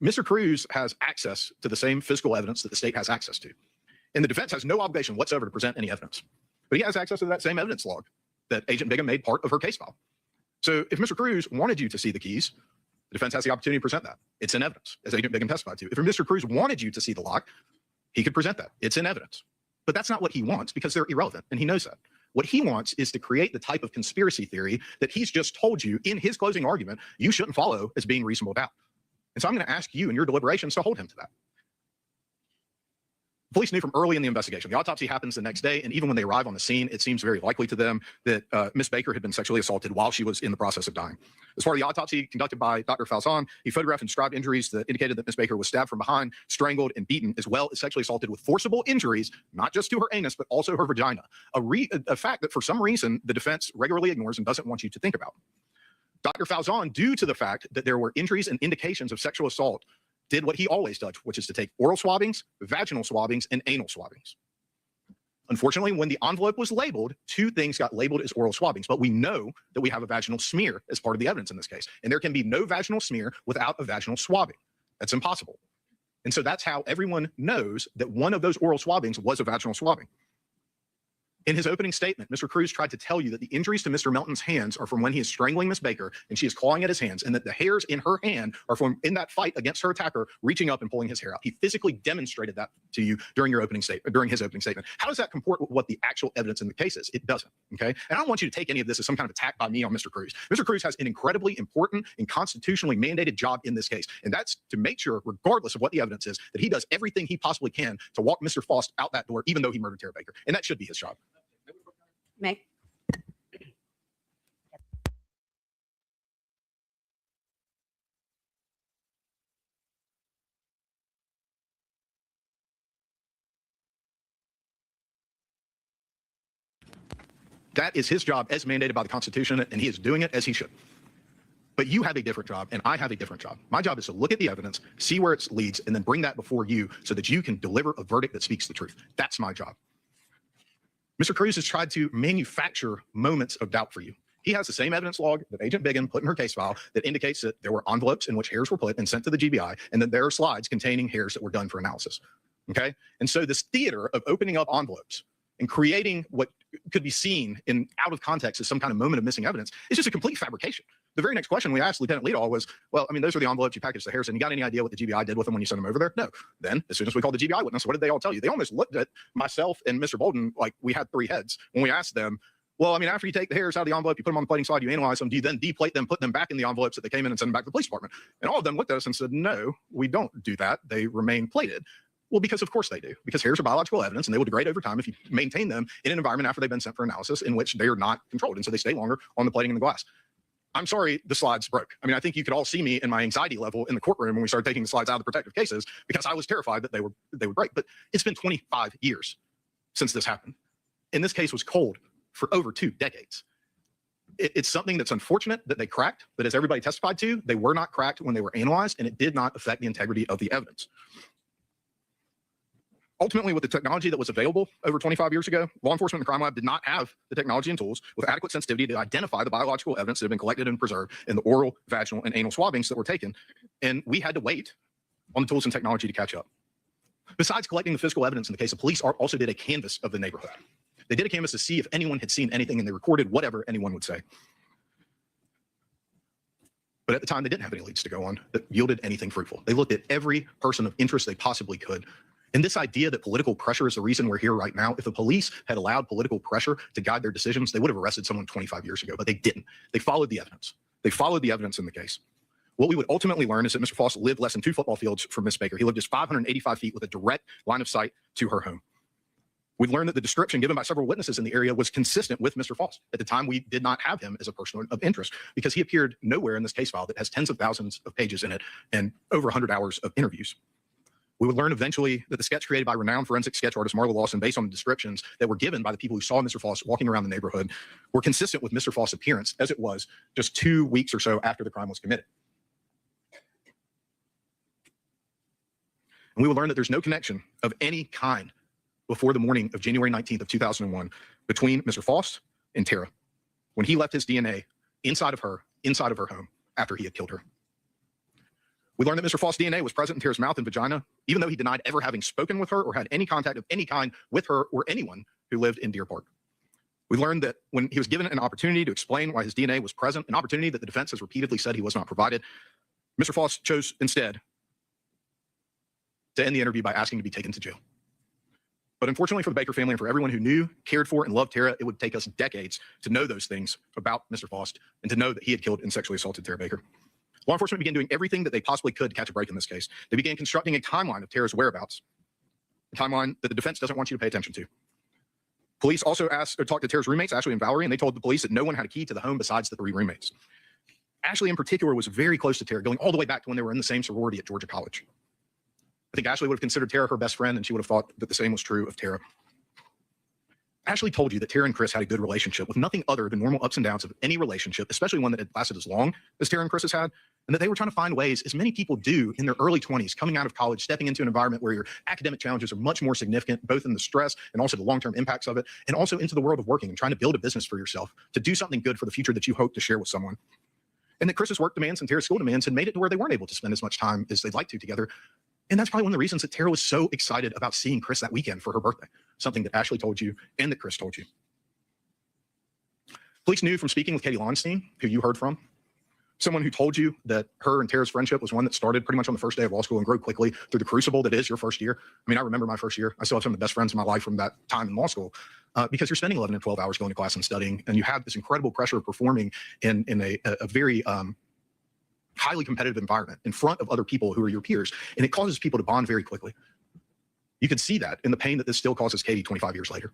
Mr. Cruz has access to the same physical evidence that the state has access to. And the defense has no obligation whatsoever to present any evidence. But he has access to that same evidence log that Agent Bigham made part of her case file. So if Mr. Cruz wanted you to see the keys, the defense has the opportunity to present that. It's in evidence, as Agent Bigham testified to. If Mr. Cruz wanted you to see the lock, he could present that. It's in evidence. But that's not what he wants because they're irrelevant, and he knows that. What he wants is to create the type of conspiracy theory that he's just told you in his closing argument you shouldn't follow as being reasonable doubt. And so I'm going to ask you in your deliberations to hold him to that. Police knew from early in the investigation. The autopsy happens the next day, and even when they arrive on the scene, it seems very likely to them that Miss Baker had been sexually assaulted while she was in the process of dying. As part of the autopsy conducted by Dr. Faust, he photographed and described injuries that indicated that Miss Baker was stabbed from behind, strangled, and beaten, as well as sexually assaulted with forcible injuries, not just to her anus, but also her vagina, a fact that for some reason the defense regularly ignores and doesn't want you to think about. Dr. Faust, due to the fact that there were injuries and indications of sexual assault, did what he always does, which is to take oral swabbings, vaginal swabbings, and anal swabbings. Unfortunately, when the envelope was labeled, 2 things got labeled as oral swabbings, but we know that we have a vaginal smear as part of the evidence in this case, and there can be no vaginal smear without a vaginal swabbing. That's impossible. And so that's how everyone knows that one of those oral swabbings was a vaginal swabbing. In his opening statement, Mr. Cruz tried to tell you that the injuries to Mr. Melton's hands are from when he is strangling Miss Baker and she is clawing at his hands, and that the hairs in her hand are from in that fight against her attacker reaching up and pulling his hair out. He physically demonstrated that to you during his opening statement. How does that comport with what the actual evidence in the case is? It doesn't. Okay. And I don't want you to take any of this as some kind of attack by me on Mr. Cruz. Mr. Cruz has an incredibly important and constitutionally mandated job in this case, and that's to make sure, regardless of what the evidence is, that he does everything he possibly can to walk Mr. Faust out that door, even though he murdered Tara Baker. And that should be his job. Meg? That is his job as mandated by the Constitution, and he is doing it as he should. But you have a different job, and I have a different job. My job is to look at the evidence, see where it leads, and then bring that before you so that you can deliver a verdict that speaks the truth. That's my job. Mr. Cruz has tried to manufacture moments of doubt for you. He has the same evidence log that Agent Biggin put in her case file that indicates that there were envelopes in which hairs were put and sent to the GBI, and that there are slides containing hairs that were done for analysis. Okay? And so this theater of opening up envelopes and creating what could be seen in out of context as some kind of moment of missing evidence is just a complete fabrication. The very next question we asked Lieutenant Liedall was, well, I mean, those are the envelopes you packaged the hairs in. You got any idea what the GBI did with them when you sent them over there? No. Then, as soon as we called the GBI witness, what did they all tell you? They almost looked at myself and Mr. Bolden like we had three heads when we asked them, well, I mean, after you take the hairs out of the envelope, you put them on the plating slide, you analyze them, do you then deplate them, put them back in the envelopes that they came in and send them back to the police department? And all of them looked at us and said, no, we don't do that. They remain plated. Well, because of course they do, because hairs are biological evidence and they will degrade over time if you maintain them in an environment after they've been sent for analysis in which they are not controlled. And so they stay longer on the plating and the glass. I'm sorry the slides broke. I mean, I think you could all see me in my anxiety level in the courtroom when we started taking the slides out of the protective cases because I was terrified that they would break. But it's been 25 years since this happened. And this case was cold for over 2 decades. It's something that's unfortunate that they cracked, but as everybody testified to, they were not cracked when they were analyzed, and it did not affect the integrity of the evidence. Ultimately, with the technology that was available over 25 years ago, law enforcement and the crime lab did not have the technology and tools with adequate sensitivity to identify the biological evidence that had been collected and preserved in the oral, vaginal, and anal swabbings that were taken. And we had to wait on the tools and technology to catch up. Besides collecting the physical evidence in the case, the police also did a canvass of the neighborhood. They did a canvass to see if anyone had seen anything, and they recorded whatever anyone would say. But at the time, they didn't have any leads to go on that yielded anything fruitful. They looked at every person of interest they possibly could. And this idea that political pressure is the reason we're here right now, if the police had allowed political pressure to guide their decisions, they would have arrested someone 25 years ago, but they didn't. They followed the evidence. They followed the evidence in the case. What we would ultimately learn is that Mr. Faust lived less than 2 football fields from Miss Baker. He lived just 585 feet with a direct line of sight to her home. We'd learned that the description given by several witnesses in the area was consistent with Mr. Faust. At the time, we did not have him as a person of interest because he appeared nowhere in this case file that has tens of thousands of pages in it and over 100 hours of interviews. We would learn eventually that the sketch created by renowned forensic sketch artist Marla Lawson, based on the descriptions that were given by the people who saw Mr. Faust walking around the neighborhood, were consistent with Mr. Faust's appearance as it was just 2 weeks or so after the crime was committed. And we would learn that there's no connection of any kind before the morning of January 19th of 2001 between Mr. Faust and Tara when he left his DNA inside of her home after he had killed her. We learned that Mr. Faust's DNA was present in Tara's mouth and vagina, even though he denied ever having spoken with her or had any contact of any kind with her or anyone who lived in Deer Park. We learned that when he was given an opportunity to explain why his DNA was present, an opportunity that the defense has repeatedly said he was not provided, Mr. Faust chose instead to end the interview by asking to be taken to jail. But unfortunately for the Baker family and for everyone who knew, cared for, and loved Tara, it would take us decades to know those things about Mr. Faust and to know that he had killed and sexually assaulted Tara Baker. Law enforcement began doing everything that they possibly could to catch a break in this case. They began constructing a timeline of Tara's whereabouts, a timeline that the defense doesn't want you to pay attention to. Police also talked to Tara's roommates, Ashley and Valerie, and they told the police that no one had a key to the home besides the 3 roommates. Ashley in particular was very close to Tara, going all the way back to when they were in the same sorority at Georgia College. I think Ashley would have considered Tara her best friend, and she would have thought that the same was true of Tara. Ashley told you that Tara and Chris had a good relationship with nothing other than normal ups and downs of any relationship, especially one that had lasted as long as Tara and Chris has had, and that they were trying to find ways, as many people do in their early 20s, coming out of college, stepping into an environment where your academic challenges are much more significant, both in the stress and also the long-term impacts of it, and also into the world of working and trying to build a business for yourself, to do something good for the future that you hope to share with someone. And that Chris's work demands and Tara's school demands had made it to where they weren't able to spend as much time as they'd like to together. And that's probably one of the reasons that Tara was so excited about seeing Chris that weekend for her birthday. something that Ashley told you and that Chris told you. Police knew from speaking with Katie Lonstein, who you heard from, someone who told you that her and Tara's friendship was one that started pretty much on the first day of law school and grew quickly through the crucible that is your first year. I mean, I remember my first year. I still have some of the best friends in my life from that time in law school because you're spending 11 and 12 hours going to class and studying, and you have this incredible pressure of performing in a very highly competitive environment in front of other people who are your peers, and it causes people to bond very quickly. You can see that in the pain that this still causes Katie 25 years later.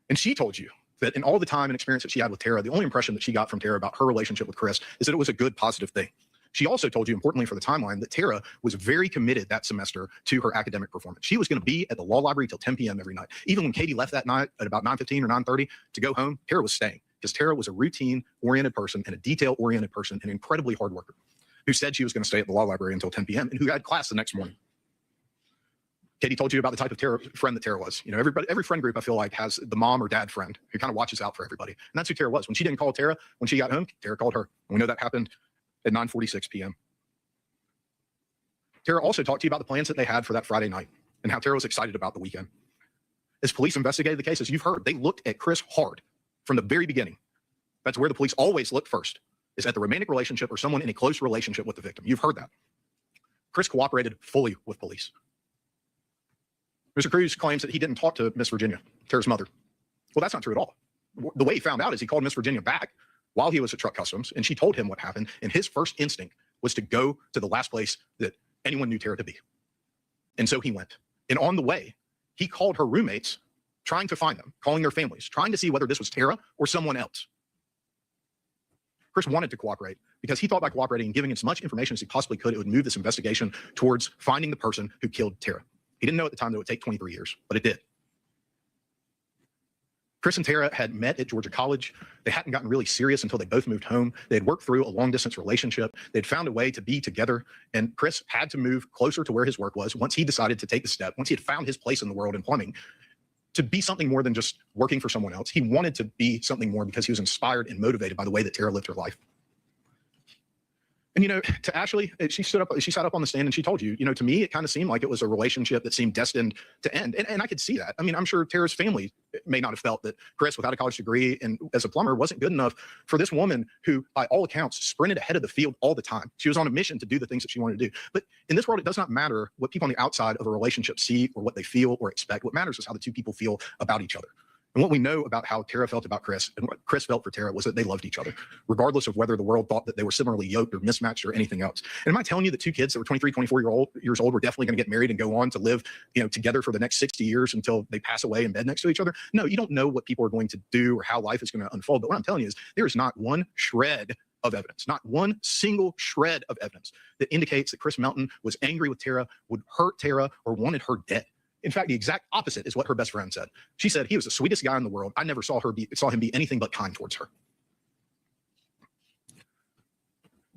And she told you that in all the time and experience that she had with Tara, the only impression that she got from Tara about her relationship with Chris is that it was a good, positive thing. She also told you, importantly for the timeline, that Tara was very committed that semester to her academic performance. She was going to be at the law library till 10 p.m. every night. Even when Katie left that night at about 9:15 or 9:30 to go home, Tara was staying because Tara was a routine-oriented person and a detail-oriented person, an incredibly hard worker who said she was going to stay at the law library until 10 p.m. and who had class the next morning. Katie told you about the type of friend that Tara was. You know, every friend group I feel like has the mom or dad friend who kind of watches out for everybody. And that's who Tara was. When she didn't call Tara, when she got home, Tara called her. And we know that happened at 9:46 p.m. Tara also talked to you about the plans that they had for that Friday night and how Tara was excited about the weekend. As police investigated the case, as you've heard, they looked at Chris hard from the very beginning. That's where the police always look first, is at the romantic relationship or someone in a close relationship with the victim. You've heard that. Chris cooperated fully with police. Mr. Cruz claims that he didn't talk to Miss Virginia, Tara's mother. Well, that's not true at all. The way he found out is he called Miss Virginia back while he was at Truck Customs, and she told him what happened, and his first instinct was to go to the last place that anyone knew Tara to be. And so he went. And on the way, he called her roommates, trying to find them, calling their families, trying to see whether this was Tara or someone else. Chris wanted to cooperate because he thought by cooperating and giving as much information as he possibly could, it would move this investigation towards finding the person who killed Tara. He didn't know at the time that it would take 23 years, but it did. Chris and Tara had met at Georgia College. They hadn't gotten really serious until they both moved home. They had worked through a long-distance relationship. They'd found a way to be together, and Chris had to move closer to where his work was once he decided to take the step, once he had found his place in the world in plumbing, to be something more than just working for someone else. He wanted to be something more because he was inspired and motivated by the way that Tara lived her life. And, you know, to Ashley, she sat up on the stand and she told you, you know, to me, it kind of seemed like it was a relationship that seemed destined to end. And I could see that. I mean, I'm sure Tara's family may not have felt that Chris, without a college degree and as a plumber, wasn't good enough for this woman who, by all accounts, sprinted ahead of the field all the time. She was on a mission to do the things that she wanted to do. But in this world, it does not matter what people on the outside of a relationship see or what they feel or expect. What matters is how the two people feel about each other. And what we know about how Tara felt about Chris and what Chris felt for Tara was that they loved each other, regardless of whether the world thought that they were similarly yoked or mismatched or anything else. And am I telling you that two kids that were 23, 24 years old were definitely going to get married and go on to live, you know, together for the next 60 years until they pass away in bed next to each other? No, you don't know what people are going to do or how life is going to unfold. But what I'm telling you is there is not one shred of evidence, not one single shred of evidence that indicates that Chris Melton was angry with Tara, would hurt Tara, or wanted her dead. In fact, the exact opposite is what her best friend said. She said he was the sweetest guy in the world. I never saw him be anything but kind towards her.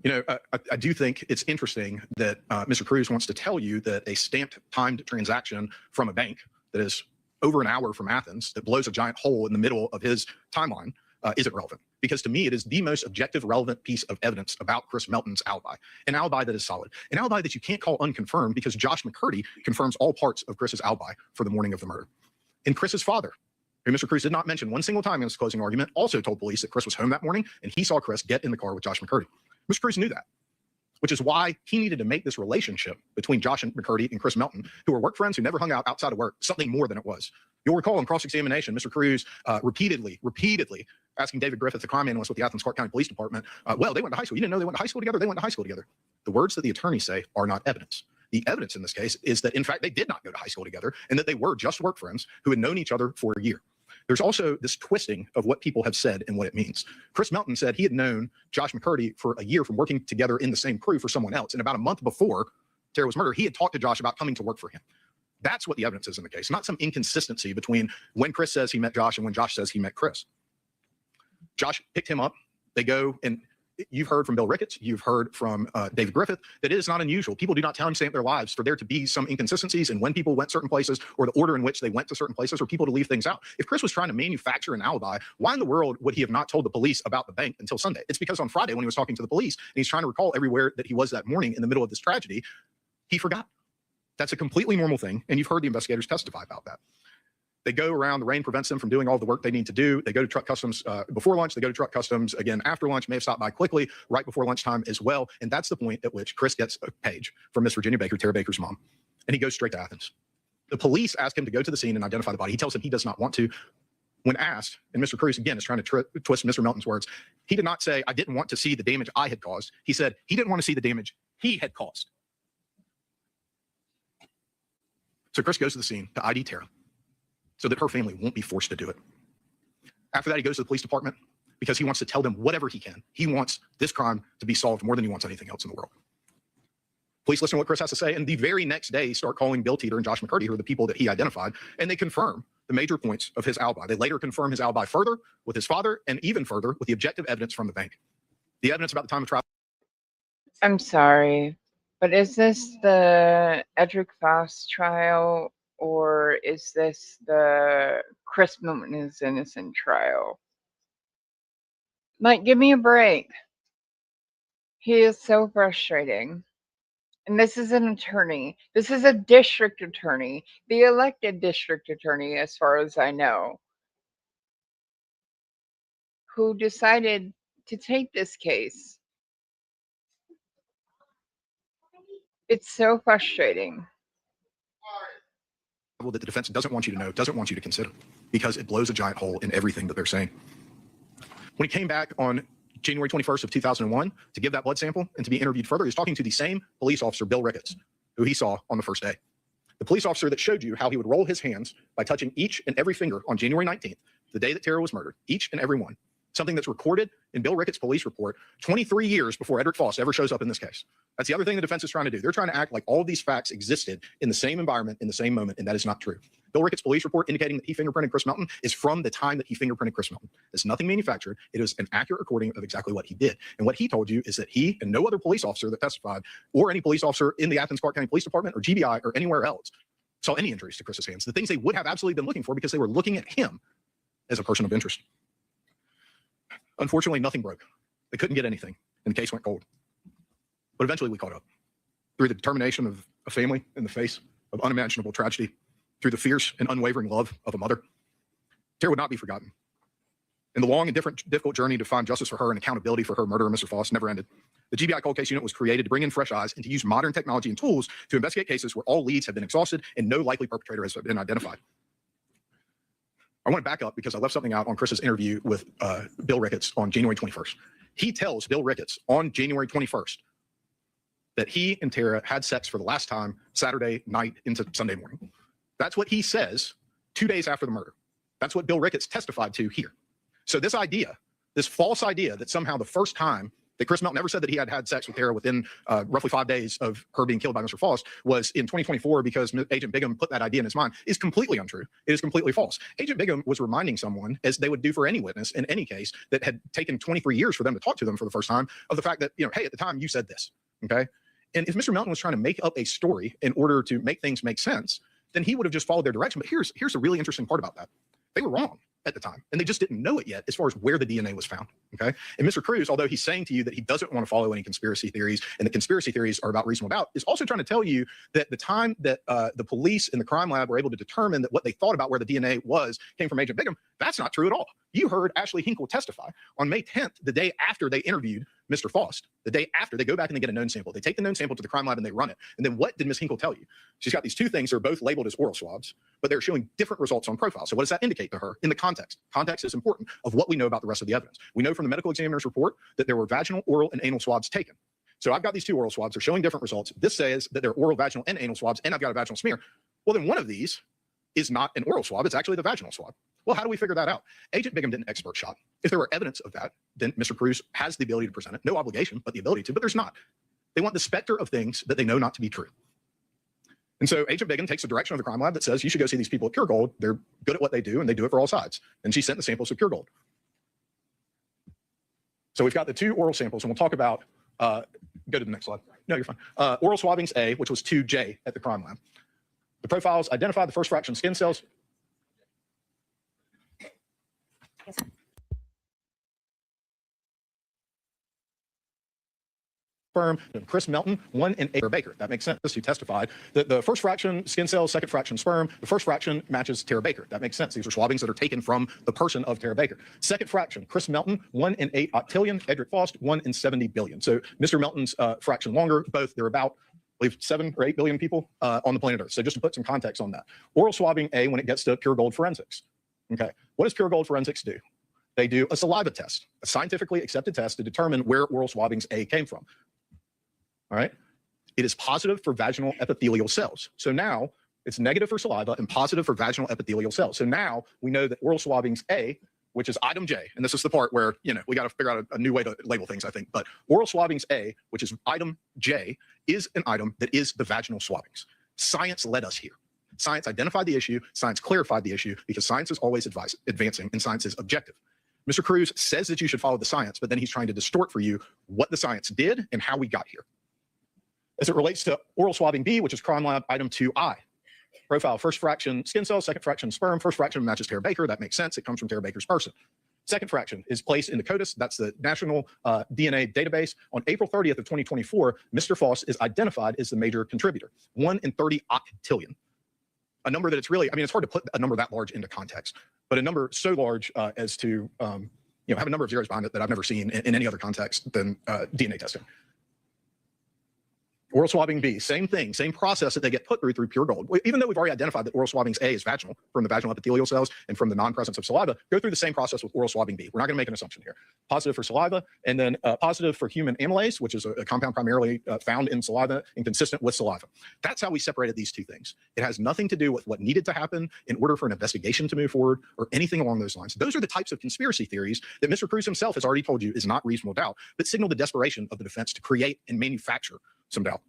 You know, I do think it's interesting that Mr. Cruz wants to tell you that a stamped timed transaction from a bank that is over an hour from Athens that blows a giant hole in the middle of his timeline isn't relevant. Because to me, it is the most objective, relevant piece of evidence about Chris Melton's alibi, an alibi that is solid, an alibi that you can't call unconfirmed because Josh McCurdy confirms all parts of Chris's alibi for the morning of the murder. And Chris's father, who Mr. Cruz did not mention one single time in his closing argument, also told police that Chris was home that morning and he saw Chris get in the car with Josh McCurdy. Mr. Cruz knew that, which is why he needed to make this relationship between Josh and McCurdy and Chris Melton, who were work friends who never hung out outside of work, something more than it was. You'll recall in cross-examination, Mr. Cruz repeatedly asking David Griffith, the crime analyst with the Athens Clark County Police Department, well, they went to high school. You didn't know they went to high school together? They went to high school together. The words that the attorneys say are not evidence. The evidence in this case is that, in fact, they did not go to high school together and that they were just work friends who had known each other for a year. There's also this twisting of what people have said and what it means. Chris Melton said he had known Josh McCurdy for a year from working together in the same crew for someone else. And about a month before Tara was murdered, he had talked to Josh about coming to work for him. That's what the evidence is in the case, not some inconsistency between when Chris says he met Josh and when Josh says he met Chris. Josh picked him up. They go, and you've heard from Bill Ricketts, you've heard from David Griffith, that it is not unusual. People do not timestamp their lives for there to be some inconsistencies in when people went certain places or the order in which they went to certain places or people to leave things out. If Chris was trying to manufacture an alibi, why in the world would he have not told the police about the bank until Sunday? It's because on Friday when he was talking to the police and he's trying to recall everywhere that he was that morning in the middle of this tragedy, he forgot. That's a completely normal thing, and you've heard the investigators testify about that. They go around, the rain prevents them from doing all the work they need to do. They go to truck customs before lunch. They go to truck customs again after lunch, may have stopped by quickly right before lunchtime as well. And that's the point at which Chris gets a page from Miss Virginia Baker, Tara Baker's mom, and he goes straight to Athens. The police ask him to go to the scene and identify the body. He tells them he does not want to. When asked, and Mr. Cruz again is trying to twist Mr. Melton's words, he did not say, I didn't want to see the damage I had caused. He said he didn't want to see the damage he had caused. So Chris goes to the scene to ID Tara so that her family won't be forced to do it. After that, he goes to the police department because he wants to tell them whatever he can. He wants this crime to be solved more than he wants anything else in the world. Police listen to what Chris has to say, and the very next day start calling Bill Teeter and Josh McCurdy, who are the people that he identified, and they confirm the major points of his alibi. They later confirm his alibi further with his father and even further with the objective evidence from the bank. The evidence about the time of trial. I'm sorry, but is this the Edric Faust trial, or is this the Chris Milton is innocent trial? Like, give me a break. He is so frustrating. And this is an attorney. This is a district attorney, the elected district attorney, as far as I know, who decided to take this case. It's so frustrating. That the defense doesn't want you to know, doesn't want you to consider, because it blows a giant hole in everything that they're saying. When he came back on January 21st of 2001 to give that blood sample and to be interviewed further, he's talking to the same police officer, Bill Ricketts, who he saw on the first day. The police officer that showed you how he would roll his hands by touching each and every finger on January 19th, the day that Tara was murdered, each and every one. Something that's recorded in Bill Ricketts' police report 23 years before Edric Faust ever shows up in this case. That's the other thing the defense is trying to do. They're trying to act like all of these facts existed in the same environment, in the same moment, and that is not true. Bill Ricketts' police report indicating that he fingerprinted Chris Melton is from the time that he fingerprinted Chris Melton. It's nothing manufactured. It is an accurate recording of exactly what he did. And what he told you is that he and no other police officer that testified, or any police officer in the Athens-Clarke County Police Department or GBI or anywhere else, saw any injuries to Chris's hands. The things they would have absolutely been looking for because they were looking at him as a person of interest. Unfortunately, nothing broke. They couldn't get anything, and the case went cold. But eventually we caught up. Through the determination of a family in the face of unimaginable tragedy, through the fierce and unwavering love of a mother, Tara would not be forgotten. And the long and difficult journey to find justice for her and accountability for her murderer, Mr. Faust, never ended. The GBI Cold Case Unit was created to bring in fresh eyes and to use modern technology and tools to investigate cases where all leads have been exhausted and no likely perpetrator has been identified. I want to back up because I left something out on Chris's interview with Bill Ricketts on January 21st. He tells Bill Ricketts on January 21st that he and Tara had sex for the last time Saturday night into Sunday morning. That's what he says 2 days after the murder. That's what Bill Ricketts testified to here. So this idea, this false idea that somehow the first time that Chris Melton never said that he had had sex with Tara within roughly 5 days of her being killed by Mr. Faust was in 2024 because Agent Bigham put that idea in his mind is completely untrue. It is completely false. Agent Bigham was reminding someone, as they would do for any witness in any case that had taken 23 years for them to talk to them for the first time, of the fact that, you know, hey, at the time you said this, okay? And if Mr. Melton was trying to make up a story in order to make things make sense, then he would have just followed their direction. But here's a really interesting part about that. They were wrong at the time, and they just didn't know it yet as far as where the DNA was found, okay? And Mr. Cruz, although he's saying to you that he doesn't want to follow any conspiracy theories and the conspiracy theories are about reasonable doubt, is also trying to tell you that the time that the police and the crime lab were able to determine that what they thought about where the DNA was came from Agent Bigham, that's not true at all. You heard Ashley Hinkle testify on May 10th, the day after they interviewed Mr. Faust. The day after, they go back and they get a known sample. They take the known sample to the crime lab and they run it. And then what did Ms. Hinkle tell you? She's got these two things that are both labeled as oral swabs, but they're showing different results on profile. So what does that indicate to her in the context? Context is important of what we know about the rest of the evidence. We know from the medical examiner's report that there were vaginal, oral, and anal swabs taken. So I've got these two oral swabs. They're showing different results. This says that they're oral, vaginal, and anal swabs, and I've got a vaginal smear. Well, then one of these is not an oral swab. It's actually the vaginal swab. Well, how do we figure that out? Agent Bigham did an expert shot. If there were evidence of that, then Mr. Cruz has the ability to present it. No obligation, but the ability to, but there's not. They want the specter of things that they know not to be true. And so Agent Bigham takes the direction of the crime lab that says, you should go see these people at Pure Gold. They're good at what they do, and they do it for all sides. And she sent the samples to Pure Gold. So we've got the two oral samples, and we'll talk about, go to the next slide. No, you're fine. Oral swabbings A, which was 2J at the crime lab. The profiles identified the first fraction skin cells. Yes, sir. sperm, and Chris Melton, 1 in 8 Baker. That makes sense. Who testified that the first fraction skin cells, second fraction sperm, the first fraction matches Tara Baker. That makes sense. These are swabbings that are taken from the person of Tara Baker. Second fraction, Chris Melton, 1 in 8 octillion, Edric Faust, 1 in 70 billion. So Mr. Melton's fraction longer, both they're about, I believe, 7 or 8 billion people on the planet Earth. So just to put some context on that. Oral swabbing A when it gets to pure gold forensics. Okay, what does pure gold forensics do? They do a saliva test, a scientifically accepted test to determine where oral swabbings A came from. All right. It is positive for vaginal epithelial cells. So now it's negative for saliva and positive for vaginal epithelial cells. So now we know that oral swabbings A, which is item J, and this is the part where, we got to figure out a new way to label things, I think. But oral swabbings A, which is item J, is an item that is the vaginal swabbings. Science led us here. Science identified the issue. Science clarified the issue because science is always advancing and science is objective. Mr. Cruz says that you should follow the science, but then he's trying to distort for you what the science did and how we got here. As it relates to oral swabbing B, which is crime lab item 2I. Profile, first fraction skin cells, second fraction sperm, first fraction matches Tara Baker. That makes sense. It comes from Tara Baker's person. Second fraction is placed in the CODIS. That's the National DNA Database. On April 30th of 2024, Mr. Faust is identified as the major contributor. 1 in 30 octillion. A number that it's really, it's hard to put a number that large into context, but a number so large as to, have a number of zeros behind it that I've never seen in any other context than DNA testing. Oral swabbing B, same thing, same process that they get put through pure gold. Even though we've already identified that oral swabbings A is vaginal from the vaginal epithelial cells and from the non-presence of saliva, go through the same process with oral swabbing B. We're not going to make an assumption here. Positive for saliva, and then positive for human amylase, which is a compound primarily found in saliva and consistent with saliva. That's how we separated these two things. It has nothing to do with what needed to happen in order for an investigation to move forward or anything along those lines. Those are the types of conspiracy theories that Mr. Cruz himself has already told you is not reasonable doubt, but signal the desperation of the defense to create and manufacture some doubt.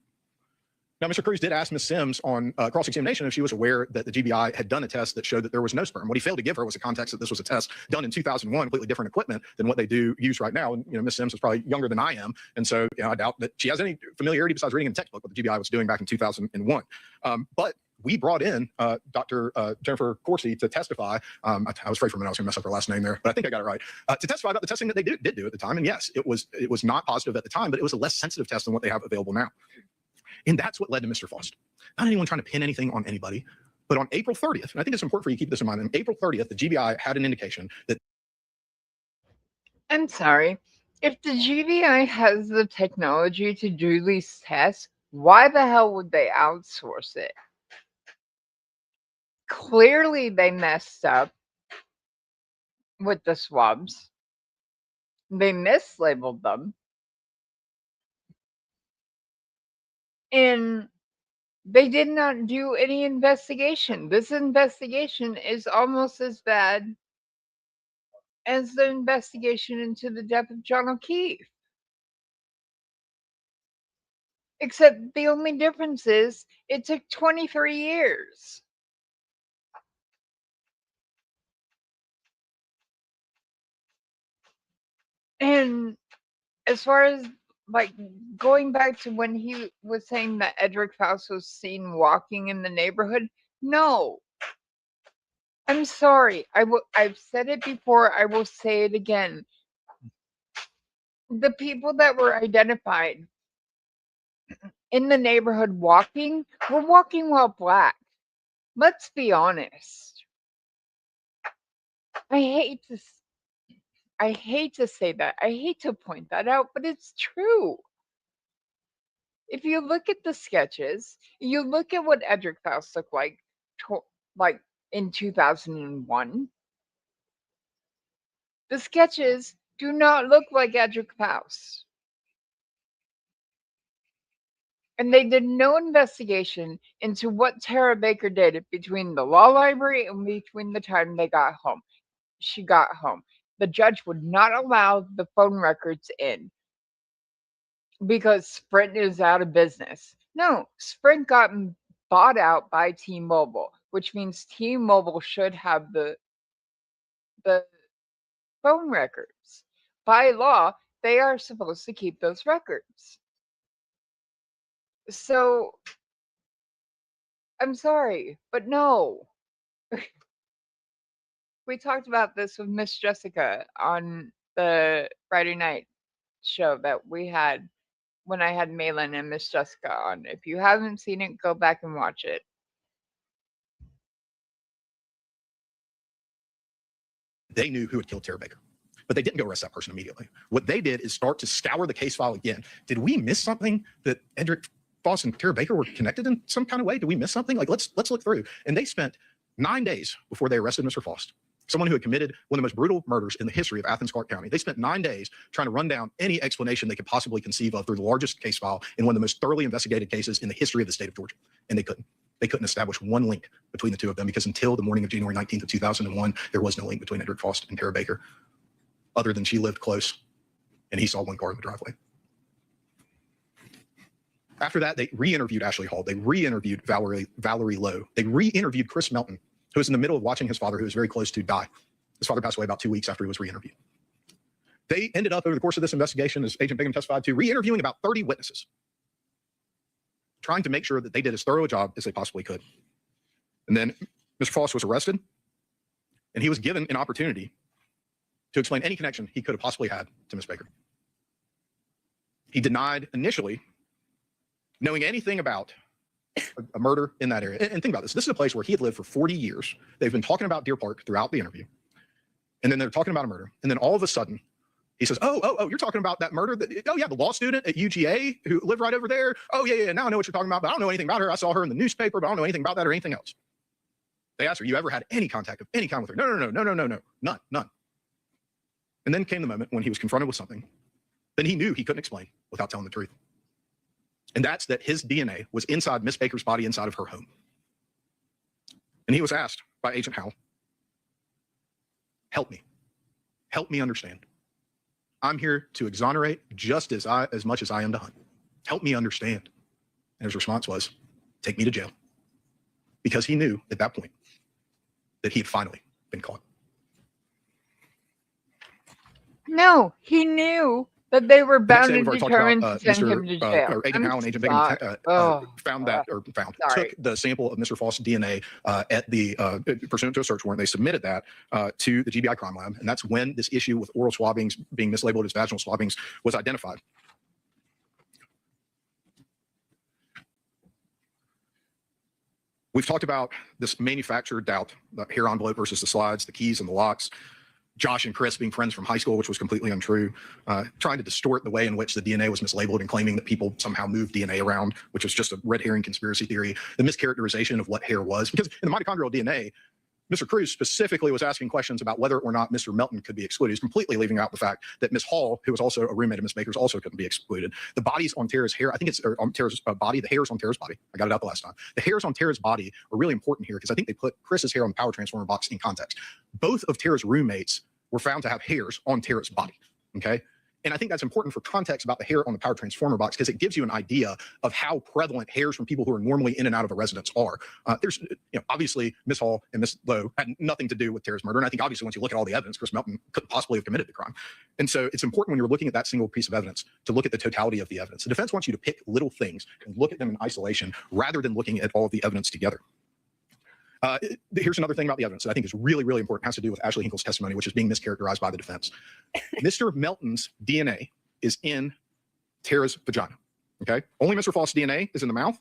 Now, Mr. Cruz did ask Ms. Sims on cross-examination if she was aware that the GBI had done a test that showed that there was no sperm. What he failed to give her was a context that this was a test done in 2001, completely different equipment than what they do use right now. And, Ms. Sims is probably younger than I am. And so, I doubt that she has any familiarity besides reading in the textbook what the GBI was doing back in 2001. But we brought in Dr. Jennifer Corsi to testify. I was afraid for a minute I was going to mess up her last name there, but I think I got it right. To testify about the testing that they did do at the time. And yes, it was not positive at the time, but it was a less sensitive test than what they have available now. And that's what led to Mr. Faust. Not anyone trying to pin anything on anybody, but on April 30th, and I think it's important for you to keep this in mind, on April 30th, the GBI had an indication that... I'm sorry. If the GBI has the technology to do these tests, why the hell would they outsource it? Clearly, they messed up with the swabs. They mislabeled them. And they did not do any investigation. This investigation is almost as bad as the investigation into the death of John O'Keefe. Except the only difference is it took 23 years. And as far as going back to when he was saying that Edric Faust was seen walking in the neighborhood, no. I'm sorry. I've said it before. I will say it again. The people that were identified in the neighborhood walking were walking while black. Let's be honest. I hate to say that. I hate to point that out, but it's true. If you look at the sketches, you look at what Edric Faust looked like in 2001. The sketches do not look like Edric Faust. And they did no investigation into what Tara Baker did between the law library and between the time they got home. She got home. The judge would not allow the phone records in because Sprint is out of business. No, Sprint got bought out by T-Mobile, which means T-Mobile should have the phone records. By law, they are supposed to keep those records. So, I'm sorry, but no. We talked about this with Miss Jessica on the Friday night show that we had. when I had Malin and Miss Jessica on. If you haven't seen it, go back and watch it. They knew who had killed Tara Baker, but they didn't go arrest that person immediately. What they did is start to scour the case file again. Did we miss something that Edric Faust and Tara Baker were connected in some kind of way? Did we miss something? Like, let's look through. And they spent 9 days before they arrested Mr. Faust, someone who had committed one of the most brutal murders in the history of Athens, Clarke County. They spent 9 days trying to run down any explanation they could possibly conceive of through the largest case file in one of the most thoroughly investigated cases in the history of the state of Georgia. And they couldn't. They couldn't establish one link between the two of them, because until the morning of January 19th of 2001, there was no link between Edric Faust and Tara Baker, other than she lived close and he saw one car in the driveway. After that, they re-interviewed Ashley Hall. They re-interviewed Valerie Lowe. They re-interviewed Chris Melton, who was in the middle of watching his father, who was very close to die. His father passed away about 2 weeks after he was re-interviewed. They ended up, over the course of this investigation, as Agent Bingham testified to, re-interviewing about 30 witnesses, trying to make sure that they did as thorough a job as they possibly could. And then Mr. Faust was arrested, and he was given an opportunity to explain any connection he could have possibly had to Miss Baker. He denied initially knowing anything about a murder in that area. And think about this. This is a place where he had lived for 40 years. They've been talking about Deer Park throughout the interview. And then they're talking about a murder. And then all of a sudden, he says, oh, you're talking about that murder? Oh, yeah, the law student at UGA who lived right over there. Oh, yeah, now I know what you're talking about, but I don't know anything about her. I saw her in the newspaper, but I don't know anything about that or anything else. They asked her, you ever had any contact of any kind with her? No, none. And then came the moment when he was confronted with something that he knew he couldn't explain without telling the truth. And that's that his DNA was inside Miss Baker's body, inside of her home. And he was asked by Agent Howell, help me understand. I'm here to exonerate just as much as I am to hunt. Help me understand. And his response was, take me to jail. Because he knew at that point that he had finally been caught. No, he knew that they were The next bound day, and we've already determined talked to about, send him to jail. or Agent Howell and Agent sorry. Bingham took the sample of Mr. Faust's DNA at the pursuant to a search warrant. They submitted that to the GBI crime lab, and that's when this issue with oral swabbings being mislabeled as vaginal swabbings was identified. We've talked about this manufactured doubt, the hair envelope versus the slides, the keys and the locks. Josh and Chris being friends from high school, which was completely untrue, trying to distort the way in which the DNA was mislabeled and claiming that people somehow moved DNA around, which was just a red herring conspiracy theory, the mischaracterization of what hair was. Because in the mitochondrial DNA, Mr. Cruz specifically was asking questions about whether or not Mr. Melton could be excluded. He's completely leaving out the fact that Miss Hall, who was also a roommate of Miss Baker's, also couldn't be excluded. The bodies on Tara's hair, I think it's on Tara's body, the hairs on Tara's body. I got it out the last time. The hairs on Tara's body are really important here because I think they put Chris's hair on the power transformer box in context. Both of Tara's roommates were found to have hairs on Tara's body, okay? And I think that's important for context about the hair on the power transformer box because it gives you an idea of how prevalent hairs from people who are normally in and out of a residence are. There's, obviously Miss Hall and Miss Lowe had nothing to do with Tara's murder. And I think obviously once you look at all the evidence, Chris Melton couldn't possibly have committed the crime. And so it's important when you're looking at that single piece of evidence to look at the totality of the evidence. The defense wants you to pick little things and look at them in isolation rather than looking at all of the evidence together. Here's another thing about the evidence that I think is really, really important. It has to do with Ashley Hinkle's testimony, which is being mischaracterized by the defense. Mr. Melton's DNA is in Tara's vagina, okay? Only Mr. Faust's DNA is in the mouth.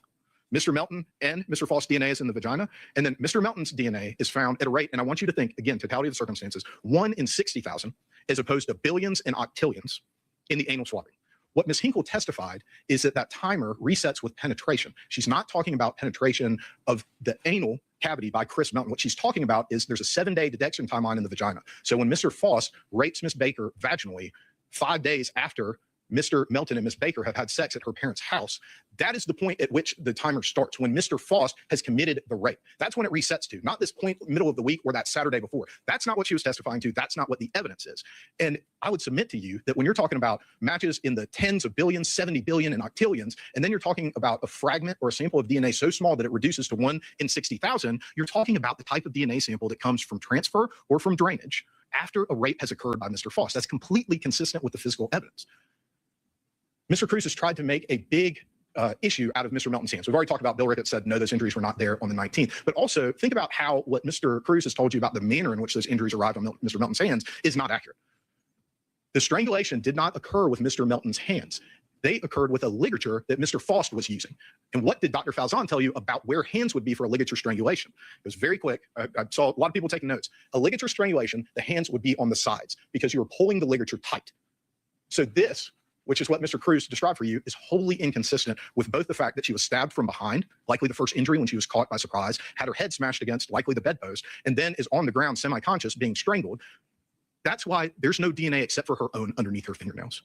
Mr. Melton and Mr. Faust's DNA is in the vagina. And then Mr. Melton's DNA is found at a rate, and I want you to think, again, totality of the circumstances, 1 in 60,000 as opposed to billions and octillions in the anal swabbing. What Ms. Hinkle testified is that that timer resets with penetration. She's not talking about penetration of the anal cavity by Chris Melton. What she's talking about is there's a 7-day detection timeline in the vagina. So when Mr. Faust rapes Miss Baker vaginally 5 days after Mr. Melton and Miss Baker have had sex at her parents' house, that is the point at which the timer starts, when Mr. Faust has committed the rape. That's when it resets to, not this point middle of the week or that Saturday before. That's not what she was testifying to. That's not what the evidence is. And I would submit to you that when you're talking about matches in the tens of billions, 70 billion and octillions, and then you're talking about a fragment or a sample of DNA so small that it reduces to 1 in 60,000, you're talking about the type of DNA sample that comes from transfer or from drainage after a rape has occurred by Mr. Faust. That's completely consistent with the physical evidence. Mr. Cruz has tried to make a big issue out of Mr. Melton's hands. We've already talked about Bill Ricketts said, no, those injuries were not there on the 19th. But also think about how what Mr. Cruz has told you about the manner in which those injuries arrived on Mr. Melton's hands is not accurate. The strangulation did not occur with Mr. Melton's hands. They occurred with a ligature that Mr. Faust was using. And what did Dr. Falzon tell you about where hands would be for a ligature strangulation? It was very quick. I saw a lot of people taking notes. A ligature strangulation, the hands would be on the sides because you were pulling the ligature tight. So this, which is what Mr. Cruz described for you, is wholly inconsistent with both the fact that she was stabbed from behind, likely the first injury when she was caught by surprise, had her head smashed against likely the bedpost, and then is on the ground semi-conscious being strangled. That's why there's no DNA except for her own underneath her fingernails,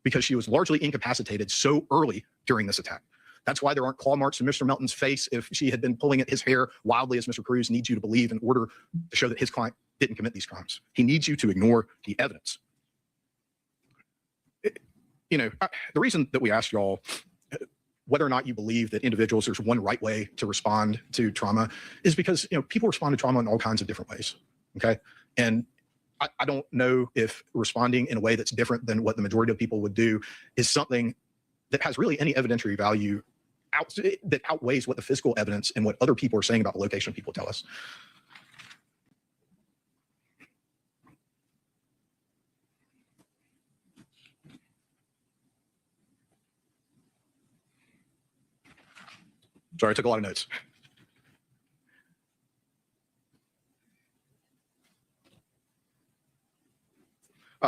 because she was largely incapacitated so early during this attack. That's why there aren't claw marks in Mr. Melton's face if she had been pulling at his hair wildly, as Mr. Cruz needs you to believe in order to show that his client didn't commit these crimes. He needs you to ignore the evidence. The reason that we asked y'all whether or not you believe that individuals, there's one right way to respond to trauma is because, people respond to trauma in all kinds of different ways, okay? And I don't know if responding in a way that's different than what the majority of people would do is something that has really any evidentiary value that outweighs what the physical evidence and what other people are saying about the location of people tell us. Sorry, I took a lot of notes.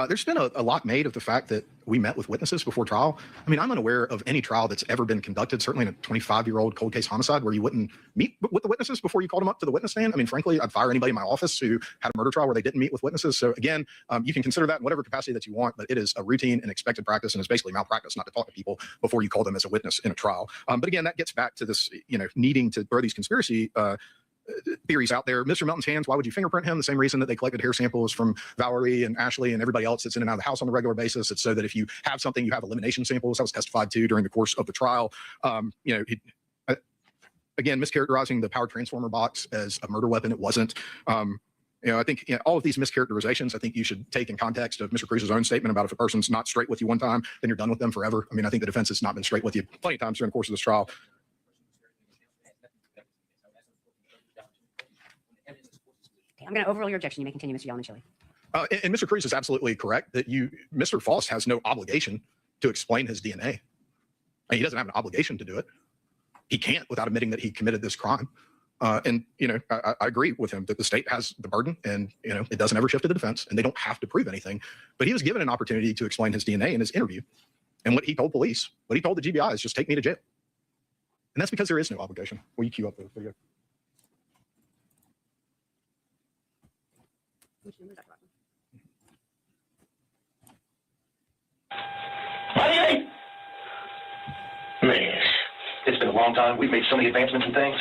There's been a lot made of the fact that we met with witnesses before trial. I mean, I'm unaware of any trial that's ever been conducted, certainly in a 25-year-old cold case homicide, where you wouldn't meet with the witnesses before you called them up to the witness stand. I mean, frankly, I'd fire anybody in my office who had a murder trial where they didn't meet with witnesses. So again, you can consider that in whatever capacity that you want, but it is a routine and expected practice, and it's basically malpractice not to talk to people before you call them as a witness in a trial. But again, that gets back to this, needing to throw these conspiracy theories out there. Mr. Melton's hands, why would you fingerprint him? The same reason that they collected hair samples from Valerie and Ashley and everybody else that's in and out of the house on a regular basis. It's so that if you have something, you have elimination samples. That was testified to during the course of the trial. Again, mischaracterizing the power transformer box as a murder weapon, it wasn't. I think all of these mischaracterizations, I think you should take in context of Mr. Cruz's own statement about if a person's not straight with you one time, then you're done with them forever. I mean, I think the defense has not been straight with you plenty of times during the course of this trial. I'm going to overrule your objection. You may continue, Mr. Yelman-Chile. And Mr. Cruz is absolutely correct that Mr. Faust has no obligation to explain his DNA. I mean, he doesn't have an obligation to do it. He can't without admitting that he committed this crime. I agree with him that the state has the burden, and it doesn't ever shift to the defense, and they don't have to prove anything. But he was given an opportunity to explain his DNA in his interview, and what he told police, what he told the GBI is just take me to jail, and that's because there is no obligation. Will you cue up the video? Man, it's been a long time. We've made so many advancements and things.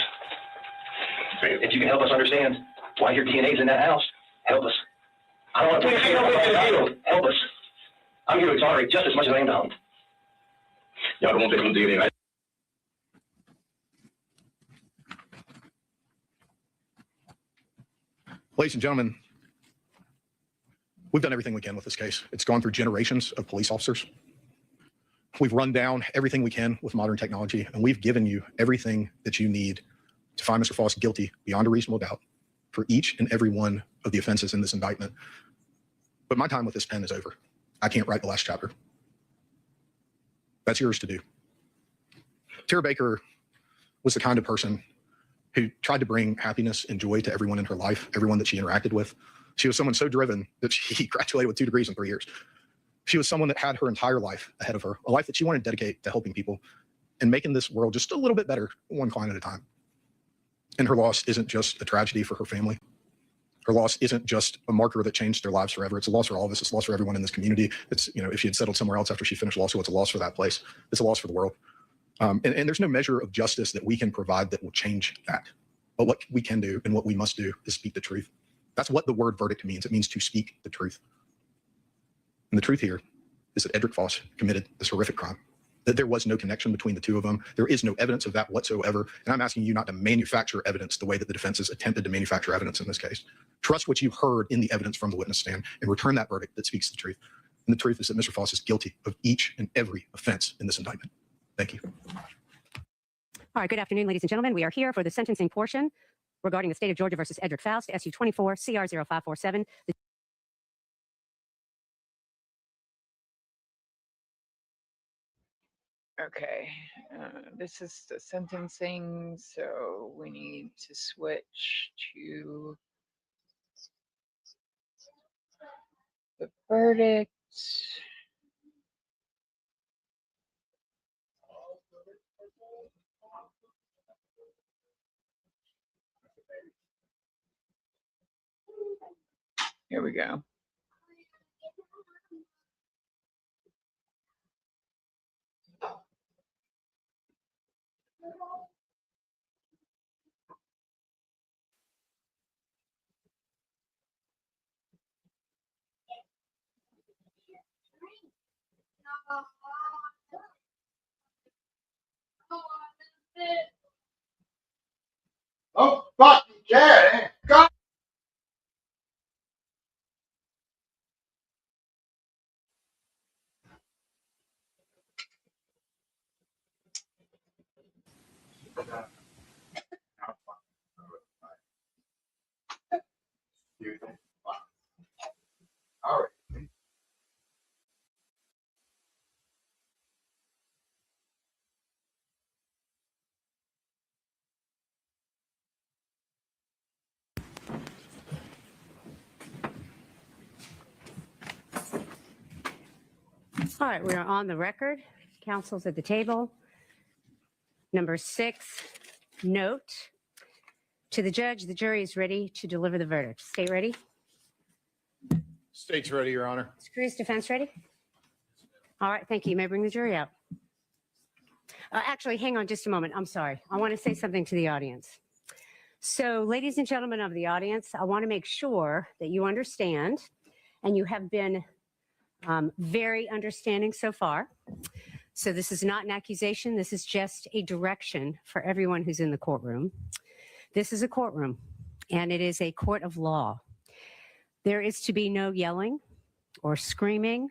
If you can help us understand why your DNA's in that house, help us. I don't want to take it. Help us. I'm here to exonerate just as much as I am to hunt. Yeah, I don't want to take on DNA. Ladies and gentlemen, we've done everything we can with this case. It's gone through generations of police officers. We've run down everything we can with modern technology, and we've given you everything that you need to find Mr. Faust guilty beyond a reasonable doubt for each and every one of the offenses in this indictment. But my time with this pen is over. I can't write the last chapter. That's yours to do. Tara Baker was the kind of person who tried to bring happiness and joy to everyone in her life, everyone that she interacted with. She was someone so driven that she graduated with 2 degrees in 3 years. She was someone that had her entire life ahead of her, a life that she wanted to dedicate to helping people and making this world just a little bit better, one client at a time. And her loss isn't just a tragedy for her family. Her loss isn't just a marker that changed their lives forever. It's a loss for all of us. It's a loss for everyone in this community. It's, if she had settled somewhere else after she finished law school, it's a loss for that place. It's a loss for the world. And there's no measure of justice that we can provide that will change that. But what we can do and what we must do is speak the truth. That's what the word verdict means. It means to speak the truth. And the truth here is that Edric Faust committed this horrific crime, that there was no connection between the two of them. There is no evidence of that whatsoever. And I'm asking you not to manufacture evidence the way that the defense has attempted to manufacture evidence in this case. Trust what you heard in the evidence from the witness stand and return that verdict that speaks the truth. And the truth is that Mr. Faust is guilty of each and every offense in this indictment. Thank you. All right, good afternoon, ladies and gentlemen. We are here for the sentencing portion regarding the state of Georgia versus Edric Faust, SU 24 CR 0547. Okay, this is the sentencing, so we need to switch to the verdict. Here we go. Oh, fucking cat, God. All right. All right, we are on the record. Council's at the table. Number 6, note to the judge, the jury is ready to deliver the verdict. State ready? State's ready, Your Honor. Screws defense ready? All right, thank you. You may bring the jury out. Actually, hang on just a moment. I'm sorry. I want to say something to the audience. So, ladies and gentlemen of the audience, I want to make sure that you understand, and you have been very understanding so far. So this is not an accusation. This is just a direction for everyone who's in the courtroom. This is a courtroom, and it is a court of law. There is to be no yelling or screaming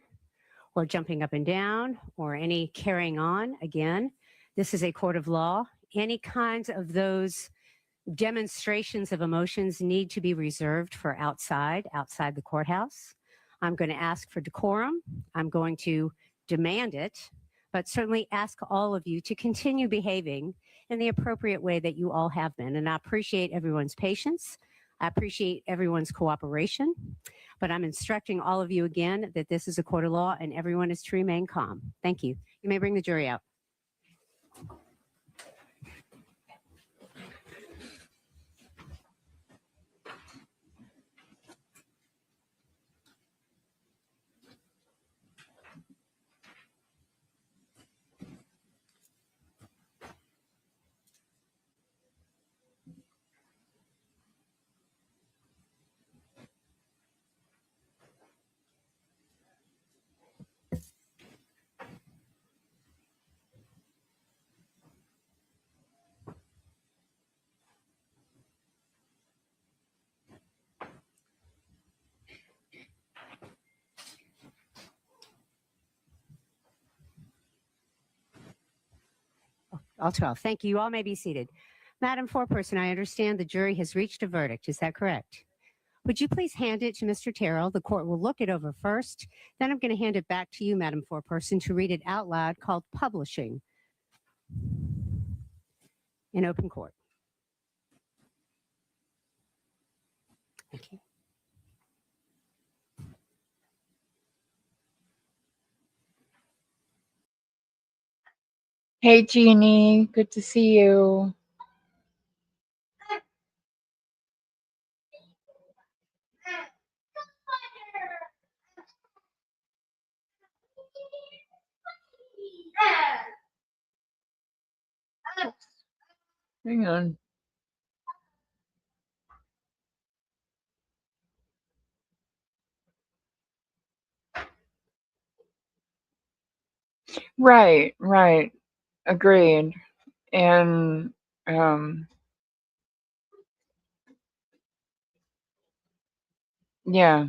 or jumping up and down or any carrying on. Again, this is a court of law. Any kinds of those demonstrations of emotions need to be reserved for outside the courthouse. I'm going to ask for decorum. I'm going to demand it, but certainly ask all of you to continue behaving in the appropriate way that you all have been. And I appreciate everyone's patience. I appreciate everyone's cooperation, but I'm instructing all of you again that this is a court of law and everyone is to remain calm. Thank you. You may bring the jury out. All 12. Thank you. You all may be seated. Madam Foreperson, I understand the jury has reached a verdict. Is that correct? Would you please hand it to Mr. Terrell? The court will look it over first. Then I'm going to hand it back to you, Madam Foreperson, to read it out loud, called publishing in open court. Thank you. Hey, Jeannie. Good to see you. Hang on. Right, right. Agreed. And yeah,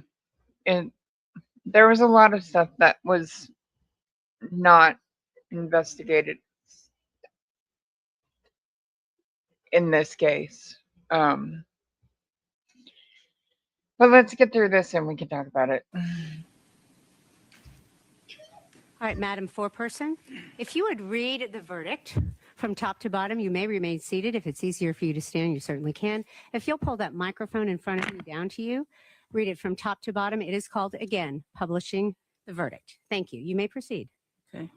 there was a lot of stuff that was not investigated in this case. But let's get through this and we can talk about it. All All right, Madam Foreperson, if you would read the verdict from top to bottom, you may remain seated. If it's easier for you to stand, you certainly can. If you'll pull that microphone in front of you down to you, read it from top to bottom. It is called, again, publishing the verdict. Thank you. You may proceed. Okay.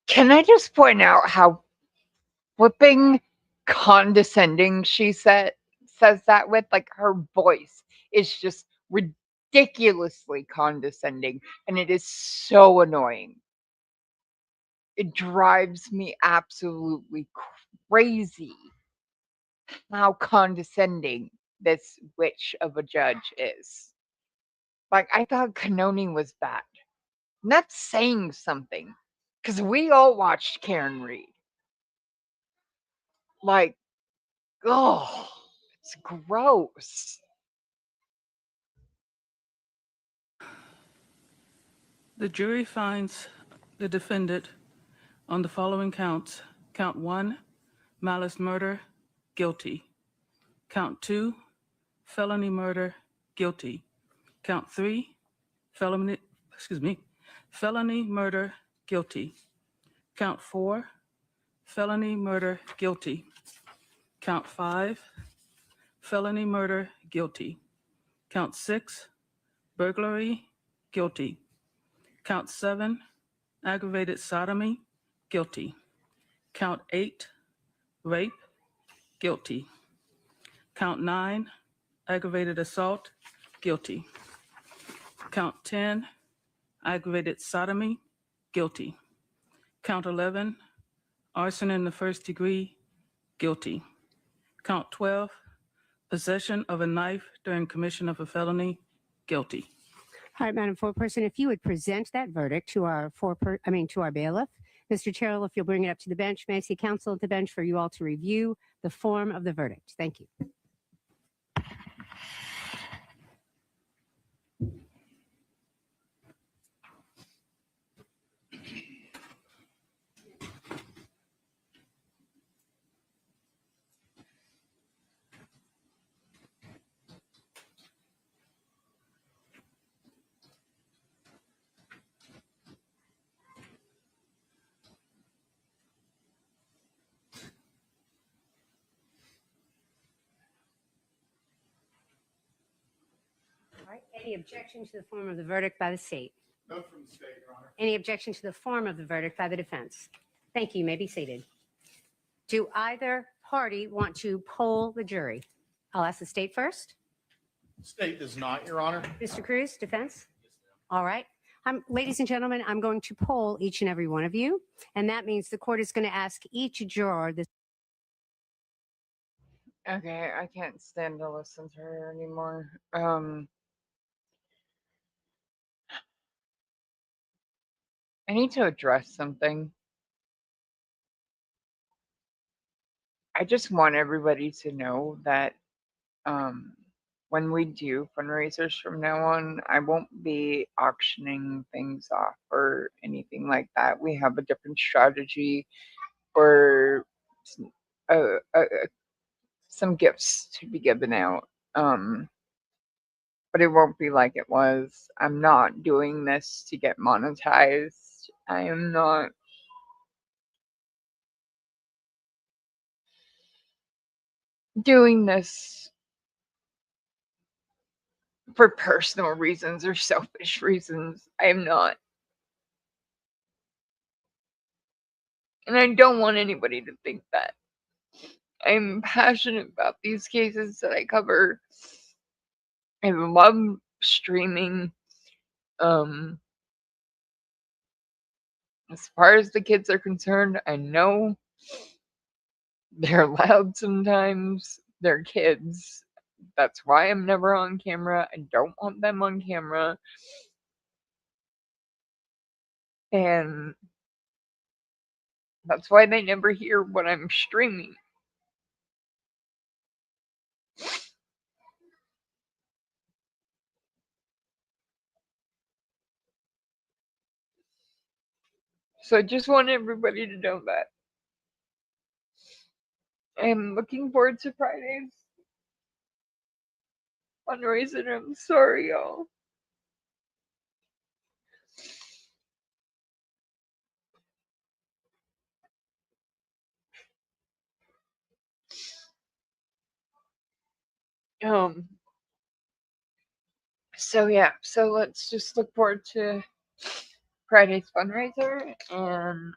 Can I just point out how flipping condescending she says that with? Like, her voice is just ridiculously condescending, and it is so annoying. It drives me absolutely crazy how condescending this witch of a judge is. Like, I thought Canoni was bad. And that's saying something, because we all watched Karen Reed. Like, oh, it's gross. The jury finds the defendant on the following counts. Count 1, malice murder, guilty. Count 2, felony murder, guilty. Count 3, felony murder, guilty. Count 4, felony murder, guilty. Count 5, felony murder, guilty. Count 6, burglary, guilty. Count 7, aggravated sodomy, guilty. Count 8, rape, guilty. Count 9, aggravated assault, guilty. Count 10, aggravated sodomy, guilty. Count 11, arson in the first degree, guilty. Count 12, possession of a knife during commission of a felony, guilty. All right, Madam Foreperson, if you would present that verdict to our to our bailiff. Mr. Terrell, if you'll bring it up to the bench, may I see counsel at the bench for you all to review the form of the verdict. Thank you. All right, any objection to the form of the verdict by the state? No from the state, Your Honor. Any objection to the form of the verdict by the defense? Thank you. You may be seated. Do either party want to poll the jury? I'll ask the state first. State does not, Your Honor. Mr. Cruz, defense? All right. Ladies and gentlemen, I'm going to poll each and every one of you, and that means the court is going to ask each juror this. Okay, I can't stand to listen to her anymore. I need to address something. I just want everybody to know that when we do fundraisers from now on, I won't be auctioning things off or anything like that. We have a different strategy for some gifts to be given out. But it won't be like it was. I'm not doing this to get monetized. I am not doing this for personal reasons or selfish reasons. I am not. And I don't want anybody to think that. I'm passionate about these cases that I cover. I love streaming. As far as the kids are concerned, I know they're loud sometimes. They're kids. That's why I'm never on camera. I don't want them on camera. And that's why they never hear what I'm streaming. So I just want everybody to know that. I'm looking forward to Friday's fundraiser. I'm sorry, y'all. So yeah, so let's just look forward to Friday's fundraiser, and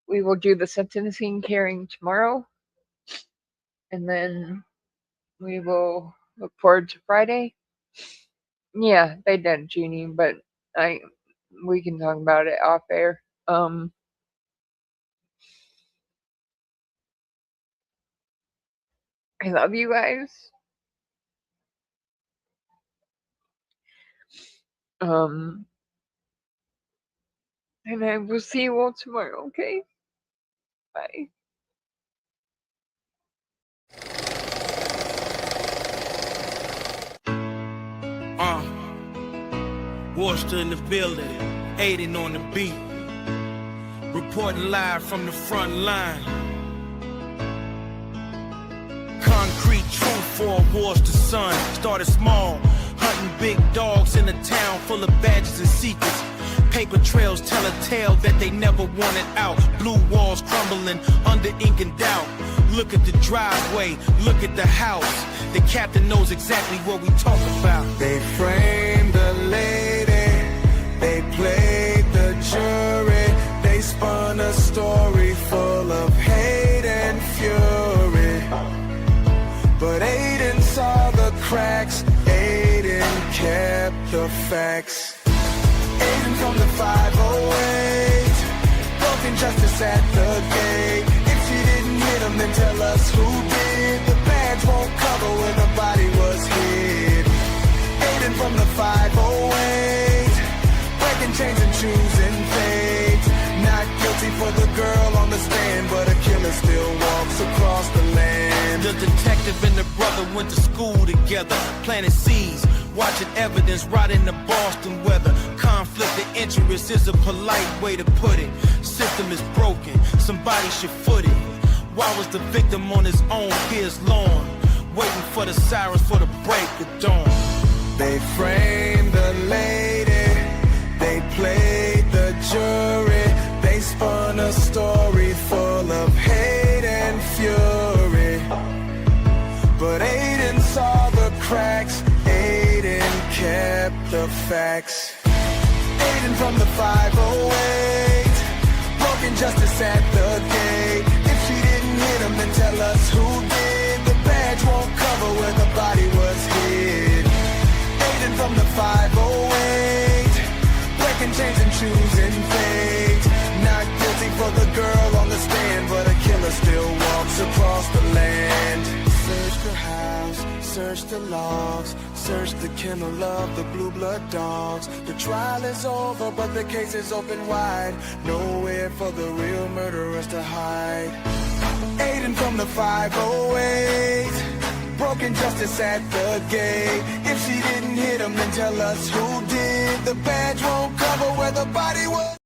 we will do the sentencing hearing tomorrow, and then we will look forward to Friday. Yeah, they did, Jeannie, but we can talk about it off air. I love you guys. And I will see you all tomorrow, okay? Bye. Worcester in the building, Aiden on the beat, reporting live from the front line. Concrete truth for a Worcester son. Started small, hunting big dogs in a town full of badges and secrets. Paper trails tell a tale that they never wanted out. Blue walls crumbling under ink and doubt. Look at the driveway, look at the house. The captain knows exactly what we talk about. They framed a lady, they played the jury. They spun a story full of hate and fury. But Aiden saw the cracks, Aiden kept the facts. Aiden from the 508, broken justice at the gate. If she didn't hit him, then tell us who did. The badge won't cover when the body was hid. Aiden from the 508, breaking chains and choosing fate. Not guilty for the girl on the stand, but a killer still walks across the land. The detective and the brother went to school together, planting seeds, watching evidence rot in the Boston weather. Conflict of interest is a polite way to put it. System is broken, somebody should foot it. Why was the victim on his own peer's lawn, waiting for the sirens for the break of dawn? They framed the lady, they played the jury. They spun a story full of hate and fury. But Aiden saw the cracks, Aiden kept the facts. Aiden from the 508, broken justice at the gate. If she didn't hit him, then tell us who did. The badge won't cover where the body was hid. Aiden from the 508, breaking chains and choosing fate. Not guilty for the girl on the stand, but a killer still walks across the land. Search the house, search the logs, search the kennel of the blue blood dogs. The trial is over, but the case is open wide. Nowhere for the real murderers to hide. Aiden from the 508, broken justice at the gate. If she didn't hit him, then tell us who did. The badge won't cover where the body was.